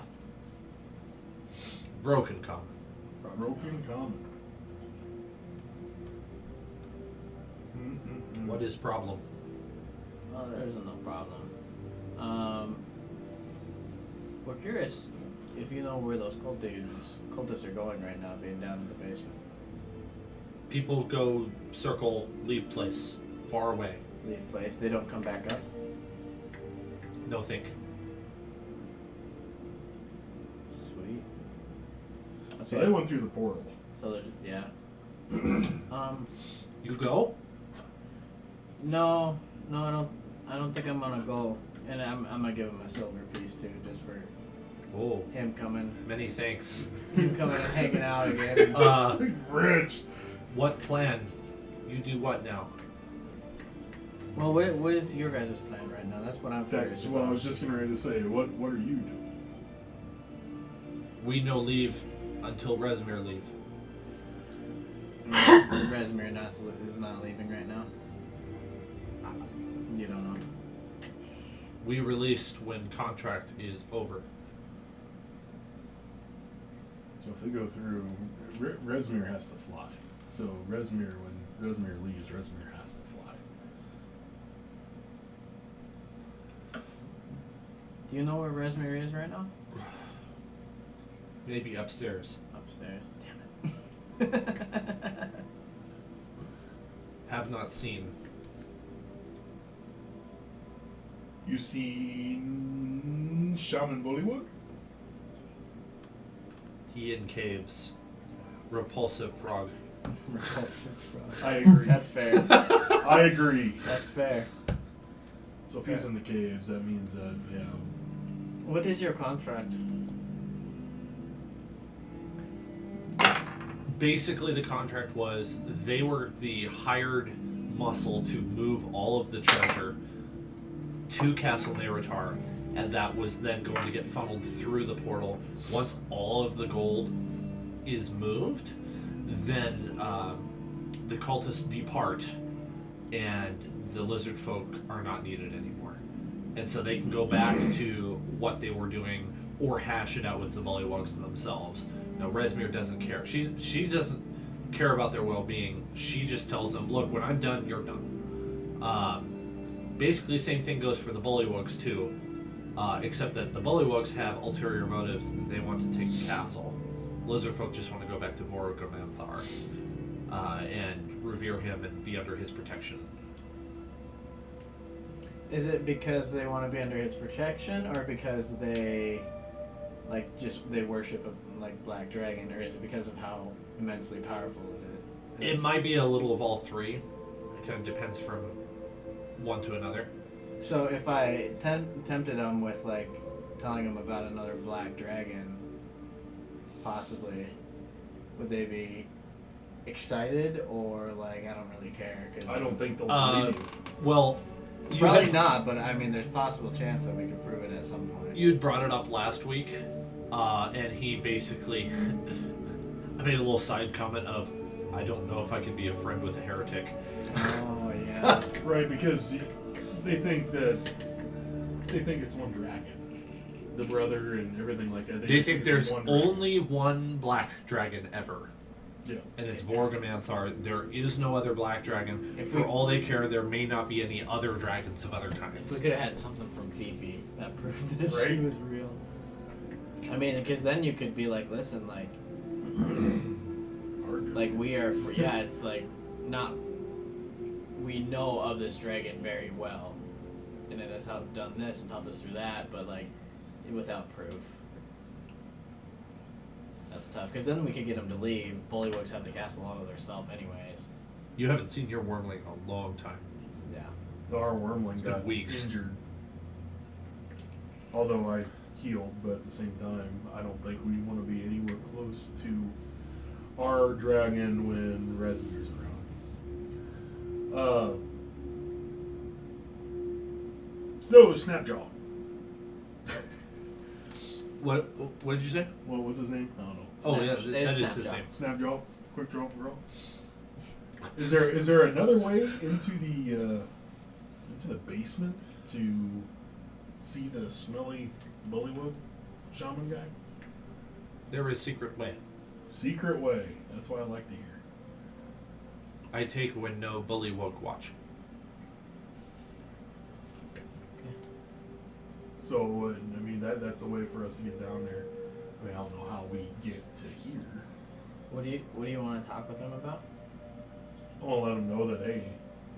Broken common. Broken common. Mm-mm-mm. What is problem? Oh, there isn't no problem. We're curious if you know where those cultists are going right now, being down in the basement. People go circle, leave place, far away. Leave place. They don't come back up. No think. Sweet. So they went through the portal. So there's yeah. You go? No, I don't think I'm gonna go. And I'm gonna give him a silver piece too, just for Oh, him coming many thanks. and hanging out again. Rich. What plan? You do what now? Well, what is your guys' plan right now? That's what I'm curious That's what I about. was just getting ready to say. What are you doing? We no leave until Resmir leave. Resmir is not leaving right now. You don't know. We released when contract is over. So if they go through, Resmir has to fly. So when Resmir leaves, Resmir has to fly. Do you know where Resmir is right now? Maybe upstairs. Upstairs. Damn it. Have not seen. You seen Shaman Bullywug? He in caves. Repulsive frog. I agree. That's fair. I agree. That's fair. So if he's in the caves, that means that, yeah. What is your contract? Basically, the contract was they were the hired muscle to move all of the treasure to Castle Neretar, and that was then going to get funneled through the portal. Once all of the gold is moved, then the cultists depart, and the lizard folk are not needed anymore, and so they can go back to what they were doing or hash it out with the bullywugs themselves. Now, Rezmir doesn't care. She doesn't care about their well-being. She just tells them, "Look, when I'm done, you're done." Basically, same thing goes for the bullywugs too, except that the bullywugs have ulterior motives. They want to take the castle. Lizardfolk just want to go back to Vorogamanthar and revere him and be under his protection. Is it because they want to be under his protection, or because they they worship a black dragon, or is it because of how immensely powerful it is? It might be a little of all three. It kind of depends from one to another. So if I tempted them with telling them about another black dragon, possibly, would they be excited, or I don't really care? Cause I don't think they'll believe you. Well, you probably had- not, but I mean, there's possible chance that we could prove it at some point. You'd brought it up last week, and he basically I made a little side comment of, "I don't know if I can be a friend with a heretic." Oh yeah. Right, because they think it's one dragon, the brother and everything like that. They just think it's there's one dragon. only one black dragon ever, Yeah. and it's Vorogamanthar. There is no other black dragon. If For we- all they care, there may not be any other dragons of other If we kinds. could have had something from Fifi that proved that she Right? was real. I mean, because then you could be like, listen, we are, yeah, it's not, we know of this dragon very well, and it has helped done this and helped us through that, but without proof. That's tough, because then we could get them to leave. Bullywugs have the castle all to themselves anyways. You haven't seen your wormling in a long time. Yeah. Our wormling It's been got weeks. injured. Although I healed, but at the same time, I don't think we want to be anywhere close to our dragon when Rezmir's around. So, Snapjaw. What did you say? What was his name? I don't know. Oh yeah, It's that is his Snapjaw. name. Snapjaw? Quick draw, girl? Is there another way into the basement to see the smelly bullywug shaman guy? There is secret way. Secret way. That's what I like to hear. I take when no bullywug watch. So I mean that's a way for us to get down there. I mean I don't know how we get to here. What do you want to talk with them about? I want to let them know that hey,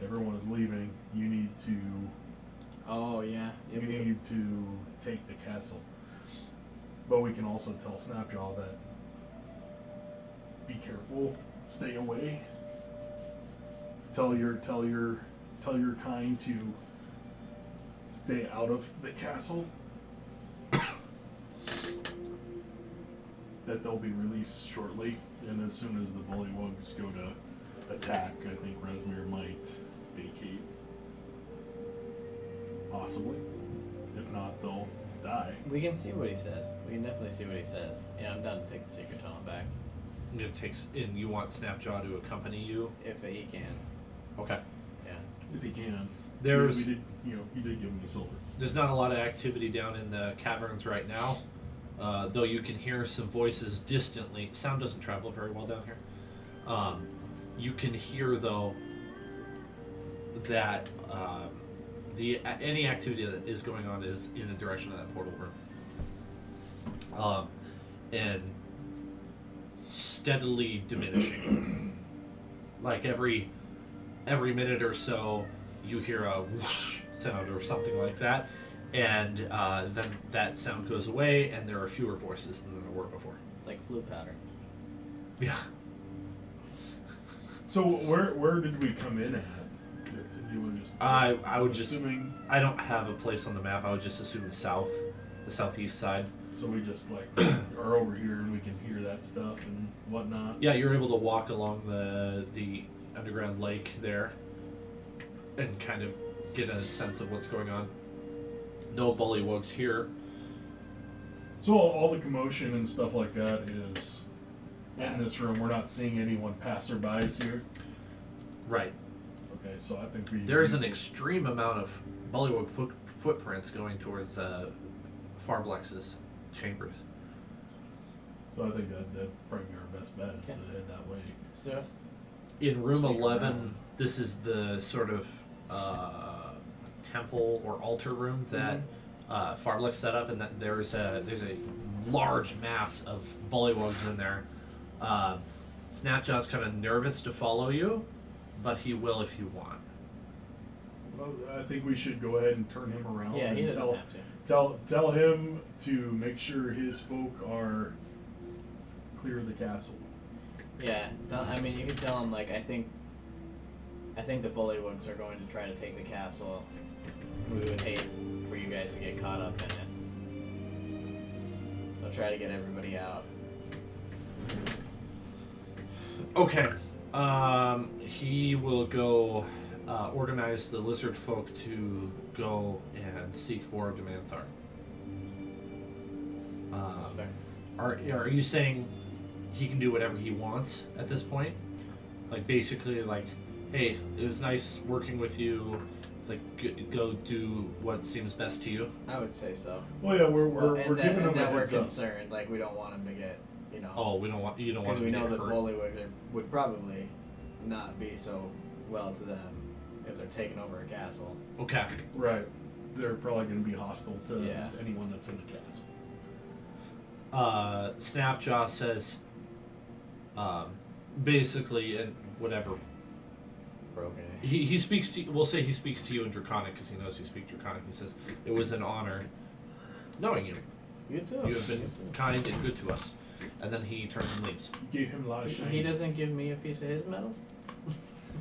everyone is leaving. You need to Oh yeah. you need to take the castle. But we can also tell Snapjaw that be careful, stay away. Tell your kind to stay out of the castle. That they'll be released shortly, and as soon as the bullywugs go to attack, I think Rezmir might vacate. Possibly. If not, they'll die. We can see what he says. We can definitely see what he says. Yeah, I'm down to take the secret tunnel back It takes, and you want Snapjaw to accompany you. if he can. Okay. Yeah. If he can. There's we did, he did give him the silver. there's not a lot of activity down in the caverns right now, though you can hear some voices distantly. Sound doesn't travel very well down here. You can hear though that any activity that is going on is in the direction of that portal room, and steadily diminishing. Like every minute or so, you hear a whoosh sound or something like that, and then that sound goes away, and there are fewer voices than there were before. It's like flute pattern. Yeah. So where did we come in at? You would just I would just. assuming, I don't have a place on the map. I would just assume the southeast side. so we just are over here and we can hear that stuff and whatnot. Yeah, you're able to walk along the underground lake there, and kind of get a sense of what's going on. No bullywugs here. So all the commotion and stuff like that is in this room. We're not seeing anyone passerbys here. Right. Okay, so I think we. There's an extreme amount of bullywug footprints going towards Farblex's chambers. So I think that'd probably be our best bet is to head that way. So, In room Sneak 11, around. this is the sort of temple or altar room that Farblex set up, and that there's a large mass of bullywugs in there. Snapjaw's kind of nervous to follow you, but he will if you want. Well, I think we should go ahead and turn him around. yeah, he and doesn't have to. Tell him to make sure his folk are clear of the castle. Yeah, I mean, you can tell him, like, I think the bullywugs are going to try to take the castle. We would hate for you guys to get caught up in it. So try to get everybody out. Okay. He will go organize the lizard folk to go and seek Vorg Manthar. That's fair. Are you saying he can do whatever he wants at this point? Like basically, like, hey, it was nice working with you. Like, go do what seems best to you. I would say so. Well, yeah, we're And giving him a that we're heads up. concerned. Like, we don't want him to get, Oh, you don't want because him we to know get the hurt. bullywugs would probably not be so well to them if they're taking over a castle. Okay. Right. They're probably going to be hostile to Yeah. anyone that's in the castle. Snapjaw says, basically, and whatever. Broken. He speaks to. We'll say he speaks to you in Draconic because he knows you speak Draconic. He says it was an honor knowing you. You too. You have been kind and good to us. And then he turns and leaves. You gave him a lot of shine. He doesn't give me a piece of his medal?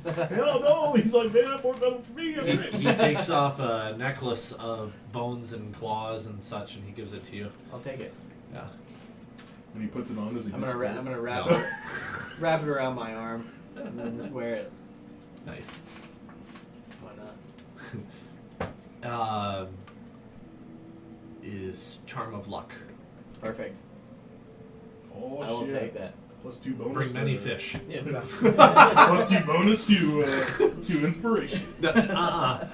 Hell no! He's like, man, that more metal for me. He takes off a necklace of bones and claws and such, and he gives it to you. I'll take it. Yeah. And he puts it on as a I'm gonna wrap No. it wrap it around my arm and then just wear it. Nice. Why not? Is Charm of Luck. Perfect. Oh, I will shit. take that. Plus 2 bonus. Bring many to, fish. Yeah. Plus 2 bonus to inspiration. Nuh-uh.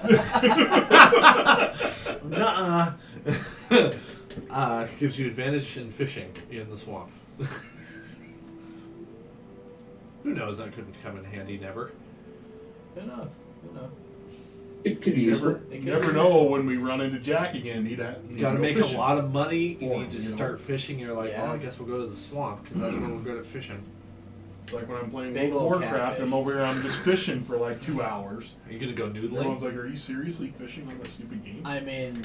Gives you advantage in fishing in the swamp. Who knows? That couldn't come in handy. Never. Who knows? Who knows? It could be You useful. never know when we run into Jack again. Need Got to go make fishing. a lot of money. You Or, need to you know. start fishing. You're like, Yeah. well, I guess we'll go to the swamp because that's where we're good at fishing. It's like when I'm playing Big World of old Warcraft, catfish. I'm over here, I'm just fishing for like 2 hours. Are you gonna go Everyone's noodling? like, are you seriously fishing on that stupid game? I mean,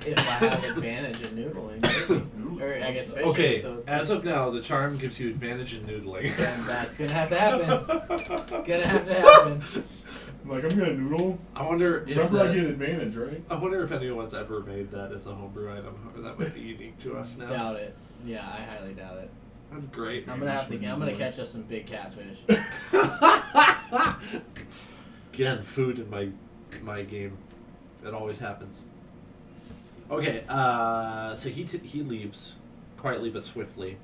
if I have advantage in noodling, maybe. Or I guess fishing. Okay. So it's As of now, the charm gives you advantage in noodling. then that's gonna have to happen. Gonna have to happen. I'm like, I'm gonna noodle. I wonder if Remember, I that- get advantage, right? I wonder if anyone's ever made that as a homebrew item, or that might be unique to us now. Doubt it. Yeah, I highly doubt it. That's great. I'm gonna catch us some big catfish. Again, food in my game. It always happens. Okay, so he leaves quietly but swiftly,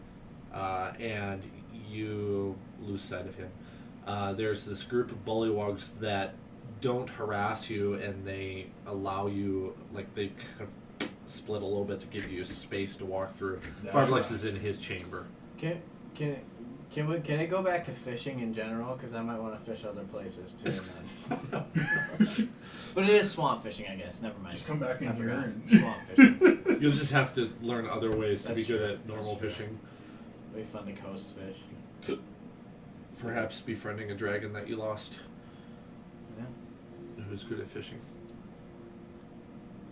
and you lose sight of him. There's this group of bullywugs that don't harass you, and they allow you, like, they kind of split a little bit to give you space to walk through. That's Farblex right. is in his chamber. Can it go back to fishing in general? Because I might want to fish other places too. And then but it is swamp fishing, I guess. Never mind. Just come back in I here forgot. and Swamp fishing. You'll just have to learn other ways to That's be good true. at normal That's true. fishing. It'd be fun to coast fish. Perhaps befriending a dragon that you lost Yeah. who's good at fishing.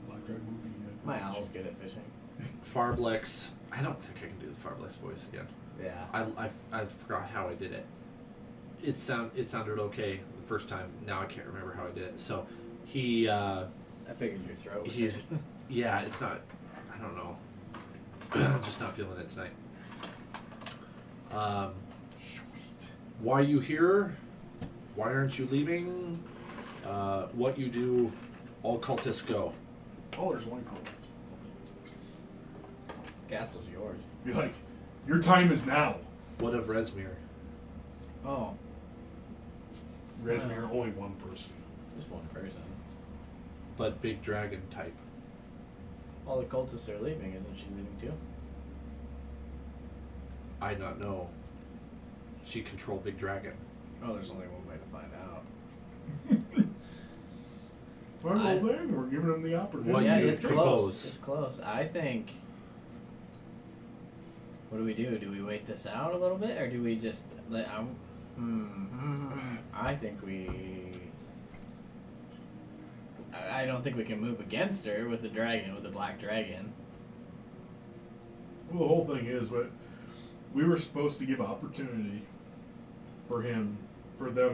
Black Dragon would be, My owl's good at fishing. Farblex. I don't think I can do the Farblex voice again. Yeah. I forgot how I did it. It sounded okay the first time. Now I can't remember how I did it. So he I figured your throat was he's good. yeah. It's not. I don't know. I'm just not feeling it tonight. Why are you here? Why aren't you leaving? What you do? All cultists go. Oh, there's one call. Castle's yours. Be like, your time is now. What of Resmir? Oh, Resmir, only one person. just one person. But big dragon type. All the cultists are leaving, isn't she leaving too? I not know. She control big dragon. Oh, there's only one way to find out. Fine, I- well then, we're giving them the opportunity. What yeah, you it's propose? close. It's close. I think. What do we do? Do we wait this out a little bit, or do we just let? I think we. I don't think we can move against her with the dragon, with the black dragon. Well, the whole thing is, but we were supposed to give opportunity for them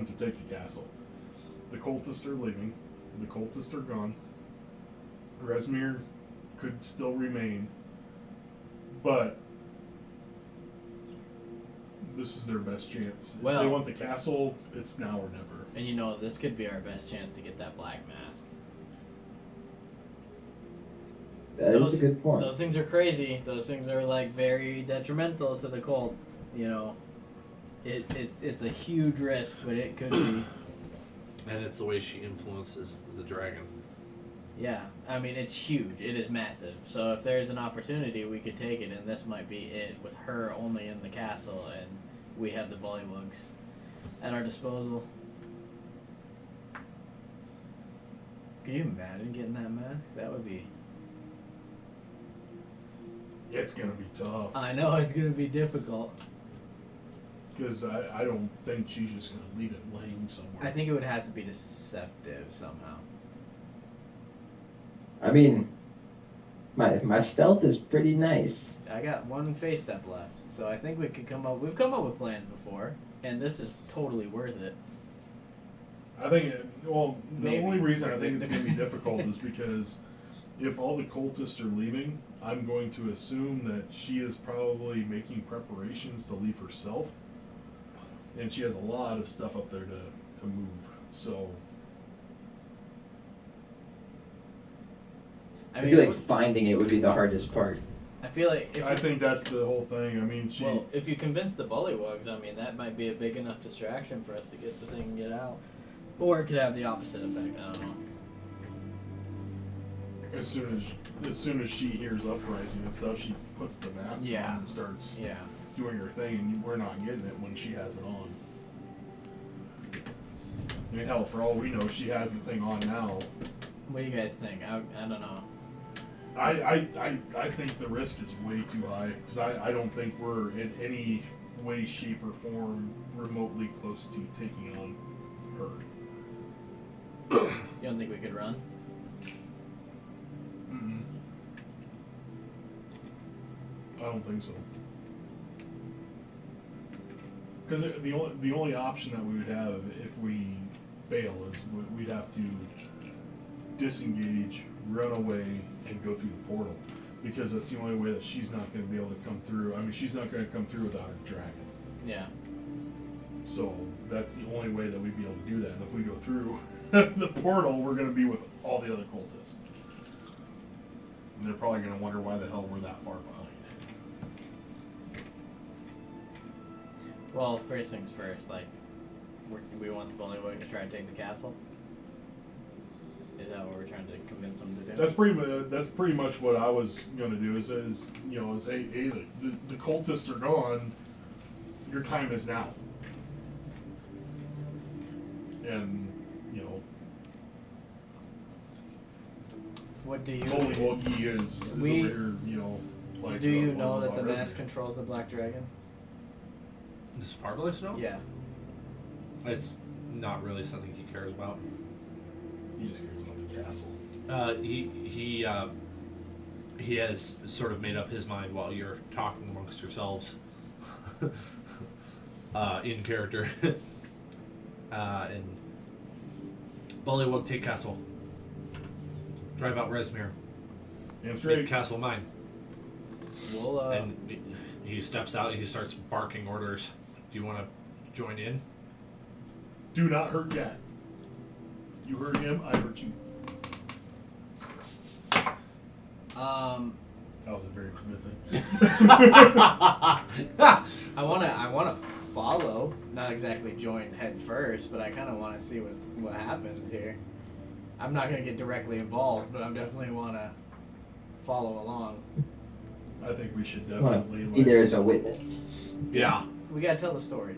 to take the castle. The cultists are leaving. The cultists are gone. Resmir could still remain, but this is their best chance. Well- if they want the castle, it's now or never. And you know, this could be our best chance to get that black mask. That is a good point. Those things are crazy. Those things are like very detrimental to the cult. You know, it's a huge risk, but it could be. And it's the way she influences the dragon. Yeah, I mean it's huge. It is massive. So if there's an opportunity, we could take it, and this might be it with her only in the castle, and we have the bullywugs at our disposal. Could you imagine getting that mask? That would be. It's gonna be tough I know it's gonna be difficult. because I don't think she's just gonna leave it laying somewhere. I think it would have to be deceptive somehow. I mean, my stealth is pretty nice. I got one face step left, so I think we could come up. We've come up with plans before, and this is totally worth it. I think the Maybe. only reason I think it's going to be difficult is because if all the cultists are leaving, I'm going to assume that she is probably making preparations to leave herself, and she has a lot of stuff up there to move. So I I mean, feel like finding it would be the hardest part. I feel like I think that's the whole thing. I mean, well, if you convince the bullywugs, I mean, that might be a big enough distraction for us to get the thing and get out, or it could have the opposite effect. I don't know. as soon as she hears uprising and stuff, she puts the mask Yeah. on and starts Yeah. doing her thing, and we're not getting it when she has it on. I mean, hell, for all we know, she has the thing on now. What do you guys think? I don't know. I think the risk is way too high because I don't think we're in any way, shape, or form remotely close to taking on her. You don't think we could run? Mm-mm. I don't think so. Because the only option that we would have if we fail is we'd have to disengage, run away, and go through the portal. Because that's the only way that she's not going to be able to come through. I mean, she's not going to come through without her dragon. Yeah. So that's the only way that we'd be able to do that. And if we go through the portal, we're going to be with all the other cultists. And they're probably going to wonder why the hell we're that far behind. Well, first things first. Like, we want the bullywug to try and take the castle. Is that what we're trying to convince them to do? That's pretty much what I was going to do. Is hey, the cultists are gone. Your time is now. And What do you? Holy Woogie is We- over here. Like. Do you on know that the resume. mask controls the black dragon? Does Farbless know? Yeah. It's not really something he cares about. He just cares about the castle. He has sort of made up his mind while you're talking amongst yourselves. In character. And Bullywug, take castle. Drive out Resmir. Damn Make straight. castle mine. We'll And he steps out and he starts barking orders. Do you want to join in? Do not hurt Gat. You hurt him, I hurt you. That was very convincing. I wanna follow, not exactly join head first, but I kind of want to see what happens here. I'm not gonna get directly involved, but I definitely want to follow along. I think we should Well, definitely be there as a witness. Yeah. We gotta tell the story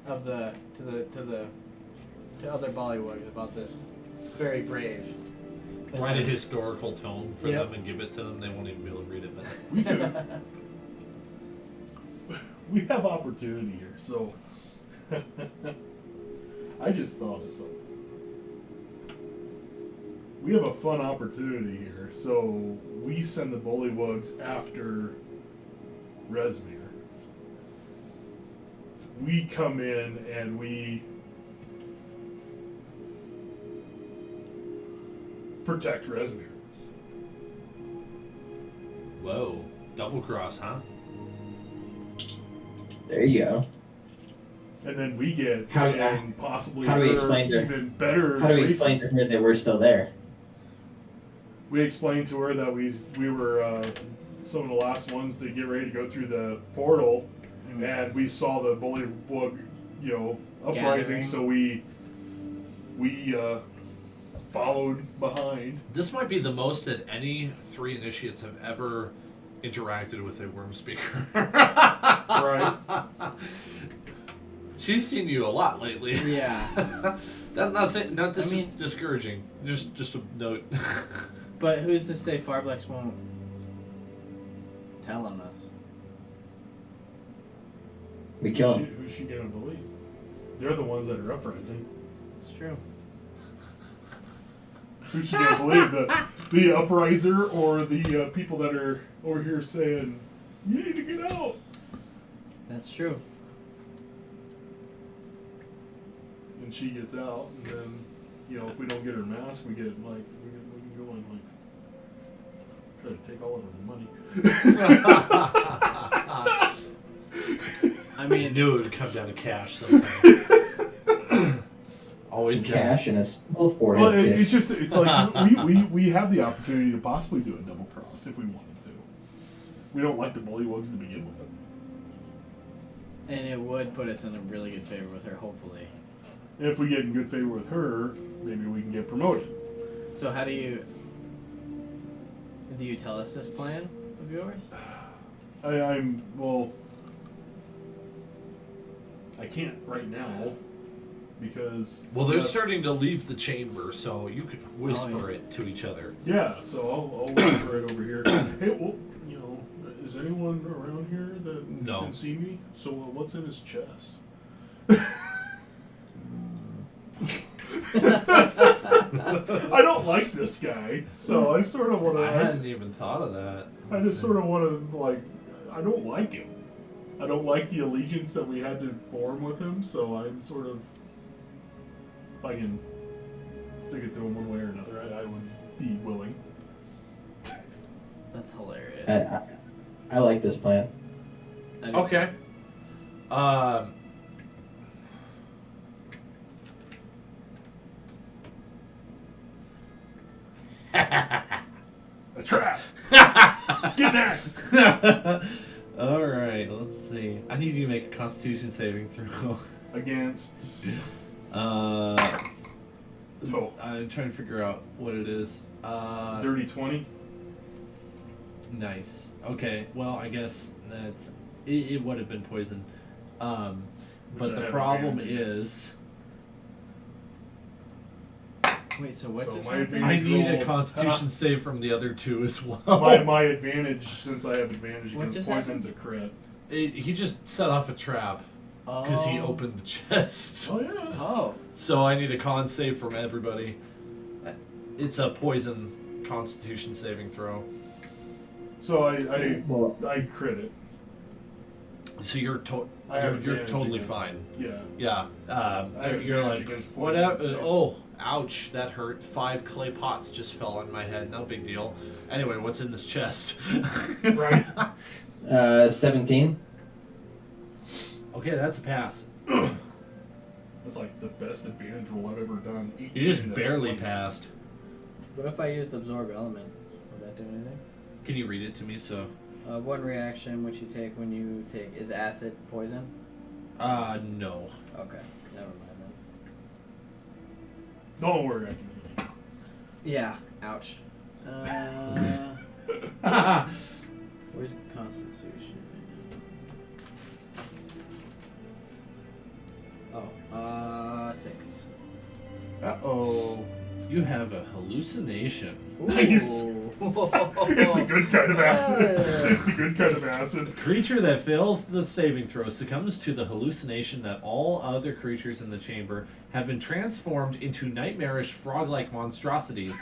of to other Bollywogs about this very brave. Write a historical tome for Yep. them and give it to them. They won't even be able to read it. But We do. We have opportunity here, so I just thought of something. We have a fun opportunity here, so we send the Bullywugs after Rezmir. We come in and we protect Rezmir. whoa, double cross, huh? There you go. And then we get How do- and possibly how do we her explain to- even better How do we races. explain to her that we're still there? We explained to her that we were some of the last ones to get ready to go through the portal, and we saw the Bullywug, uprising. Gathering. So we followed behind. This might be the most that any 3 initiates have ever interacted with a worm speaker. Right. She's seen you a lot lately. Yeah, That's not I mean- discouraging. Just a note. but who's to say Farblex won't tell on us? We kill him. Who's she gonna believe? They're the ones that are uprising. It's true. Who's she gonna believe? The upriser or the people that are over here saying, "You need to get out." That's true. And she gets out, and then, if we don't get her mask, we can go and try to take all of her money. I I mean, knew it would come down to cash sometime. Always Some cash and a small forehead Well, kiss. it's like we have the opportunity to possibly do a double cross if we wanted to. We don't like the Bullywugs to begin with. and it would put us in a really good favor with her, hopefully. And if we get in good favor with her, maybe we can get promoted. So how do you tell us this plan of yours? I can't right now because Well, they're yes, starting to leave the chamber, so you could whisper yeah. it to each other. Yeah, so I'll whisper it over here. Hey, well, is anyone around here that No. can see me? So what's in his chest? I don't like this guy, so I sort of want I to. hadn't even thought of that. I just sort of want to I don't like him. I don't like the allegiance that we had to form with him, so I'm sort of. If I can stick it to him one way or another, I would be willing. That's hilarious. I like this plan. I do Okay. A trap! Get next! All right, let's see. I need you to make a Constitution saving throw. Against. Oh. Oh, I'm trying to figure out what it is. dirty 20. Nice. Okay. Well, I guess that's it would have been poison. But Which I the have problem advantage against. is, Wait, so what So just my happened? I advantage need a roll- Constitution save from the other two as well. My advantage, since I have advantage What against just poison's a crit. He just set off a trap because he Oh. opened the chest. Oh, yeah. Oh, So I need a con save from everybody. It's a poison Constitution saving throw. So I Well, crit it. So you're I have you're advantage totally against- fine. Yeah. Yeah. I have You're advantage like against poison whatever. saves. Oh, ouch! That hurt. 5 clay pots just fell on my head. No big deal. Anyway, what's in this chest? Right. 17. Okay, that's a pass. That's like the best advantage roll I've ever done. You 18 just to barely 20. passed. what if I used absorb element? Would that do anything? Can you read it to me? So One reaction which you take when you take is acid poison. No. Okay, never mind then. Don't worry, I can heal Yeah. Ouch. Where's Constitution? Oh, 6. Uh-oh. You have a hallucination. Nice. It's the good kind of acid. It's the good kind of acid. A creature that fails the saving throw succumbs to the hallucination that all other creatures in the chamber have been transformed into nightmarish frog-like monstrosities.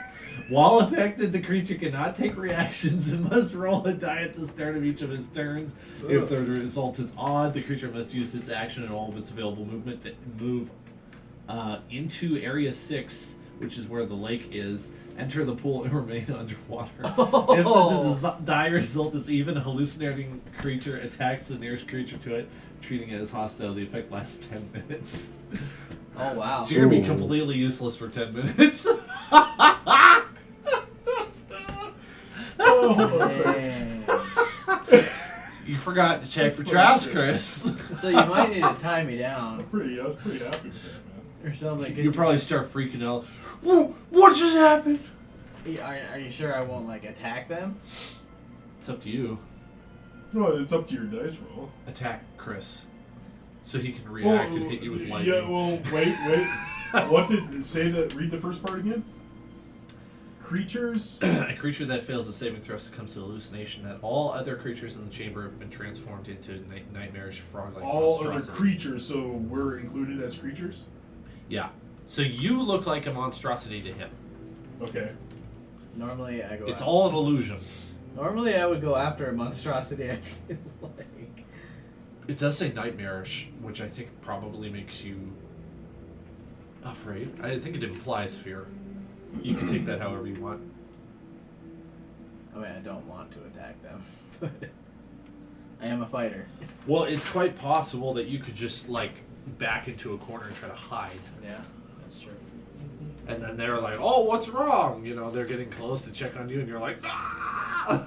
While affected, the creature cannot take reactions and must roll a die at the start of each of his turns. If the result is odd, the creature must use its action and all of its available movement to move into Area 6, which is where the lake is, enter the pool and remain underwater. If the die result is even, a hallucinating creature attacks the nearest creature to it, treating it as hostile. The effect lasts 10 minutes. Oh wow. So you're going to be Ooh. completely useless for 10 minutes. Dang. You forgot to check That's for what traps, I did. Chris. So you might need to tie me down I was pretty happy with that, man. or something. 'cause You probably start freaking out. What just happened? Are you sure I won't like attack them? It's up to you. No, it's up to your dice roll. Attack Chris, so he can react and hit you with lightning. Yeah, well, wait. What did say that? Read the first part again. Creatures. A creature that fails a saving throw succumbs to hallucination that all other creatures in the chamber have been transformed into nightmarish frog-like All other monstrosities. creatures, so we're included as creatures? Yeah. So you look like a monstrosity to him. Okay. Normally I go. It's after, all an illusion. Normally I would go after a monstrosity. I feel like. It does say nightmarish, which I think probably makes you afraid. I think it implies fear. You can take that however you want. I mean, I don't want to attack them, but I am a fighter. Well, it's quite possible that you could just, like, back into a corner and try to hide. Yeah, that's true. And then they're like, oh, what's wrong? You know, they're getting close to check on you, and you're like, ah!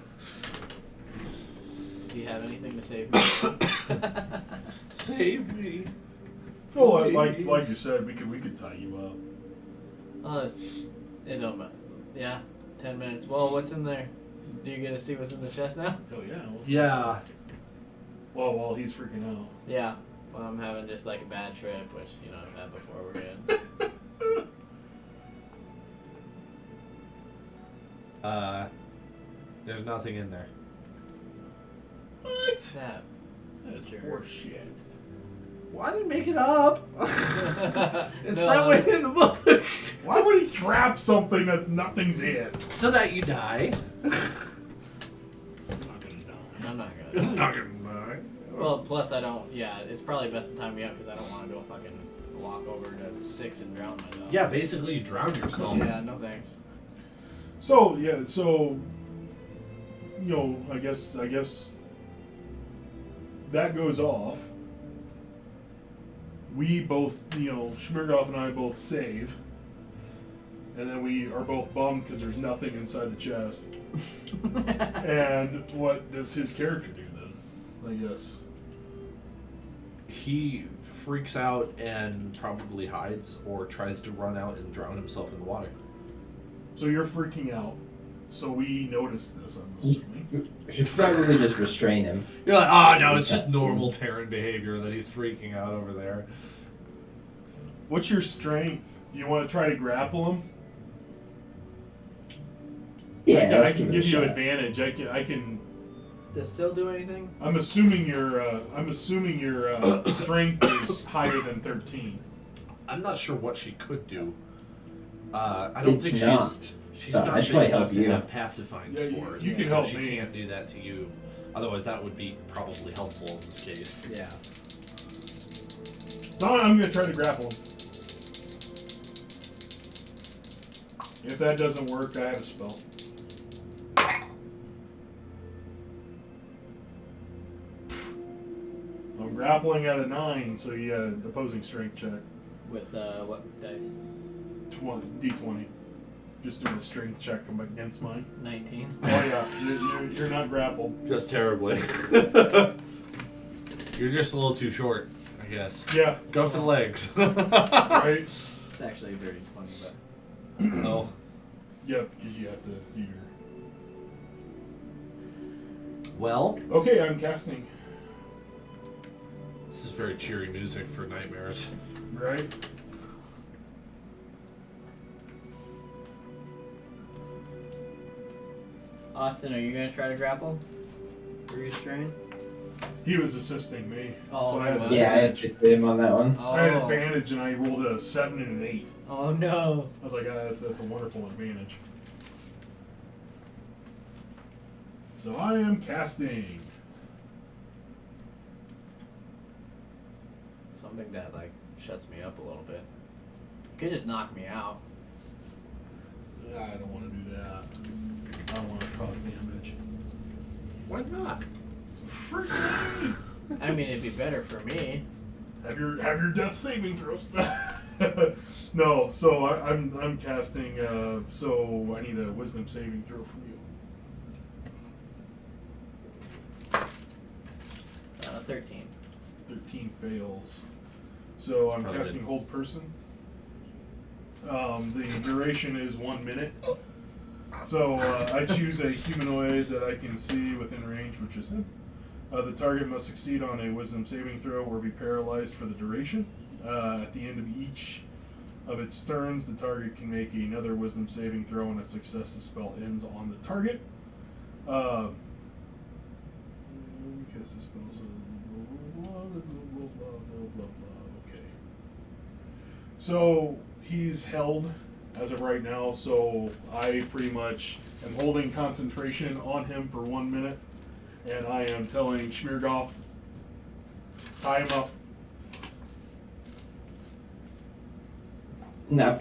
Do you have anything to save me? Save me. Well, Please. like you said, we could tie you up. Oh, it don't matter. Yeah, 10 minutes. Well, what's in there? Do you get to see what's in the chest now? Oh yeah. Yeah. Well, he's freaking out. Yeah. Well, I'm having just like a bad trip, which I've had before. We're good. There's nothing in there. What? Snap. That's Sure. horseshit. Why did he make it up? It's No, that way in the book. Why would he trap something that nothing's in? So that you die. I'm not gonna die. I'm not I'm gonna. not gonna die. Well, plus I don't. Yeah, it's probably best to time me up because I don't want to go fucking walk over to 6 and drown myself. Yeah, basically you drown yourself. Yeah. No thanks. So I guess that goes off. We both, Schmirgoff and I both save, and then we are both bummed because there's nothing inside the chest. And what does his character do then? I guess. He freaks out and probably hides or tries to run out and drown himself in the water. So you're freaking out. So we noticed this, I'm assuming. We should probably just restrain him. You're like, oh no, it's just normal Terran behavior that he's freaking out over there. What's your strength? You want to try to grapple him? Yeah, I let's can it a give you shot. advantage. I can. Does Sil do anything? I'm assuming your strength is higher than 13. I'm not sure what she could do. I don't It's think not. she's I not should big probably enough help to you. have pacifying Yeah, spores. you can so help she me. can't do that to you. Otherwise, that would be probably helpful in this case. Yeah. So I'm going to try to grapple him. If that doesn't work, I have a spell. I'm grappling at a 9, so you opposing strength check. With what dice? D20. Just doing a strength check against mine. 19. Oh yeah, you're not grappled. Just terribly. You're just a little too short, I guess. Yeah. Go for the legs. Right. It's actually very funny, but Oh. Yep, because you have to do your. Well, Okay, I'm casting. this is very cheery music for nightmares. Right. Austin, are you gonna try to grapple? Or restrain? He was assisting me. Oh, so I he had was? Yeah, I had to hit him on that one. Oh. I had advantage and I rolled a 7 and an 8. Oh no. I was like, that's a wonderful advantage. So I am casting. Something that like shuts me up a little bit. You could just knock me out. I don't want to do that. I don't want to cause damage. Why not? Freaking I mean, it'd be better for me. have your death saving throws. No, so I'm casting. So I need a wisdom saving throw from you. 13. 13 fails. So I'm Probably casting did. hold person. The duration is 1 minute. So I choose a humanoid that I can see within range, which is him. The target must succeed on a wisdom saving throw or be paralyzed for the duration. At the end of each of its turns, the target can make another wisdom saving throw, and a success, the spell ends on the target. Because the spells okay. So he's held as of right now, so I pretty much am holding concentration on him for 1 minute, and I am telling Schmiergoff, tie him up. And I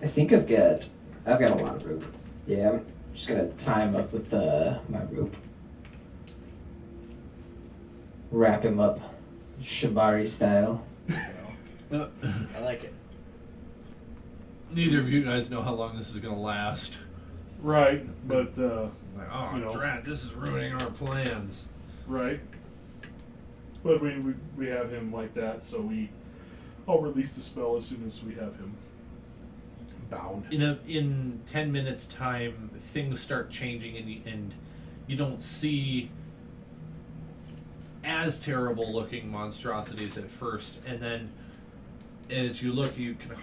think I've got a lot of rope. Yeah, I'm just gonna tie him up with my rope. Wrap him up, shibari style. I like it. Neither of you guys know how long this is gonna last. Right, but Like, oh, You know. drat, this is ruining our plans. right. But we have him like that, so I'll release the spell as soon as we have him bound. In 10 minutes time, things start changing, and you don't see as terrible looking monstrosities at first, and then as you look, you can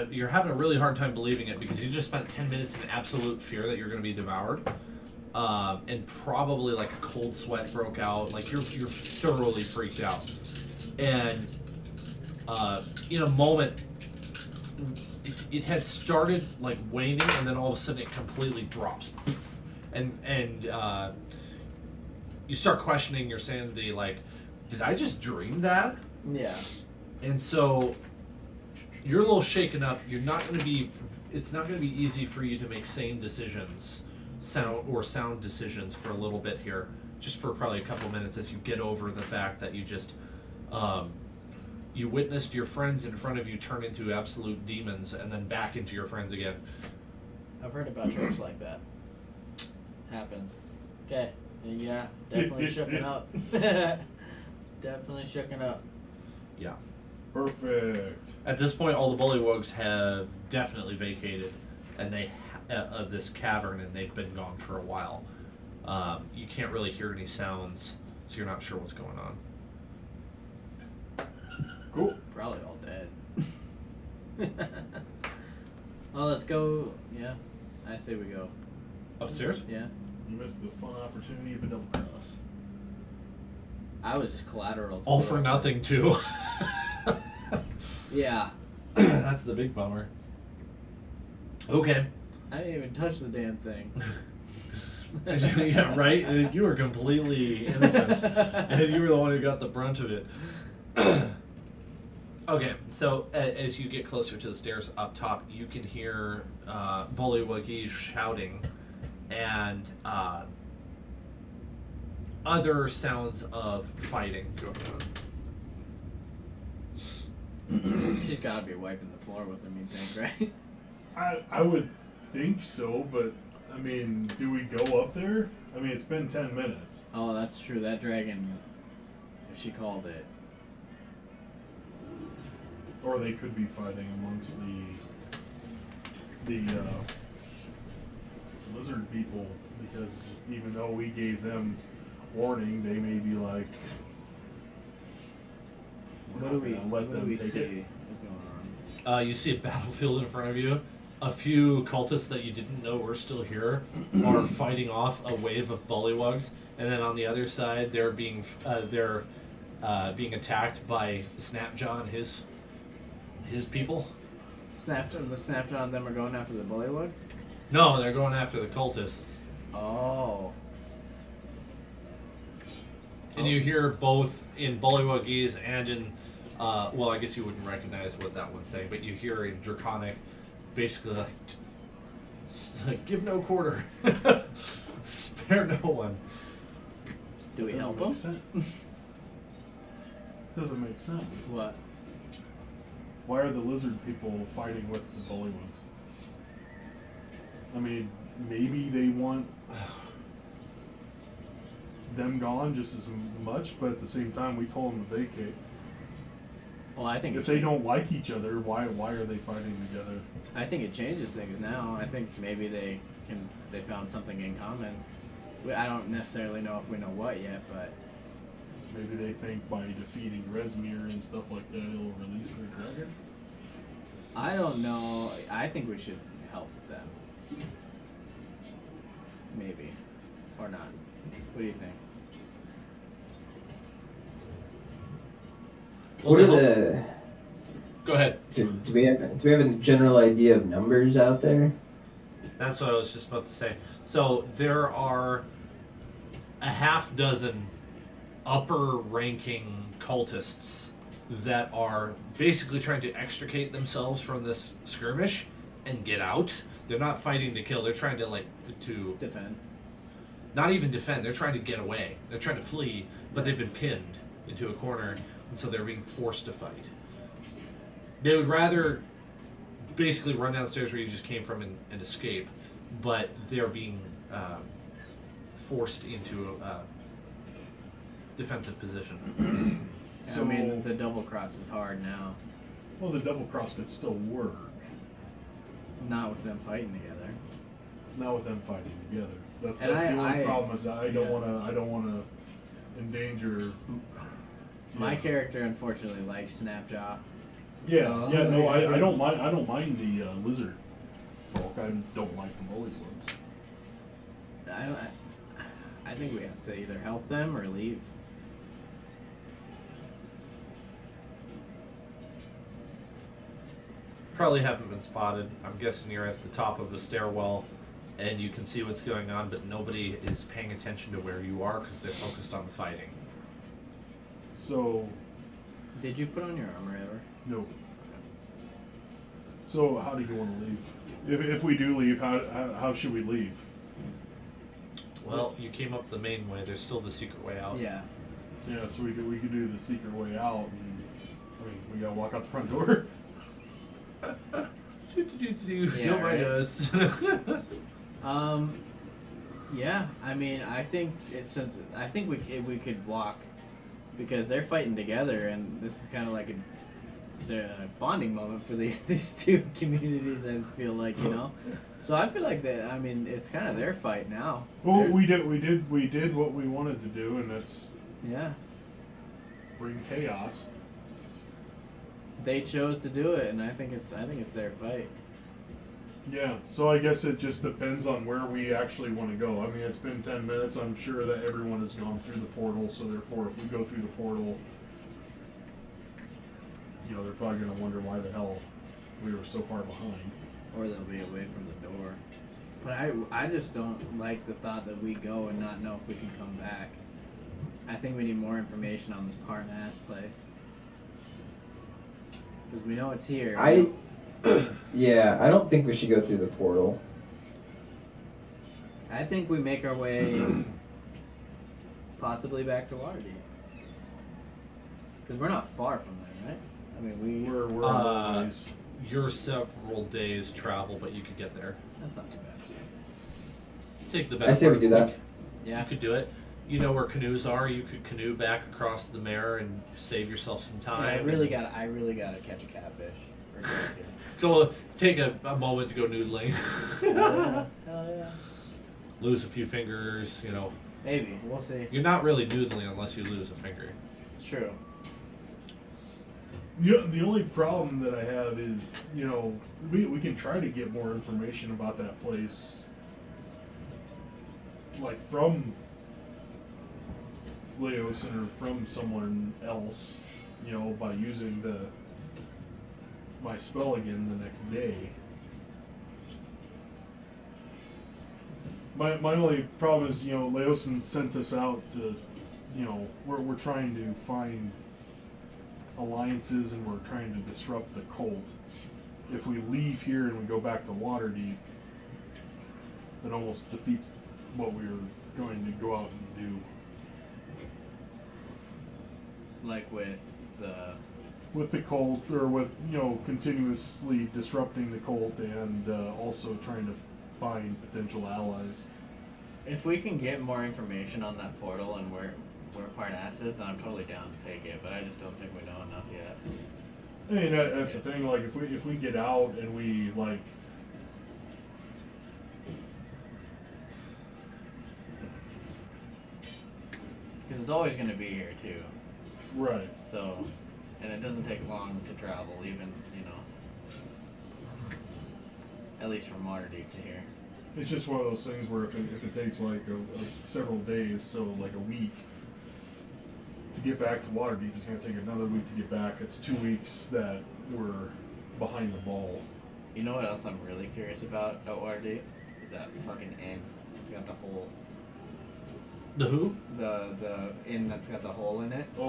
you're having a really hard time believing it, because you just spent 10 minutes in absolute fear that you're going to be devoured, and probably like a cold sweat broke out, like you're thoroughly freaked out, and in a moment it had started like waning, and then all of a sudden it completely drops, and you start questioning your sanity, like, did I just dream that? Yeah. And so you're a little shaken up. It's not going to be easy for you to make sane decisions, sound decisions for a little bit here, just for probably a couple minutes, as you get over the fact that you just you witnessed your friends in front of you turn into absolute demons and then back into your friends again. I've heard about trips like that. Happens. Okay. Yeah, definitely shooken up. Definitely shooken up. Yeah. Perfect. At this point, all the bullywugs have definitely vacated, and they of this cavern, and they've been gone for a while. You can't really hear any sounds, so you're not sure what's going on. Cool. Probably all dead. Well, let's go. Yeah, I say we go. Upstairs? Yeah. You missed the fun opportunity of a double cross. I was just collateral. All for nothing, too. Yeah. That's the big bummer. Okay. I didn't even touch the damn thing. Yeah, right? You were completely innocent. And you were the one who got the brunt of it. Okay, so as you get closer to the stairs up top, you can hear bullywuggies shouting and other sounds of fighting going on. She's got to be wiping the floor with them, you think, right? I would think so, but I mean, do we go up there? I mean, it's been 10 minutes. Oh, that's true. That dragon, if she called it. Or they could be fighting amongst the lizard people, because even though we gave them warning, they may be like, we're not gonna let them take see? it. What's going on? You see a battlefield in front of you. A few cultists that you didn't know were still here are fighting off a wave of bullywugs, and then on the other side, they're being attacked by Snapjaw and his people. The snapshot of them are going after the bullywugs? No, they're going after the cultists. Oh. And you hear both in Bullywugese and in, well, I guess you wouldn't recognize what that one's saying, but you hear in Draconic, basically like, give no quarter, spare no one. Do we help Doesn't them? make sense. Doesn't make sense. What? Why are the lizard people fighting with the bullywugs? I mean, maybe they want them gone just as much, but at the same time, we told them to vacate. Well, I think If they don't like each other, why are they fighting together? I think it changes things now. I think maybe they found something in common. I don't necessarily know if we know what yet, but Maybe they think by defeating Rezmir and stuff like that, it'll release their dragon? I don't know. I think we should help them. Maybe. Or not. What do you think? What are the? Go ahead. Do we have a general idea of numbers out there? That's what I was just about to say. So there are a half dozen upper-ranking cultists that are basically trying to extricate themselves from this skirmish and get out. They're not fighting to kill. They're trying to Defend. not even defend. They're trying to get away. They're trying to flee, but they've been pinned into a corner, and so they're being forced to fight. They would rather basically run downstairs where you just came from and escape, but they're being forced into a defensive position. I mean, the double cross is hard now. Well, the double cross could still work. Not with them fighting together. Not with them fighting together. That's And the only I- problem is I don't yeah. wanna endanger. My Yeah. character unfortunately likes Snapjaw. Yeah, So- yeah, no, I don't mind. I don't mind the lizard folk. I don't like the bullywugs. I think we have to either help them or leave. Probably haven't been spotted. I'm guessing you're at the top of the stairwell and you can see what's going on, but nobody is paying attention to where you are because they're focused on the fighting. So Did you put on your armor ever? no. So how do you want to leave? If we do leave, how should we leave? Well, you came up the main way. There's still the secret way out. Yeah. Yeah, so we could do the secret way out, and I mean we gotta walk out the front door. Yeah, Don't mind right. us. Yeah. I mean, I think we could walk because they're fighting together, and this is kind of like the bonding moment for these two communities. I feel like, you know. So I feel like that. I mean, it's kind of their fight now. Well, They're- we did what we wanted to do, and that's Yeah. bring chaos. They chose to do it, and I think it's their fight. Yeah, so I guess it just depends on where we actually want to go. I mean, it's been 10 minutes. I'm sure that everyone has gone through the portal, so therefore, if we go through the portal, you know, they're probably going to wonder why the hell we were so far behind. Or they'll be away from the door. But I just don't like the thought that we go and not know if we can come back. I think we need more information on this Parnas place. Because we know it's here. Yeah, I don't think we should go through the portal. I think we make our way possibly back to Waterdeep. Because we're not far from there, right? I mean, We're Uh, ways. you're several days travel, but you could get there. That's not too bad. Take the I better say part we of do the that. week. Yeah. You could do it. You know where canoes are. You could canoe back across the mare and save yourself some time. I really gotta catch a catfish. Or something. Go take a moment to go noodling. Hell yeah. Lose a few fingers. You know, Maybe. We'll see. you're not really noodling unless you lose a finger. It's true. The only problem that I have is, we can try to get more information about that place, like from Leosin or from someone else, by using my spell again the next day. My only problem is, Leosin sent us out to, we're trying to find alliances and we're trying to disrupt the cult. If we leave here and we go back to Waterdeep, that almost defeats what we were going to go out and do. Like with the cult, or with, continuously disrupting the cult and also trying to find potential allies. if we can get more information on that portal and where Parnas is, then I'm totally down to take it. But I just don't think we know enough yet. I mean, that's the thing, like, if we get out and we, like, Because it's always going to be here too. right. So, and it doesn't take long to travel, even at least from Waterdeep to here. It's just one of those things where if it takes like several days, so like a week to get back to Waterdeep, it's going to take another week to get back. It's 2 weeks that we're behind the ball. You know what else I'm really curious about at Waterdeep? Is that fucking inn. It's got the hole. The who? The inn that's got the hole in it. The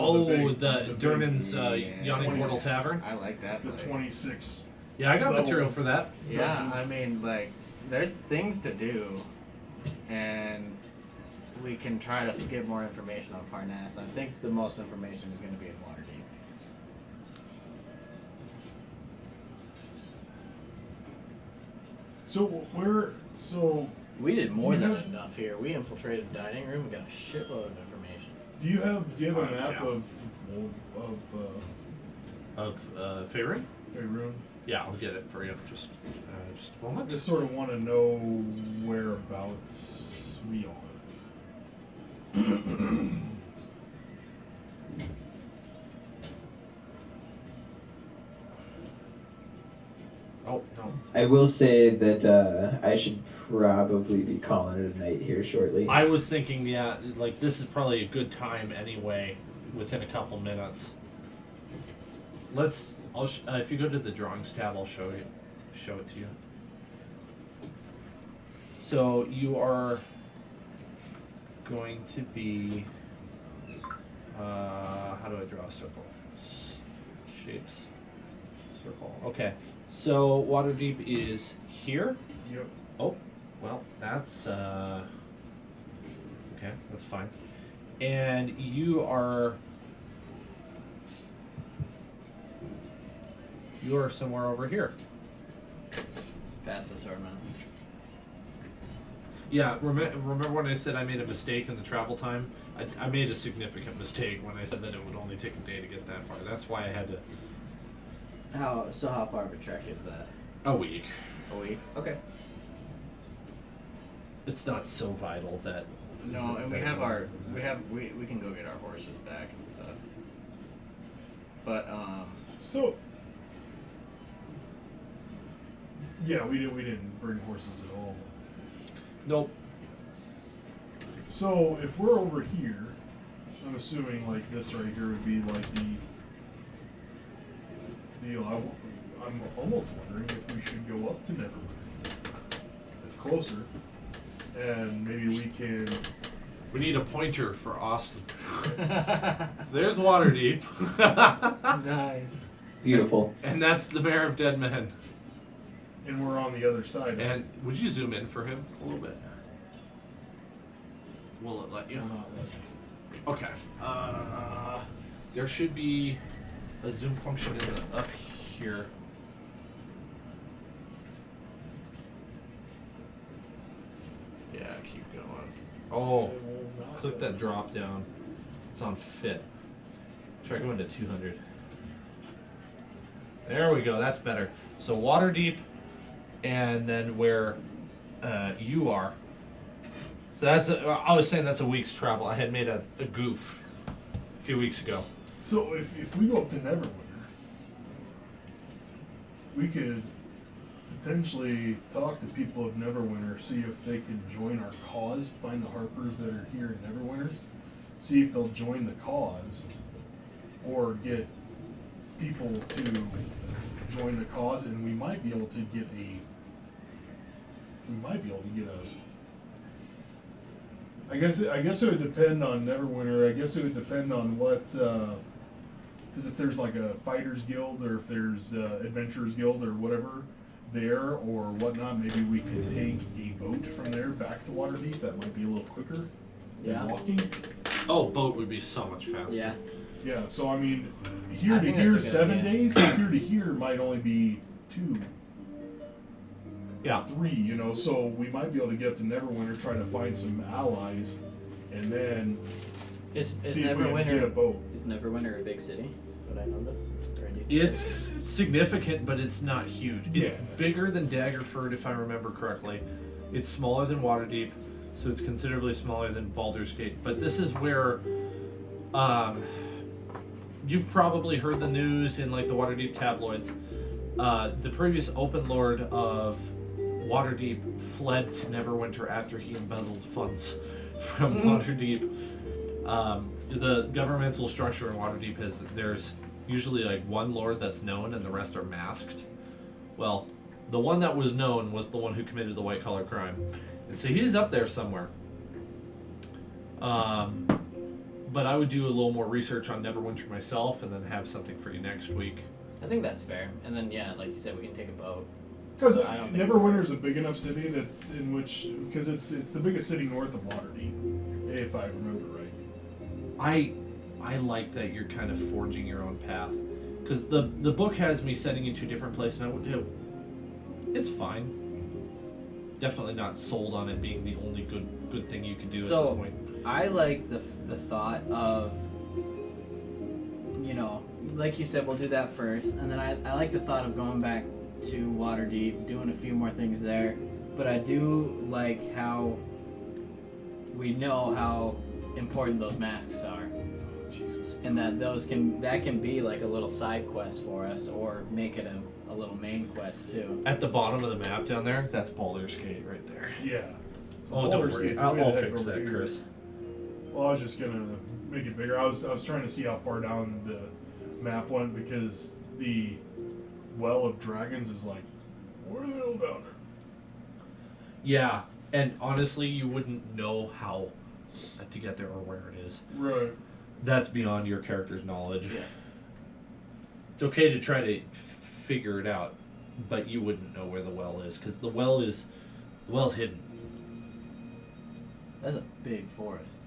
big- Durnan's Yeah. Yawning 20 Portal Tavern. I like that The place. 26. Yeah, I got Level. material for that. Yeah, I mean, like, there's things to do, and we can try to get more information on Parnas. I think the most information is going to be in Waterdeep. So We did more You than have- enough here. We infiltrated the dining room and got a shitload of information. do you have a map Yeah. of Faerun? Faerun? Yeah, I'll get it for you. Just a moment. I just sort of want to know whereabouts we are. Oh no. I will say that I should probably be calling it a night here shortly. I was thinking, yeah, like this is probably a good time anyway. Within a couple minutes. If you go to the drawings tab, I'll show it to you. So you are going to be. How do I draw a circle? Shapes. Circle. Okay. So Waterdeep is here. Yep. Oh, well, that's okay. That's fine. And you are somewhere over here. Past the sword mountain. Yeah. Remember when I said I made a mistake in the travel time? I made a significant mistake when I said that it would only take a day to get that far. That's why I had to. How far of a trek is that? A week. A week. Okay. It's not so vital that. No, and we can go get our horses back and stuff. But So, yeah, we didn't bring horses at all. Nope. So if we're over here, I'm assuming like this right here would be like the deal. I'm almost wondering if we should go up to Neverwinter. It's closer, and maybe we can. We need a pointer for Austin. So there's Waterdeep. nice. Beautiful. And that's the Mayor of Dead Men. And we're on the other side. And would you zoom in for him a little bit? Will it let you? Okay. There should be a zoom function up here. keep going. Oh, click that drop down. It's on fit. Try going to 200. There we go. That's better. So Waterdeep, and then where you are. So I was saying that's a week's travel. I had made a goof a few weeks ago. So if we go up to Neverwinter, we could potentially talk to people of Neverwinter, see if they can join our cause, find the Harpers that are here in Neverwinter, see if they'll join the cause, or get people to join the cause, and we might be able to get a I guess it would depend on Neverwinter. I guess it would depend on what, because if there's like a fighters guild, or if there's adventurers guild or whatever there or whatnot, maybe we could take a boat from there back to Waterdeep. That might be a little quicker Yeah. than walking. Oh, boat would be so much faster. Yeah. Yeah. So I mean, here I to think here that's a good 7 idea. days. Here to here might only be 2. Yeah. 3, you know, so we might be able to get up to Neverwinter, try to find some allies, and then Is see if we can get a Neverwinter boat. is Neverwinter a big city? Would I know this? Or do you think It's significant, but it's not huge. It's Yeah. bigger than Daggerford, if I remember correctly. It's smaller than Waterdeep, so it's considerably smaller than Baldur's Gate. But this is where, you've probably heard the news in like the Waterdeep tabloids. The previous Open Lord of Waterdeep fled to Neverwinter after he embezzled funds from Waterdeep. The governmental structure in Waterdeep there's usually like one lord that's known and the rest are masked. Well, the one that was known was the one who committed the white collar crime, and so he's up there somewhere. But I would do a little more research on Neverwinter myself, and then have something for you next week. I think that's fair. And then yeah, like you said, we can take a boat. Because I don't think Neverwinter's a big enough city that because it's the biggest city north of Waterdeep, if I remember right. I like that you're kind of forging your own path, because the book has me sending you to different places, and it's fine. Definitely not sold on it being the only good thing you can do at this point. I like the thought of, you know, like you said, we'll do that first, and then I like the thought of going back to Waterdeep, doing a few more things there, but I do like how we know how important those masks are, Jesus. and that that can be like a little side quest for us, or make it a little main quest too. At the bottom of the map down there, that's Baldur's Gate right there. Yeah. So Oh, don't Baldur's worry. Gate's I'll way the heck fix over that, here. Chris. Well, I was just gonna make it bigger. I was trying to see how far down the map went, because the Well of Dragons is like way down there. Yeah, and honestly, you wouldn't know how to get there or where it is. Right. That's beyond your character's knowledge. Yeah. It's okay to try to figure it out, but you wouldn't know where the well is, because the well's hidden. That's a big forest.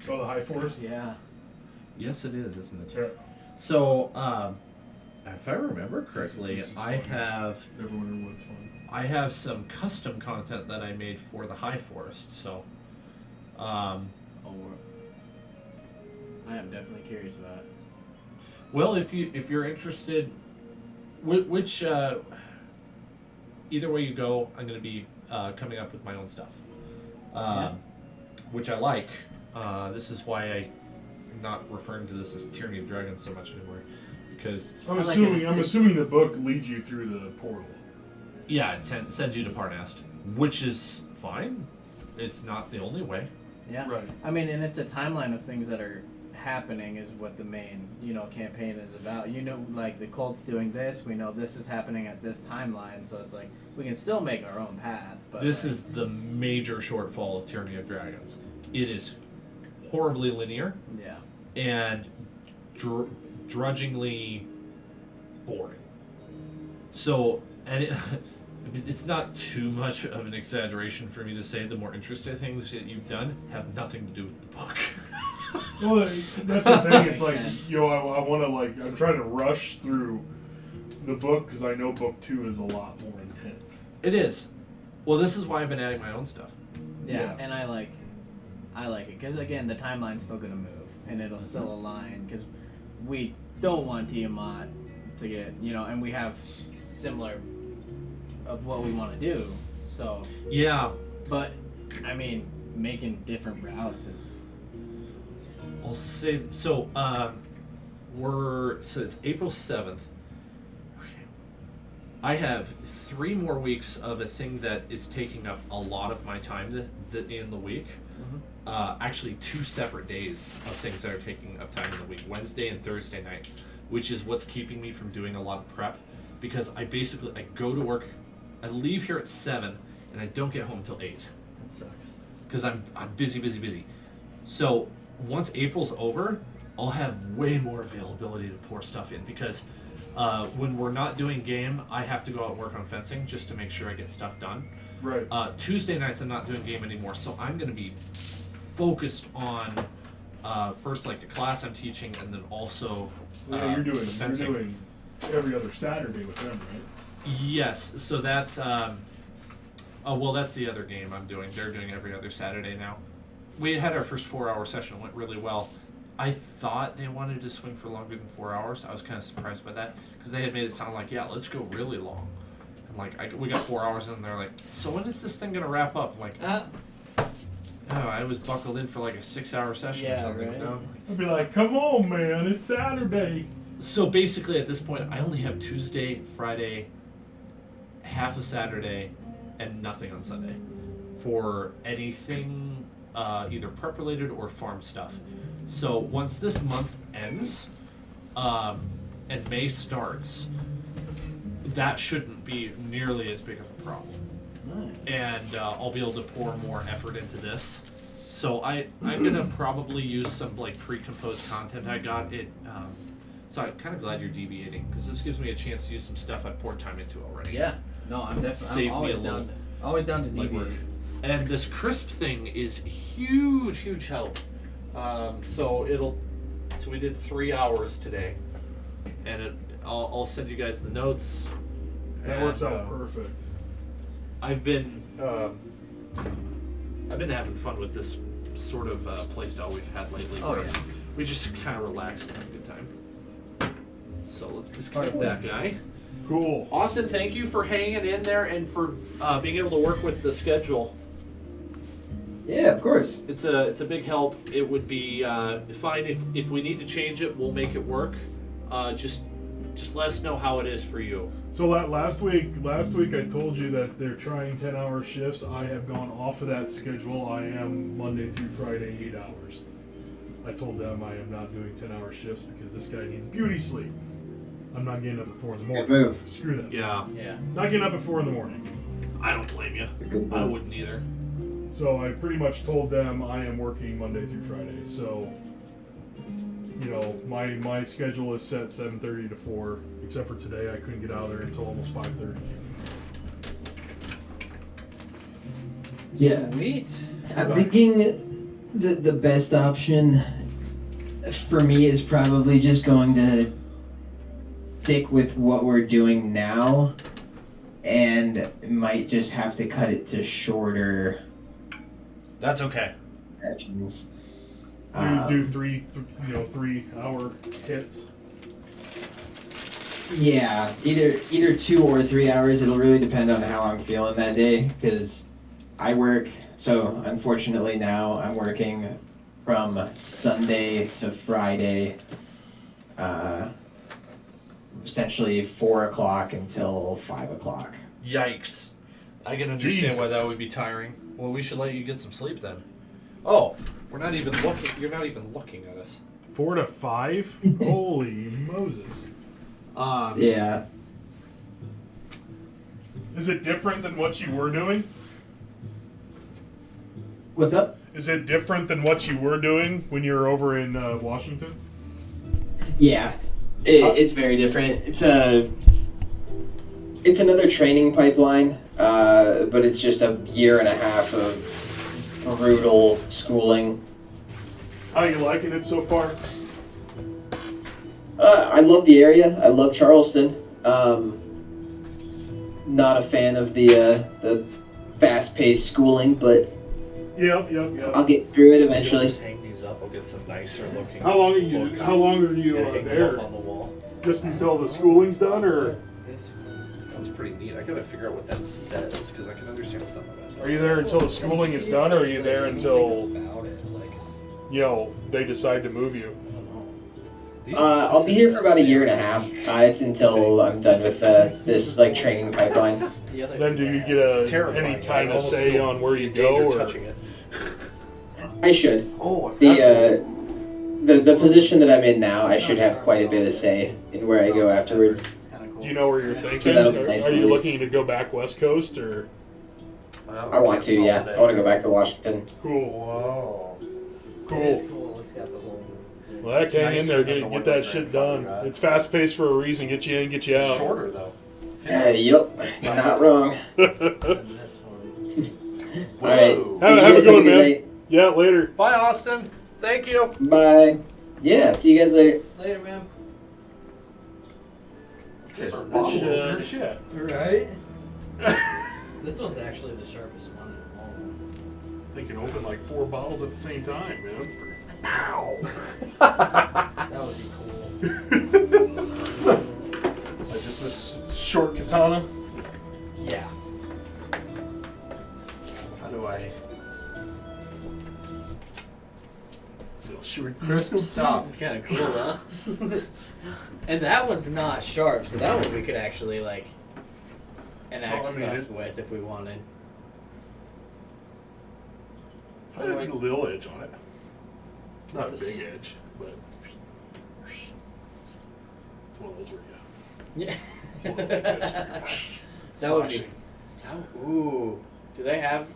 Oh, the High Forest. Yeah. Yes, it is, isn't it? Yeah. So, if I remember correctly, This is I fun. have Neverwinter Woods fun. I have some custom content that I made for the High Forest. So, I am definitely curious about it. well, if you're interested, which either way you go, I'm going to be coming up with my own stuff, which I like. This is why I'm not referring to this as Tyranny of Dragons so much anymore, because I'm I like assuming it. I'm assuming the book leads you through the portal. yeah, it sends you to Parnast, which is fine. It's not the only way. Yeah. Right. I mean, and it's a timeline of things that are happening is what the main, campaign is about. Like the cult's doing this, we know this is happening at this timeline, so it's like we can still make our own path, but This is the major shortfall of Tyranny of Dragons. It is horribly linear yeah. and drudgingly boring. So, and it's not too much of an exaggeration for me to say the more interesting things that you've done have nothing to do with the book. Well, that's the thing. It's Makes like, sense. I want to I'm trying to rush through the book because I know book 2 is a lot more intense. It is. Well, this is why I've been adding my own stuff. Yeah, and I like it because again, the timeline's still gonna move, and it'll still align because we don't want Tiamat to get and we have similar of what we want to do. So Yeah. but I mean, making different routes is. I'll say so. It's April 7th. Okay. I have 3 more weeks of a thing that is taking up a lot of my time in the week. Actually, 2 separate days of things that are taking up time in the week: Wednesday and Thursday nights, which is what's keeping me from doing a lot of prep. Because I go to work, I leave here at 7, and I don't get home until 8. That sucks. Because I'm busy. So once April's over, I'll have way more availability to pour stuff in because when we're not doing game, I have to go out and work on fencing just to make sure I get stuff done. Right. Tuesday nights I'm not doing game anymore, so I'm going to be focused on first like a class I'm teaching, and then also Yeah, you're fencing. doing every other Saturday with them, right? Yes, so that's that's the other game I'm doing. They're doing every other Saturday now. We had our first 4-hour session, went really well. I thought they wanted to swing for longer than 4 hours. I was kind of surprised by that because they had made it sound like, yeah, let's go really long. I'm like, we got 4 hours in, and they're like, so when is this thing gonna wrap up? I'm like, I was buckled in for like a 6-hour session or something. Right. You know? I'd be like, come on, man, it's Saturday. So basically, at this point, I only have Tuesday, Friday, half of Saturday, and nothing on Sunday for anything either prep related or farm stuff. So once this month ends and May starts, that shouldn't be nearly as big of a problem. Nice. And I'll be able to pour more effort into this. So I'm gonna probably use some like pre-composed content I got. So I'm kind of glad you're deviating because this gives me a chance to use some stuff I've poured time into already. Yeah. No, I'm definitely. Save me I'm always a down. little Always down to legwork. deviate. And this crisp thing is huge help. So we did 3 hours today, and I'll send you guys the notes. That works out perfect. I've been having fun with this sort of playstyle we've had lately. Oh, where yeah. We just kind of relax and have a good time. So let's disconnect Alright, that guy. Cool. Austin, thank you for hanging in there and for being able to work with the schedule. Yeah, of course. It's a big help. It would be fine if we need to change it. We'll make it work. Just let us know how it is for you. So last week I told you that they're trying 10-hour shifts. I have gone off of that schedule. I am Monday through Friday 8 hours. I told them I am not doing 10-hour shifts because this guy needs beauty sleep. I'm not getting up at 4 in the morning. Good move. Screw that. Yeah, Not getting up at 4 in the morning. I don't blame you. It's a good I move. wouldn't either. So I pretty much told them I am working Monday through Friday. So, my schedule is set 7:30 to 4. Except for today, I couldn't get out of there until almost 5:30. Yeah. Sweet. I'm thinking the best option for me is probably just going to stick with what we're doing now, and might just have to cut it to shorter That's okay. sessions. Do 3-hour hits. Yeah, either 2 or 3 hours. It'll really depend on how I'm feeling that day, because I work. So unfortunately now I'm working from Sunday to Friday, essentially 4 o'clock until 5 o'clock. Yikes. I can understand why that Jesus. would be tiring. Well, we should let you get some sleep then. Oh, we're not even looking. You're not even looking at us. 4 to 5? Holy Moses. Yeah. Is it different than what you were doing? What's up? Is it different than what you were doing when you were over in Washington? Yeah, it's very different. It's another training pipeline, but it's just a year and a half of brutal schooling. How are you liking it so far? I love the area. I love Charleston. Not a fan of the fast-paced schooling, but Yep. I'll get through it You'll eventually. just hang these up. I'll get some nicer looking. How long are you? books How long are you and hang them there? up on the wall. Just until the schooling's done, or That's pretty neat. I gotta figure out what that says because I can understand some of it. are you there until the schooling is done, or are you there until they decide to move you? I'll be here for about a year and a half. It's until I'm done with this like training pipeline. Then do you get It's terrifying. any I kind of almost say feel on where you in danger go? Or? touching it. I should. Oh, I forgot. The position that I'm in now, I should have quite a bit of say in where I go afterwards. Do you know where you're thinking? So that'll be nice Are at you least. looking to go back West Coast or? I want to, yeah. I want to go back to Washington. Cool. Whoa. Cool. Cool. It's got the whole. Well, heck, It's hang in there. nicer than the Get one that my shit grandfather done. got. It's fast paced for a reason. Get you in, get you out. Shorter though. Yep, not wrong. This one. All right. Whoa. Have You a guys good one, good man. night. Yeah, later. Bye, Austin. Thank you. Bye. Yeah, see you guys later. Later, man. Yes, Our that bottle should- opener, shit. Right. This one's actually the sharpest one of all. They can open like 4 bottles at the same time, man. Pow! That would be cool. Like just this short katana. Yeah. How do I? Crisp stop. It's kind of cool, huh? And that one's not sharp, so that one we could actually like enact So, I mean, stuff with if we wanted. I have a little edge on it. Not a This- big edge, but it's one of those where Yeah. you go like this. That would be. Slashing. Ooh. Do they have?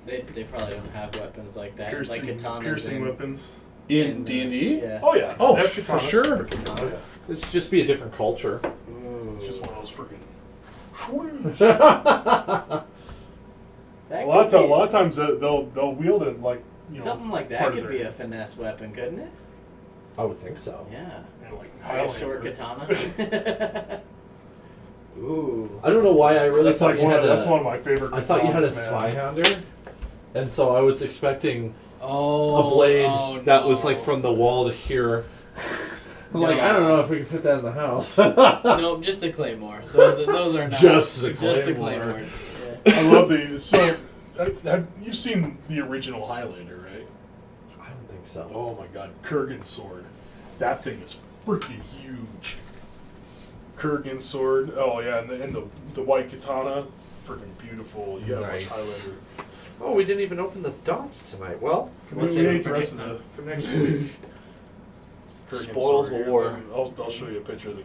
They probably don't have weapons like that. Piercing, like katanas. piercing and- weapons. In D&D? Yeah. Oh yeah. Oh, They have for katanas. sure. Oh yeah. It's just be a different culture. It's just one of those freaking. That A lot could be- of times they'll wield it like something like that part of could be their- a finesse weapon, couldn't it? I would think so. Yeah. like Like a short Highlander. katana. Ooh. I don't know why I really That's thought like you had that's a. one of my favorite. I thought you had a katanas, man. Zweihander, and so I was expecting Oh. a blade oh, that no. was like from the wall to here. I'm like, No. I don't know if we can fit that in the house. No, just a claymore. Those are not. Just a Just a claymore. claymore. I love the so. You've seen the original Highlander, right? I don't think so. Oh my God, Kurgan's sword. That thing is freaking huge. Kurgan's sword. Oh yeah, and the white katana, freaking beautiful. You gotta watch Nice. Highlander. Oh, we didn't even open the dots tonight. Well, We'll We save it ate for the rest next of time. the for next week. Kurgan's Spoils sword of here. war. I'll show you a picture of the